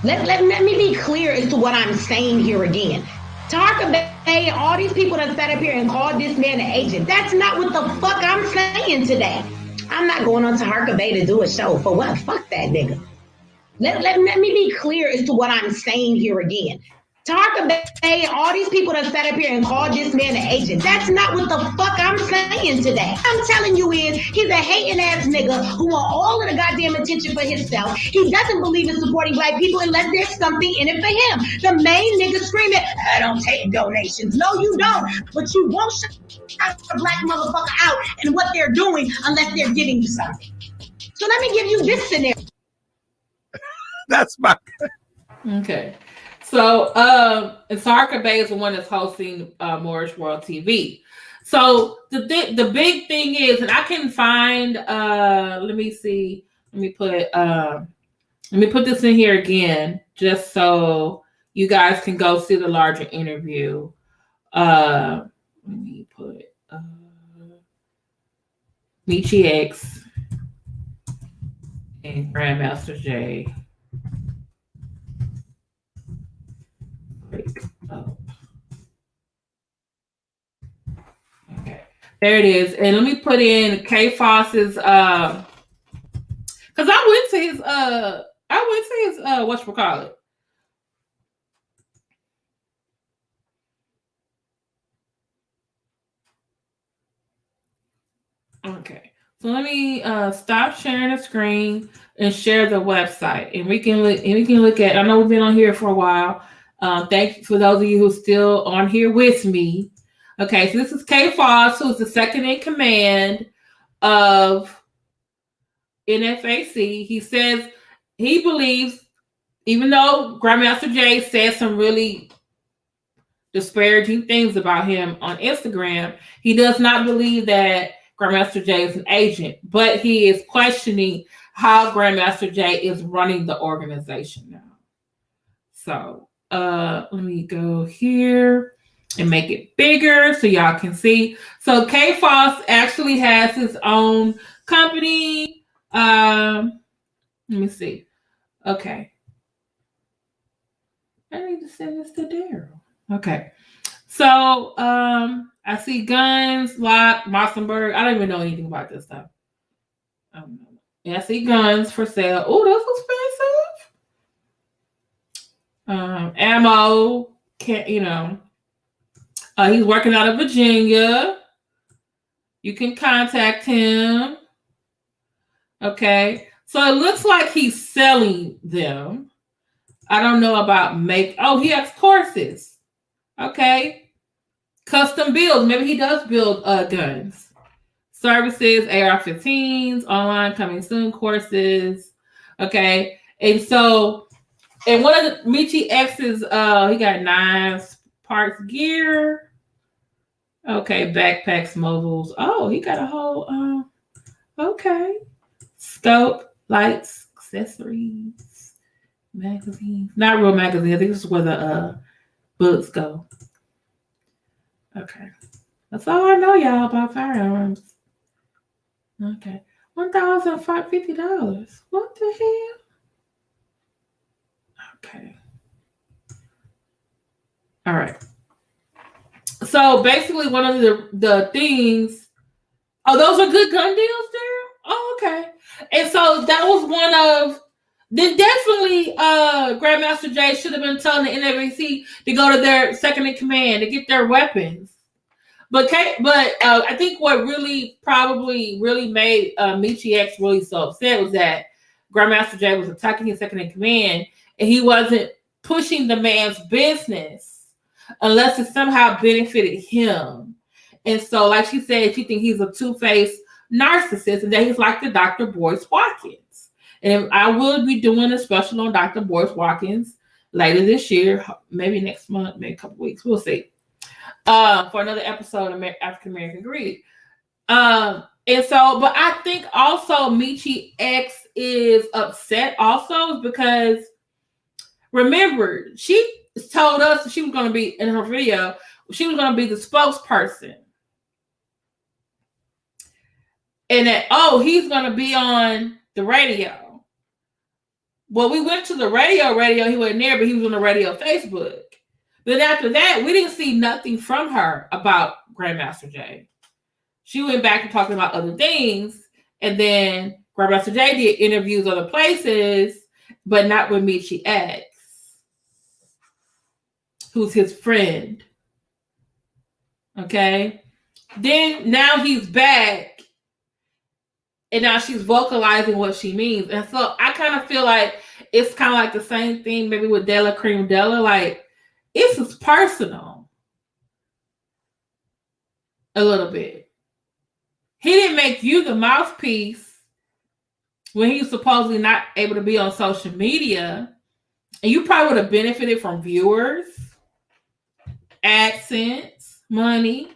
Let me be clear as to what I'm saying here again. Tarka Bay, all these people that sat up here and called this man an agent. That's not what the fuck I'm saying today. I'm not going on to Tarka Bay to do a show for what? Fuck that nigga. Let me be clear as to what I'm saying here again. Tarka Bay, all these people that sat up here and called this man an agent. That's not what the fuck I'm saying today. I'm telling you is he's a hating ass nigga who want all of the goddamn attention for himself. He doesn't believe in supporting black people unless there's something in it for him. The main nigga screaming, I don't take donations. No, you don't. But you won't shout the black motherfucker out and what they're doing unless they're giving you something. So let me give you this scenario. That's my okay. So, Tarka Bay is the one that's hosting Morris World TV. So the big thing is, and I can find. Let me see. Let me put this in here again, just so you guys can go see the larger interview. Let me put Michi X and Grandmaster J. Okay, there it is. And let me put in K-Foss's because I went to his whatchamacallit. Okay, so let me stop sharing the screen and share the website, and we can look at. I know we've been on here for a while. Thank you for those of you who are still on here with me. Okay, so this is K-Foss, who's the second in command of NFAC. He says he believes even though Grandmaster Jay said some really disparaging things about him on Instagram, he does not believe that Grandmaster Jay is an agent, but he is questioning how Grandmaster Jay is running the organization now. So let me go here and make it bigger so y'all can see. So K Foss actually has his own company. Let me see. Okay. I need to send this to Daryl. Okay. So I see guns, lock, Mossenberg. I don't even know anything about this stuff. Yeah, I see guns for sale. Oh, that's expensive. Ammo, he's working out of Virginia. You can contact him. Okay. So it looks like he's selling them. I don't know about he has courses. Okay. Custom builds. Maybe he does build guns. Services, AR-15s, online coming soon courses. Okay. And one of the Michi X's, he got knives, parts, gear. Okay. Backpacks, mobiles. Oh, he got a whole, okay. Scope, lights, accessories, magazines. Not real magazines. I think this is where the books go. Okay. That's all I know, y'all, about firearms. Okay. $1,050. What the hell? Okay. All right. So basically one of the things, those are good gun deals there? Oh, okay. And so that was one of, then definitely Grandmaster Jay should have been telling the NWC to go to their second in command to get their weapons. But I think what probably made Michi X really so upset was that Grandmaster Jay was attacking his second in command and he wasn't pushing the man's business unless it somehow benefited him. And so, like she said, she thinks he's a two-faced narcissist and that he's like the Dr. Boyce Watkins. And I will be doing a special on Dr. Boyce Watkins later this year, maybe next month, maybe a couple weeks. We'll see. For another episode of African American Greed. But I think also Michi X is upset also because remember, she told us that she was going to be in her video, she was going to be the spokesperson. And that, he's going to be on the radio. Well, we went to the radio, he wasn't there, but he was on the radio Facebook. But after that, we didn't see nothing from her about Grandmaster Jay. She went back to talking about other things. And then Grandmaster Jay did interviews other places, but not with Michi X, who's his friend. Okay. Then now he's back. And now she's vocalizing what she means. And so I kind of feel like it's kind of like the same thing maybe with Della Cream Della. Like, this is personal. A little bit. He didn't make you the mouthpiece when he was supposedly not able to be on social media. And you probably would have benefited from viewers, AdSense, money,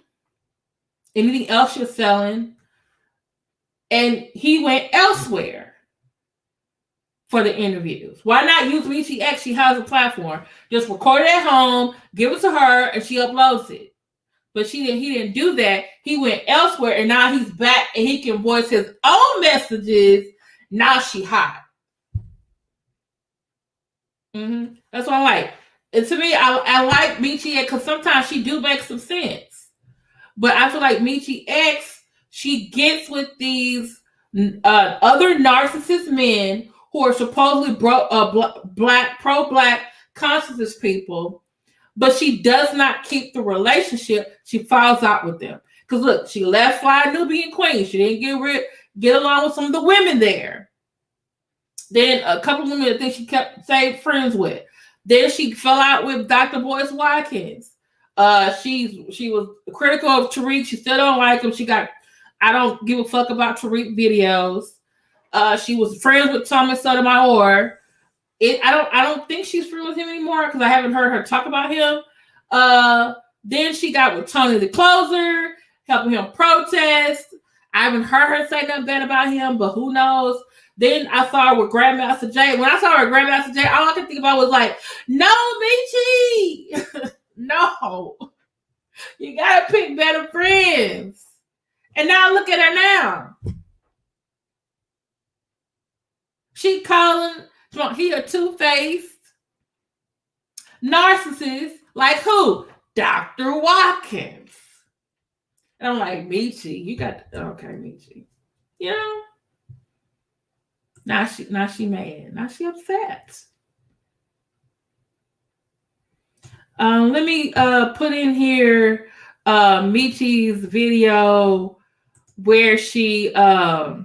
anything else you're selling. And he went elsewhere for the interviews. Why not use Michi X? She has a platform. Just record it at home, give it to her, and she uploads it. But he didn't do that. He went elsewhere, and now he's back, and he can voice his own messages. Now she hot. That's what I like. And to me, I like Michi X because sometimes she do make some sense. But I feel like Michi X, she gets with these other narcissist men who are supposedly pro-black consciousness people, but she does not keep the relationship. She falls out with them. Because look, she left Fly Nubian Queen. She didn't get along with some of the women there. Then a couple of women that think she stayed friends with. Then she fell out with Dr. Boyce Watkins. She was critical of Tariq. She still don't like him. I don't give a fuck about Tariq videos. She was friends with Thomas Sotomayor. I don't think she's friends with him anymore because I haven't heard her talk about him. Then she got with Tony the Closer, helping him protest. I haven't heard her say nothing bad about him, but who knows? Then I saw her with Grandmaster Jay. When I saw her with Grandmaster Jay, all I could think about was like, no, Michi. No. You gotta pick better friends. And now look at her now. She calling, he a two-faced narcissist. Like who? Dr. Watkins. And I'm like, Michi, you got, okay, Michi. You know? Now she mad. Now she upset. Let me put in here Michi's video where she y'all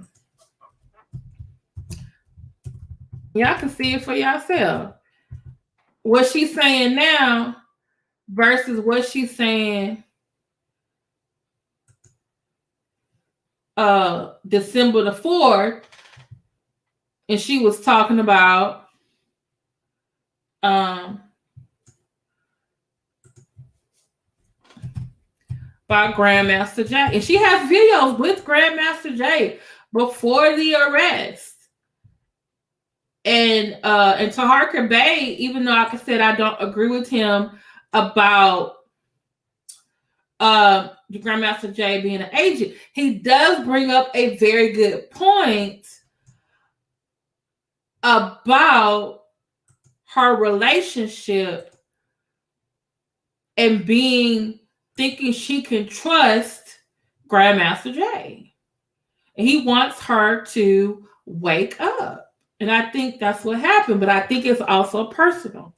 can see it for yourself. What she's saying now versus what she's saying December the 4th. And she was talking about by Grandmaster Jay. And she has videos with Grandmaster Jay before the arrest. And Taharka Bay, even though like I said I don't agree with him about Grandmaster Jay being an agent, he does bring up a very good point about her relationship and thinking she can trust Grandmaster Jay. And he wants her to wake up. And I think that's what happened, but I think it's also personal.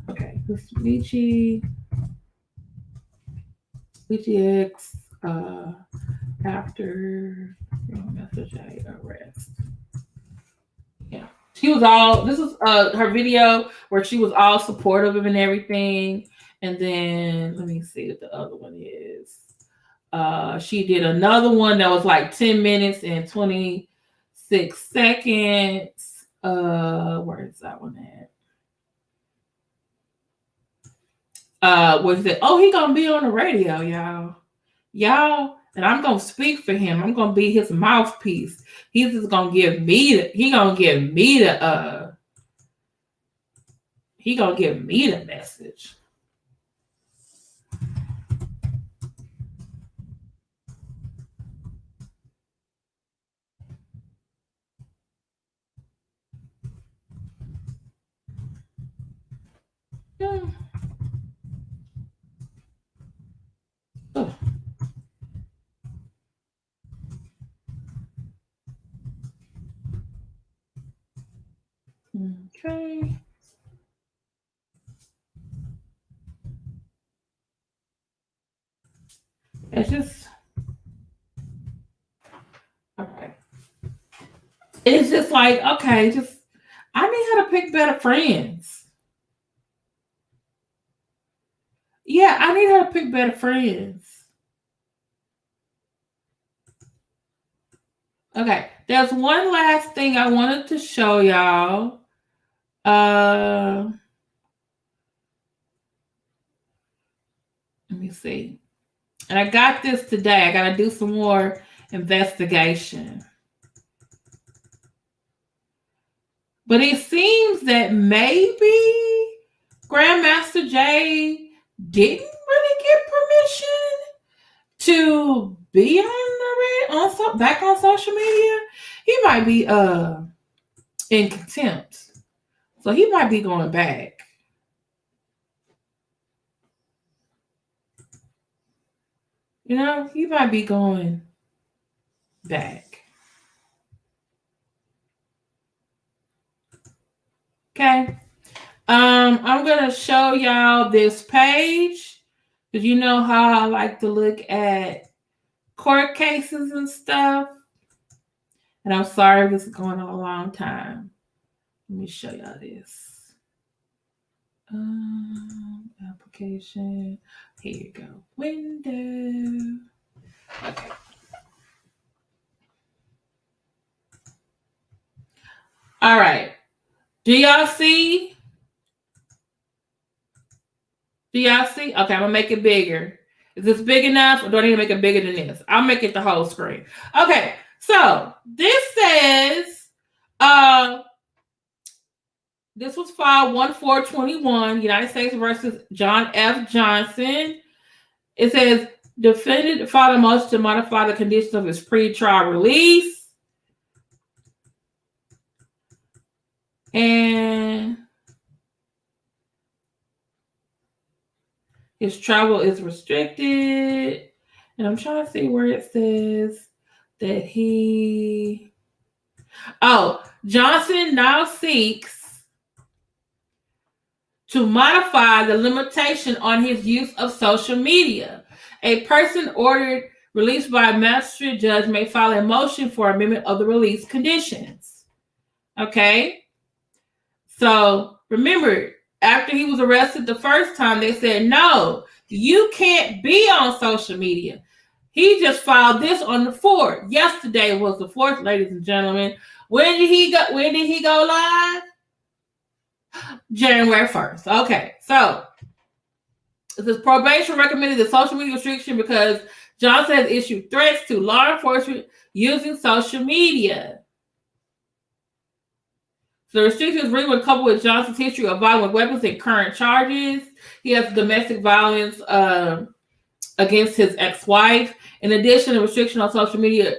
Okay, this is Michi X after Grandmaster Jay arrest. Yeah. She was all, this is her video where she was all supportive of him and everything. And then let me see what the other one is. She did another one that was like 10 minutes and 26 seconds. Where is that one at? Was it, oh, he gonna be on the radio, y'all, and I'm gonna speak for him. I'm gonna be his mouthpiece. He's just gonna give me the message. Yeah. Oh. Okay. It's just okay. It's just like, okay, I need her to pick better friends. Yeah, I need her to pick better friends. Okay, there's one last thing I wanted to show y'all. Let me see. And I got this today. I got to do some more investigation. But it seems that maybe Grandmaster Jay didn't really get permission to be back on social media. He might be in contempt. So he might be going back. You know, he might be going back. Okay. I'm gonna show y'all this page because you know how I like to look at court cases and stuff. And I'm sorry this is going on a long time. Let me show y'all this. Application. Here you go. Window. Okay. All right. Do y'all see? Do y'all see? Okay, I'm gonna make it bigger. Is this big enough, or do I need to make it bigger than this? I'll make it the whole screen. Okay, so this says, this was filed 1/4/21, United States versus John F. Johnson. It says defendant filed a motion to modify the conditions of his pre-trial release, and his travel is restricted. And I'm trying to see where it says that he... Oh, Johnson now seeks to modify the limitation on his use of social media. A person ordered released by a magistrate judge may file a motion for amendment of the release conditions. Okay? So remember, after he was arrested the first time, they said, no, you can't be on social media. He just filed this on the 4th. Yesterday was the 4th, ladies and gentlemen. When did he go live? January 1st. Okay, so this probation recommended the social media restriction because Johnson has issued threats to law enforcement using social media. So the restrictions really were coupled with Johnson's history of violent weapons and current charges. He has domestic violence against his ex-wife. In addition, the restriction on social media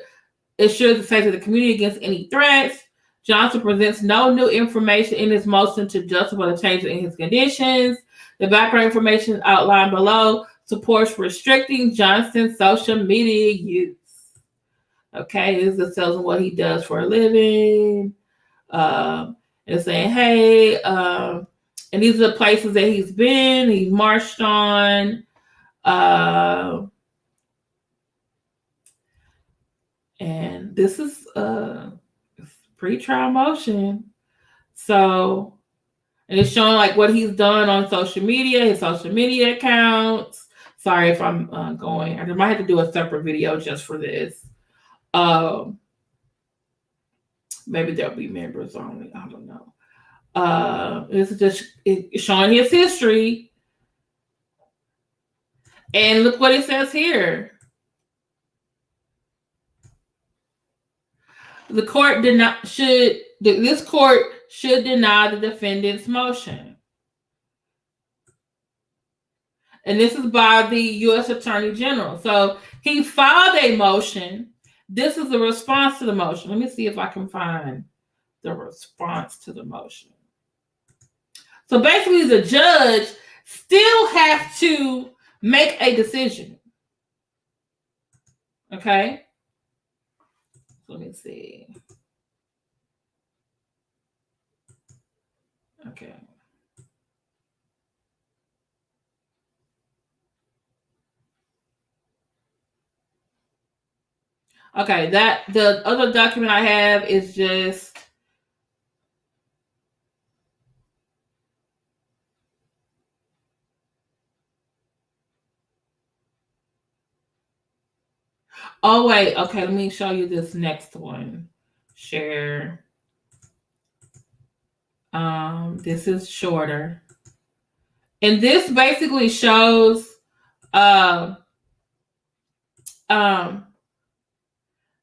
ensures the safety of the community against any threats. Johnson presents no new information in his motion to justify the change in his conditions. The background information outlined below supports restricting Johnson's social media use. Okay, this tells him what he does for a living. And saying, hey, and these are the places that he's been, he's marched on. And this is pre-trial motion. So, and it's showing like what he's done on social media, his social media accounts. Sorry if I'm going, I might have to do a separate video just for this. Maybe there'll be members only. I don't know. This is just showing his history. And look what it says here. This court should deny the defendant's motion. And this is by the U.S. Attorney General. So he filed a motion. This is the response to the motion. Let me see if I can find the response to the motion. So basically, the judge still has to make a decision. Okay? Let me see. Okay. Okay, the other document I have is just oh wait, okay, let me show you this next one. Share. This is shorter. And this basically shows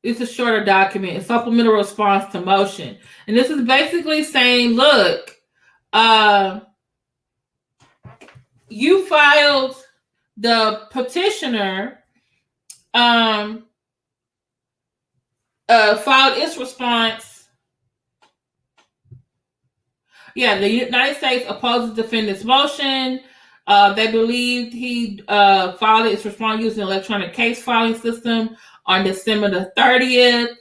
it's a shorter document, a supplemental response to motion. And this is basically saying, look, you filed, the petitioner filed its response. Yeah, the United States opposes defendant's motion. They believed he filed its response using an electronic case filing system on December the 30th,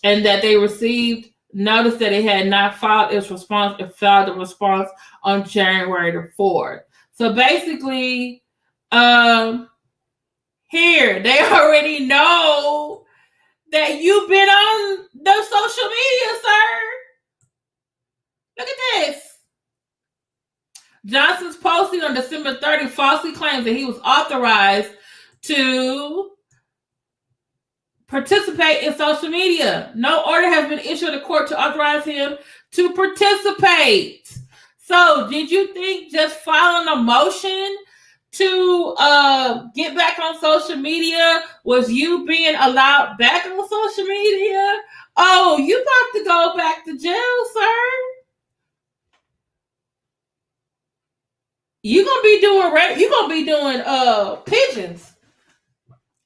and that they received notice that it had not filed its response and filed the response on January the 4th. So basically, here, they already know that you've been on the social media, sir. Look at this. Johnson's posting on December 30th falsely claims that he was authorized to participate in social media. No order has been issued to the court to authorize him to participate. So did you think just following a motion to get back on social media was you being allowed back on social media? Oh, you about to go back to jail, sir. You're gonna be doing pigeons.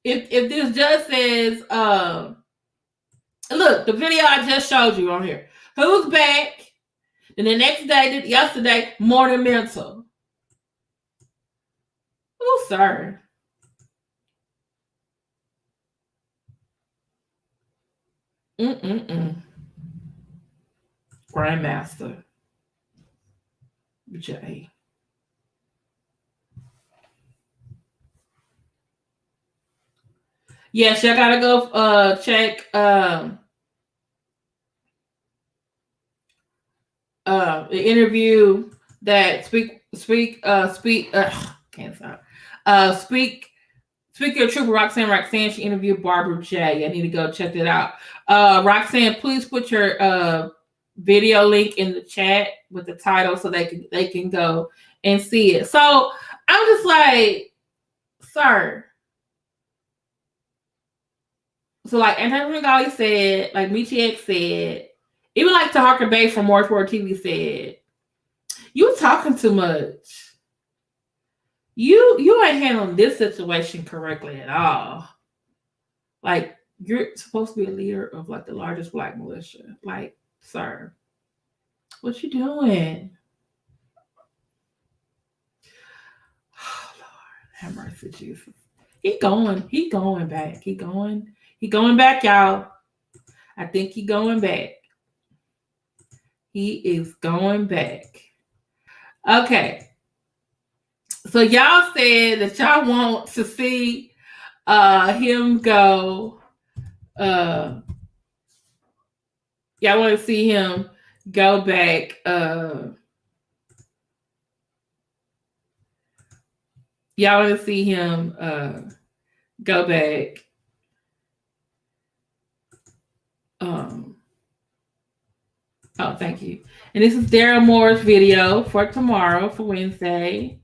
If this just says look, the video I just showed you on here. Who's back? And the next day, yesterday, morning mental. Oh, sir. Grandmaster. J. Yes, y'all gotta go check the interview that Speak Your Truth with Roxanne. She interviewed Barbara J. I need to go check that out. Roxanne, please put your video link in the chat with the title so they can go and see it. So I'm just like, sir. So like Anthony Gali said, like Michi X said, even like Taharka Bay from Morrison TV said, you talking too much. You ain't handling this situation correctly at all. Like, you're supposed to be a leader of like the largest Black militia. Like, sir, what you doing? Oh, Lord, have mercy, Jesus. He going back. He going back, y'all. I think he going back. He is going back. Okay. So y'all said that y'all want to see him go. Y'all want to see him go back. Y'all want to see him go back. Oh, thank you. And this is Daryl Moore's video for tomorrow, for Wednesday.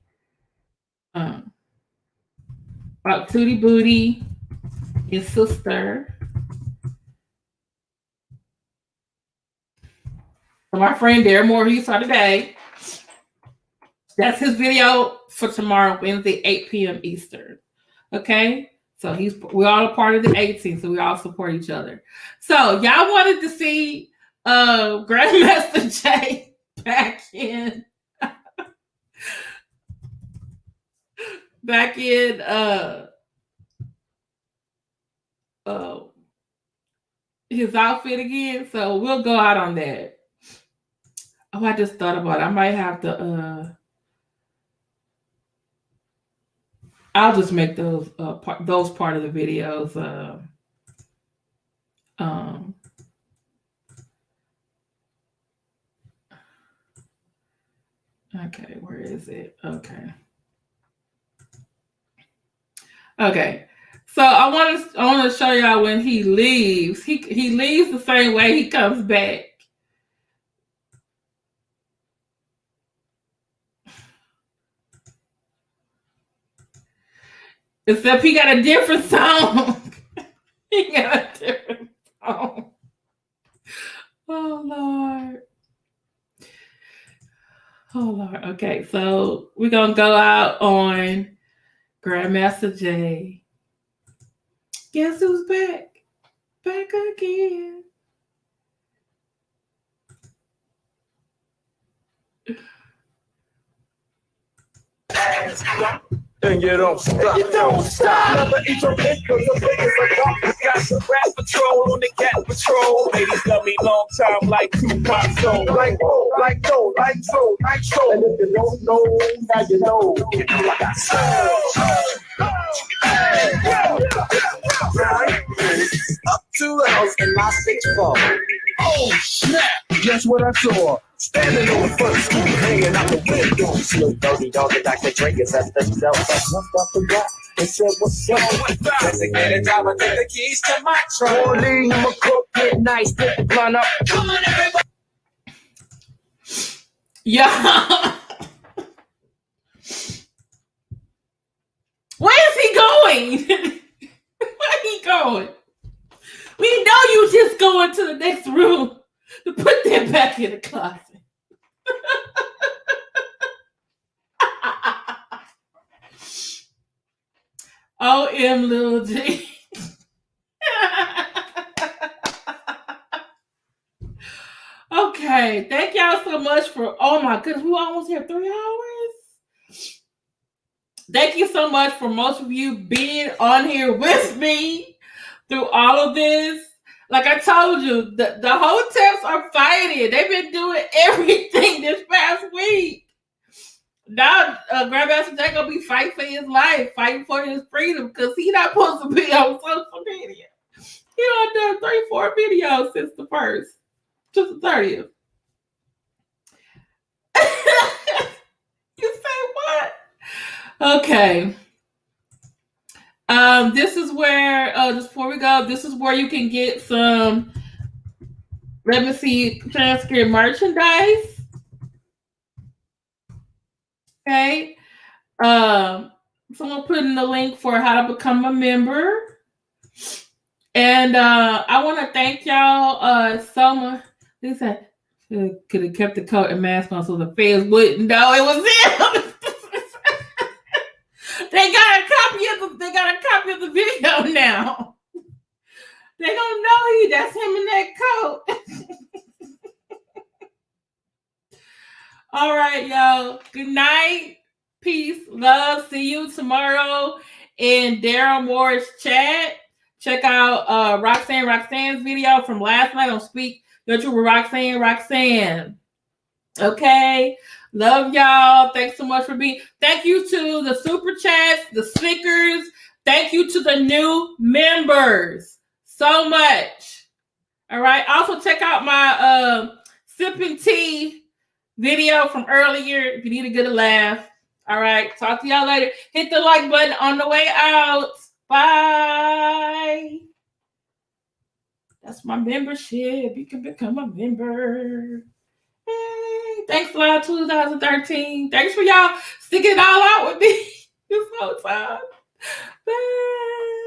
About Tootie Booty, his sister. So my friend Daryl Moore, who you saw today, that's his video for tomorrow, Wednesday, 8 p.m. Eastern. Okay? So we're all a part of the 18, so we all support each other. So y'all wanted to see Grandmaster J back in his outfit again. So we'll go out on that. Oh, I just thought about it. I might have to I'll just make those part of the videos okay, where is it? Okay. So I want to show y'all when he leaves. He leaves the same way he comes back. Except he got a different song. He got a different song. Oh, Lord. Oh, Lord. Okay, so we're going to go out on Grandmaster J. Guess who's back? Back again. And you don't stop. You don't stop. Never eat your cake because the biggest are dark. Got some rap patrol on the cat patrol. Ladies love me long time like Tupac. So like so. And if you don't know, now you know. I got up to the house in my 6'4". Oh snap! Guess what I saw? Standing on the first stoop, hanging out the window. Snoop Doggy Dogg and Dr. Dre is at the shelf. I jumped off the rock and said, what's up? Designated driver, take the keys to my truck. Leave him a cook, get nice, put the blunt up. Come on, everybody. Yeah. Where is he going? Where he going? We know you just going to the next room to put that back in the closet. OM Lil G. Okay, thank y'all so much for, oh my goodness, we almost here 3 hours. Thank you so much for most of you being on here with me through all of this. Like I told you, the Hoteps are fighting. They've been doing everything this past week. Now, Grandmaster Jay gonna be fighting for his life, fighting for his freedom, because he's not supposed to be on social media. He done 3-4 videos since the first. Just the 30th. You say what? Okay. This is where, just before we go, this is where you can get some, let me see, transcript merchandise. Okay. Someone put in the link for how to become a member. And I want to thank y'all so much. They said, could have kept the coat and mask on so the fans wouldn't know it was him. They got a copy of the video now. They don't know that's him in that coat. All right, y'all. Good night. Peace, love. See you tomorrow in Daryl Moore's chat. Check out Roxanne's video from last night on Speak Your Truth with Roxanne. Okay. Love y'all. Thanks so much for being. Thank you to the super chats, the stickers. Thank you to the new members so much. All right. Also check out my sipping tea video from earlier if you need to get a laugh. All right. Talk to y'all later. Hit the like button on the way out. Bye. That's my membership. You can become a member. Hey, thanks a lot, 2013. Thanks for y'all sticking it all out with me this whole time. Bye.